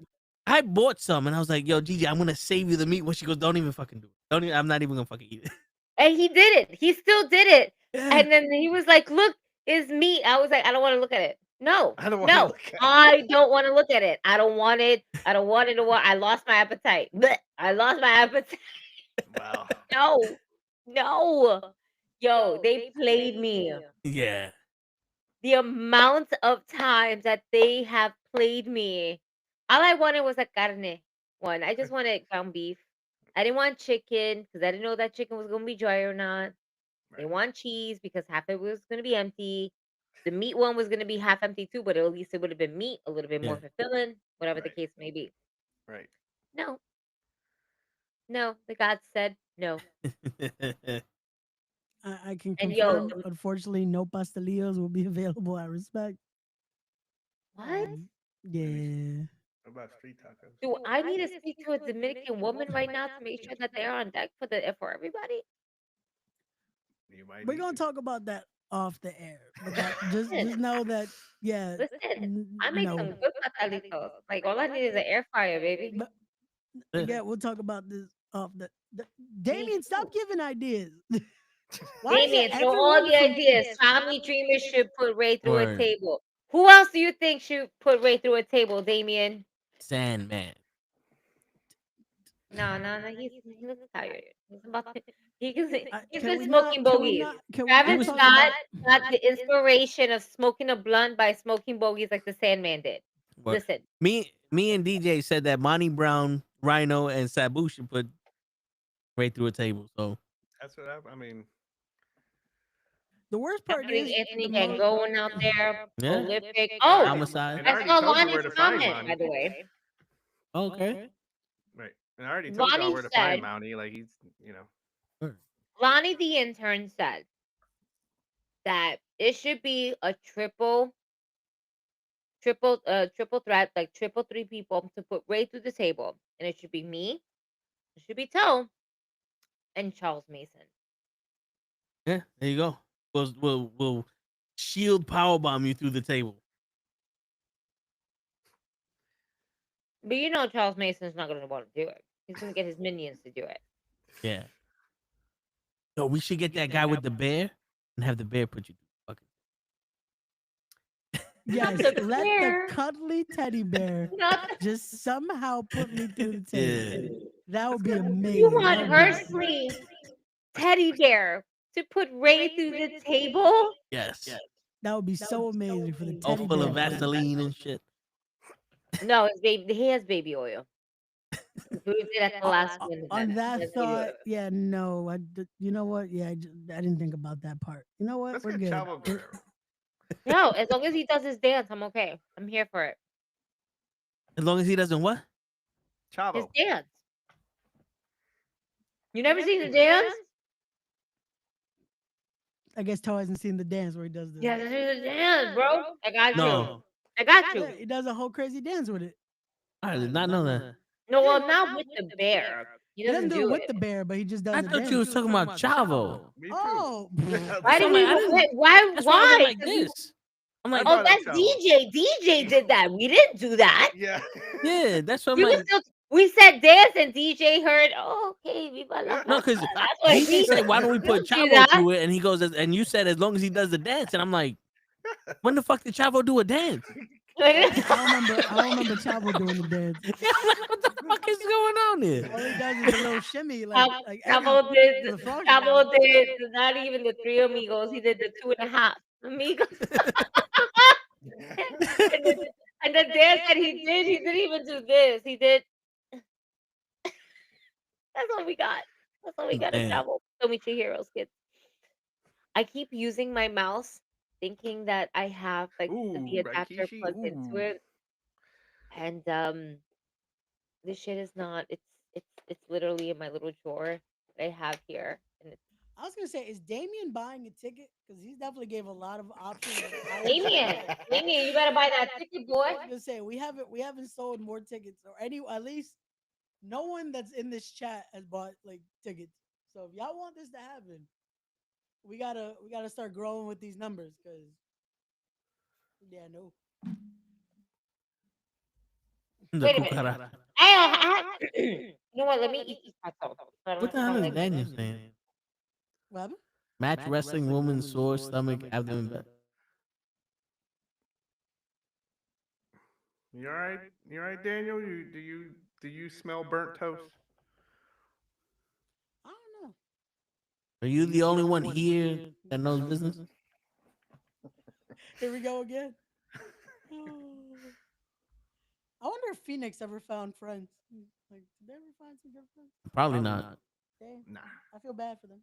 I bought some and I was like, yo, Gigi, I'm gonna save you the meat. When she goes, don't even fucking do it. I'm not even gonna fucking eat it. And he did it. He still did it. Yeah. And then he was like, look, it's meat. I was like, I don't want to look at it. No, I don't wanna look at it. I don't want to look at it. I don't want it. I don't want it. I lost my appetite. Blech. I lost my appetite. Wow. No. Yo, they played me. Yeah. The amount of times that they have played me. All I wanted was a carne one. I just wanted ground beef. I didn't want chicken because I didn't know that chicken was going to be dry or not. They Right. want cheese because half of it was going to be empty. The meat one was going to be half empty too, but at least it would have been meat, a little bit more Yeah. fulfilling, whatever the Right. case may be. Right. No. The God said no. I can And yo, confirm, unfortunately, no pastelillos will be available at Respect. what? Yeah. What about street tacos? Do I need to speak to a Dominican woman right now to make sure that they're on deck for everybody? You might We're need gonna to. talk about that off the air. But just know that, yeah. Listen, I make some good patalitos. Like all I need is an air fryer, baby. But yeah, we'll talk about this off the. Damien, stop giving ideas. Why is Damien, it throw all everyone the from- ideas. Tommy Dreamer should put Ray through a Word. table. Who else do you think should put Ray through a table, Damien? Sandman. No. He looks tired. He's about to, he's Can been we smoking not- can we bogeys. not- can we Travis not talk Scott about- got the inspiration of smoking a blunt by smoking bogeys like the Sandman did. Word. Listen, Me and DJ said that Monty Brown, Rhino, and Sabu should put right through a table. So That's what I mean. The worst part Anthony, is Anthony the can most- going out there, Yeah. Olympic. Oh, Homicide. And I I already saw told you where Lonnie's to find comment, Monty. by the way. okay. Right. And I already told y'all Lonnie where to find said- Mounty. Like he's, Lonnie the intern said that it should be a triple threat, like triple 3 people to put Ray through the table. And it should be me, it should be Toe, and Charles Mason. Yeah, there you go. We'll shield powerbomb you through the table. But you know Charles Mason's not going to want to do it. He's going to get his minions to do it. Yeah. No, we should get that guy with the bear and have the bear put you through. Yes, the let bear. the cuddly teddy bear Not the- just somehow put me through the table. Yeah. That would be amazing. You want That would her be- sleeve teddy bear to put Ray through the table? Yes. That would be so amazing for the All teddy full of bear. Vaseline and shit. No, his baby. He has baby oil. We did at the last one. On He that has baby thought, oil. yeah, no, you know what? Yeah, I didn't think about that part. You know what? let's We're get good. Chavo Guerrero. No, as long as he does his dance, I'm okay. I'm here for it. As long as he doesn't what? His Chavo. dance. You never seen the dance? I guess Toe hasn't seen the dance where he does this. Yeah, this is the dance, bro. I got you. No. I got Yeah, you. he does a whole crazy dance with it. I did not know that. No, well, not with the bear. He He doesn't doesn't do it do with it. the bear, but he just does I the thought dance. you was talking about Chavo. Me too. Oh, Why did I'm he? like, I didn't- Why? That's why I went Why? like this. I'm like, Oh, brought up that's Chavo. DJ. DJ did that. We didn't do that. Yeah. yeah, that's what I'm We were like. still. We said dance, and DJ heard. Oh, okay, viva la No, because That's what he he said, "Why don't we put do Chavo that. through it?" And he goes, and you said, "As long as he does the dance." And I'm like, "When the fuck did Chavo do a dance?" I don't remember Chavo doing the dance. Yeah, I'm like, "What the fuck is going on All here?" he does is a little shimmy, like Chavo did. the frog Chavo did not even the 3 amigos. He did the 2.5 amigos. and the dance that he didn't even do this. He did. That's all we got. That's all we got in Damn. Chavo. So meet your heroes, kids. I keep using my mouse, thinking that I have like the adapter Rikishi, plugged into ooh. it, and this shit is not. It's literally in my little drawer that I have here, and it's I was gonna say, is Damien buying a ticket? Because he's definitely gave a lot of options. Damien, you better buy that ticket, boy. I was gonna say we haven't sold more tickets, or any, at least no one that's in this chat has bought like tickets. So if y'all want this to happen, we gotta start growing with these numbers. Because yeah, no. Wait a minute. You know what? Let me eat these pretzels. What the hell is Daniel saying? What happened? Match wrestling woman sore stomach abdomen. You all right? You all right, Daniel? Do you smell burnt toast? I don't know. Are you the only one here that knows business? Here we go again. I wonder if Phoenix ever found friends. Like, did they ever find some good friends? Probably not. Dang, Nah. I feel bad for them.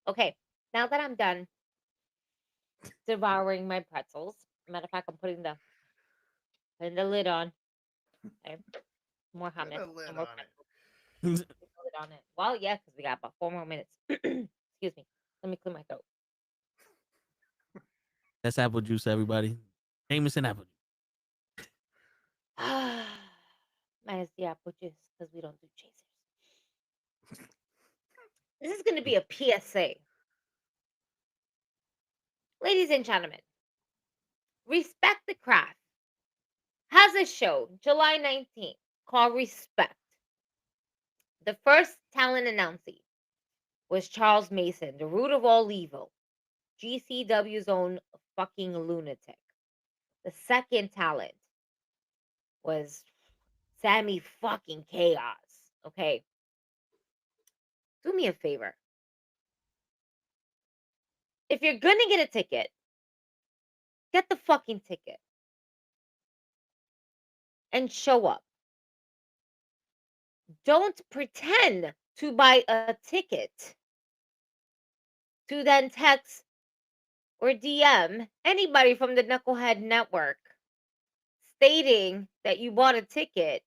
Okay, now that I'm done devouring my pretzels, matter of fact, I'm putting the lid on. Okay. More Put hummus a lid and more on it. pretzels. Put the lid on it. Well, yeah, because we got about 4 more minutes. Excuse me. Let me clear my throat. That's apple juice, everybody. Jameson apple juice. Minus the apple juice because we don't do chasers. This is going to be a PSA. Ladies and gentlemen, Respect the Craft has a show July 19th called Respect. The first talent announcee was Charles Mason, the root of all evil, GCW's own fucking lunatic. The second talent was Sammy fucking Chaos. Okay. Do me a favor. If you're gonna get a ticket, get the fucking ticket. And show up. Don't pretend to buy a ticket to then text or DM anybody from the Knucklehead Network stating that you bought a ticket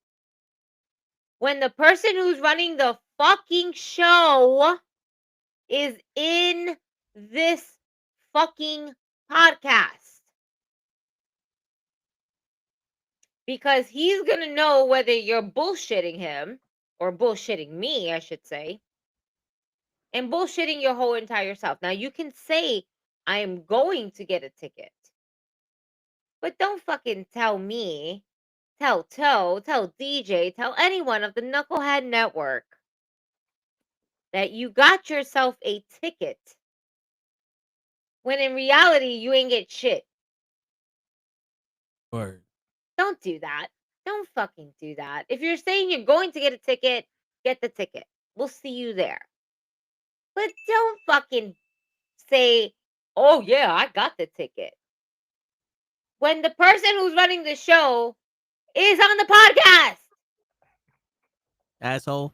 when the person who's running the fucking show is in this fucking podcast. Because he's going to know whether you're bullshitting him, or bullshitting me, I should say, and bullshitting your whole entire self. Now, you can say, I am going to get a ticket. But don't fucking tell me, tell Toe, tell DJ, tell anyone of the Knucklehead Network that you got yourself a ticket when in reality you ain't get shit. Word. Don't do that. Don't fucking do that. If you're saying you're going to get a ticket, get the ticket. We'll see you there. But don't fucking say, oh yeah, I got the ticket, when the person who's running the show is on the podcast. Asshole.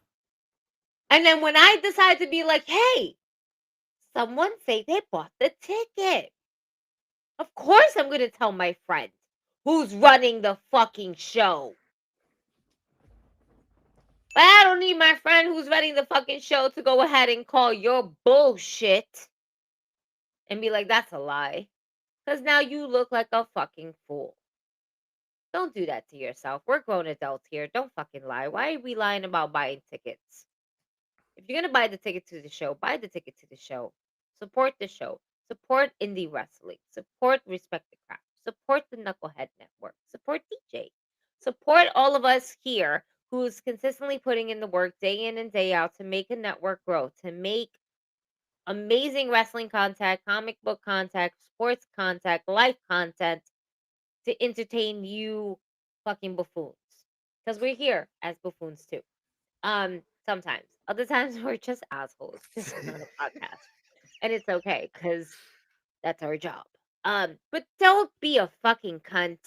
And then when I decide to be like, hey, someone say they bought the ticket, of course I'm going to tell my friend who's running the fucking show. But I don't need my friend who's running the fucking show to go ahead and call your bullshit and be like, that's a lie. Because now you look like a fucking fool. Don't do that to yourself. We're grown adults here. Don't fucking lie. Why are we lying about buying tickets? If you're going to buy the ticket to the show, buy the ticket to the show. Support the show. Support indie wrestling. Support Respect the Craft. Support the Knucklehead Network. Support DJ. Support all of us here who's consistently putting in the work day in and day out to make a network grow, to make amazing wrestling content, comic book content, sports content, life content to entertain you fucking buffoons. Because we're here as buffoons too. Sometimes. Other times we're just assholes. Just on a podcast. And it's okay, because that's our job. But don't be a fucking cunt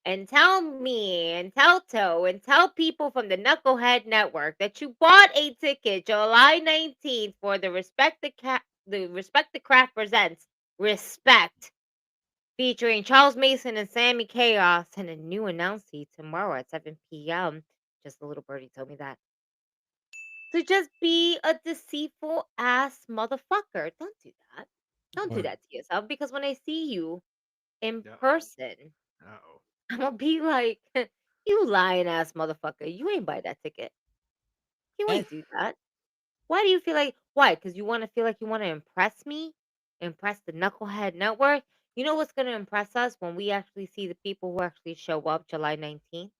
and tell me and tell Toe and tell people from the Knucklehead Network that you bought a ticket July 19th for the Respect the Craft presents Respect, featuring Charles Mason and Sammy Chaos, and a new announcee tomorrow at 7 p.m. Just a little birdie told me that. to just be a deceitful ass motherfucker. Don't do that. Don't do Word. that to yourself because when I see you in Uh-oh. person, Uh-oh. I'm gonna be like, you lying ass motherfucker. You ain't buy that ticket. You Eh. ain't do that. Why do you feel like why? Because you want to feel like you want to impress me, impress the Knucklehead Network. You know what's gonna impress us when we actually see the people who actually show up July 19th?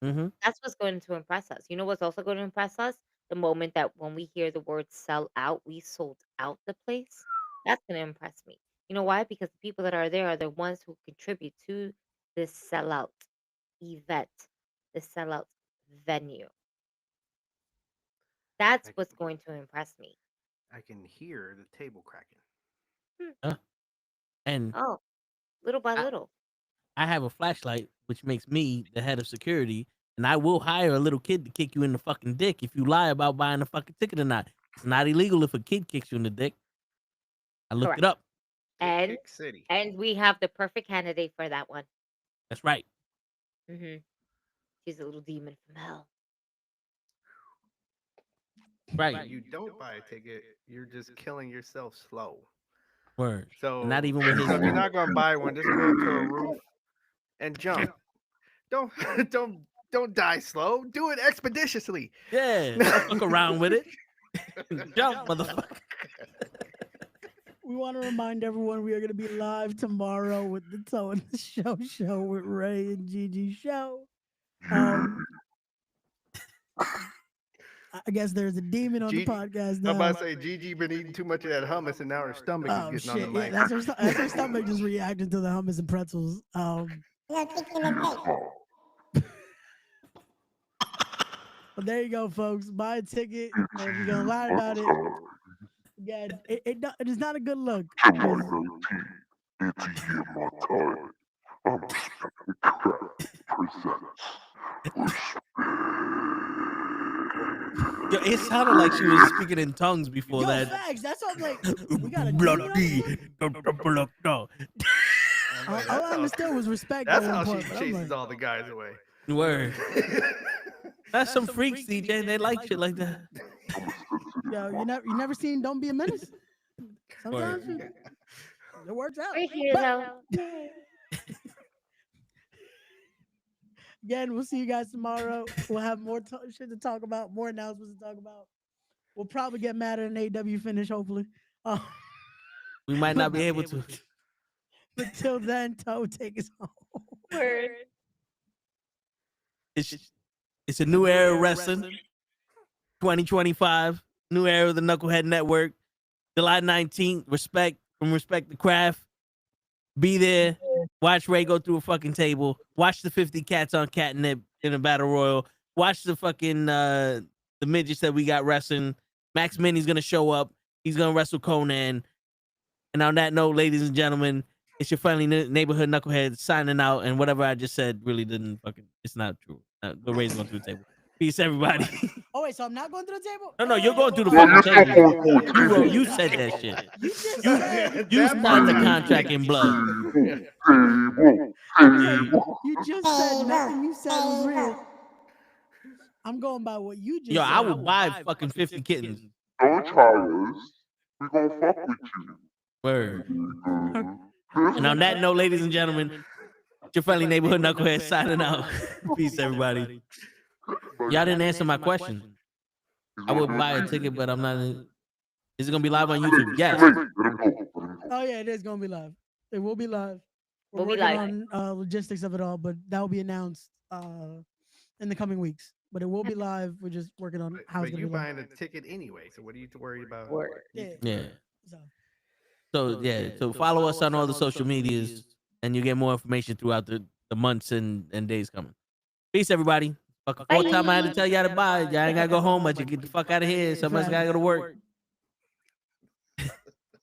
Mm-hmm. That's what's going to impress us. You know what's also going to impress us? The moment that when we hear the word sell out, we sold out the place. That's going to impress me. You know why? Because the people that are there are the ones who contribute to this sellout event, the sellout venue. That's what's going to impress me. I can hear the table cracking. And Oh, little by I- little. I have a flashlight, which makes me the head of security, and I will hire a little kid to kick you in the fucking dick if you lie about buying a fucking ticket or not. It's not illegal if a kid kicks you in the dick. I looked Correct. it up. And Kick City. and we have the perfect candidate for that one. That's right. She's a little demon from hell. Right. If you don't buy a ticket, you're just killing yourself slow. Word. So Not even with his. so if you're not gonna buy one, just go up to a roof and jump. Don't don't die slow. Do it expeditiously. Yeah. Don't fuck around with it. Jump, motherfucker. We want to remind everyone we are going to be live tomorrow with the Toe in the Show with Ray and Gigi Show. I guess there's a demon on the podcast now. I'm about to say Gigi been eating too much of that hummus and now her stomach is getting on the mic. Yeah, that's her stomach just reacting to the hummus and pretzels. But there you go, folks. Buy a ticket. And if you're gonna lie about it, again, it is not a good look. Yo, it sounded like she was speaking in tongues before Yo, that. Facts. That's what I'm like. We got a Bloody. No. All I understood was respect. That's at one how point, she but I'm chases like, all the guys away. Word. That's some freaks, DJ. They like shit like that. Yo, you never seen Don't Be a Menace? Sometimes it works out. We're here though. Again, we'll see you guys tomorrow. We'll have more shit to talk about, more announcements to talk about. We'll probably get mad at an AEW finish, hopefully. We might not be able to. But till then, Toe, take us home. Word. It's a new era of wrestling. 2025. New era of the Knucklehead Network. July 19th. Respect the craft. Be there. Watch Ray go through a fucking table. Watch the 50 cats on catnip in a battle royal. Watch the fucking the midgets that we got wrestling. Max Minnie's gonna show up. He's gonna wrestle Conan. And on that note, ladies and gentlemen, it's your friendly neighborhood knucklehead signing out. And whatever I just said really didn't fucking. It's not true. The Ray's going through the table. Peace, everybody. Oh wait, so I'm not going through the table? No, you're going through the fucking table. You said that shit. You just said You signed the contract in blood. You just said nothing you said was real. I'm going by what you just Yo, said. I would buy fucking 50 kittens. Don't try us. We gonna fuck with you. Word. And on that note, ladies and gentlemen, it's your friendly neighborhood knucklehead signing out. Peace, everybody. Y'all didn't answer my question. I would buy a ticket, but I'm not. Is it gonna be live on YouTube? Yes. Oh yeah, it is gonna be live. It will be live. We're We'll be working live. on logistics of it all, but that will be announced in the coming weeks. But it will be live. We're just working on how it's But gonna you be live. buying a ticket anyway, so what are you worried about? Word. Yeah. So so follow us on all the social medias, and you get more information throughout the months and days coming. Peace, everybody. Fucking fourth time I had to tell y'all to buy. Y'all ain't gotta go home, but you get the fuck out of here. Somebody's gotta go to work.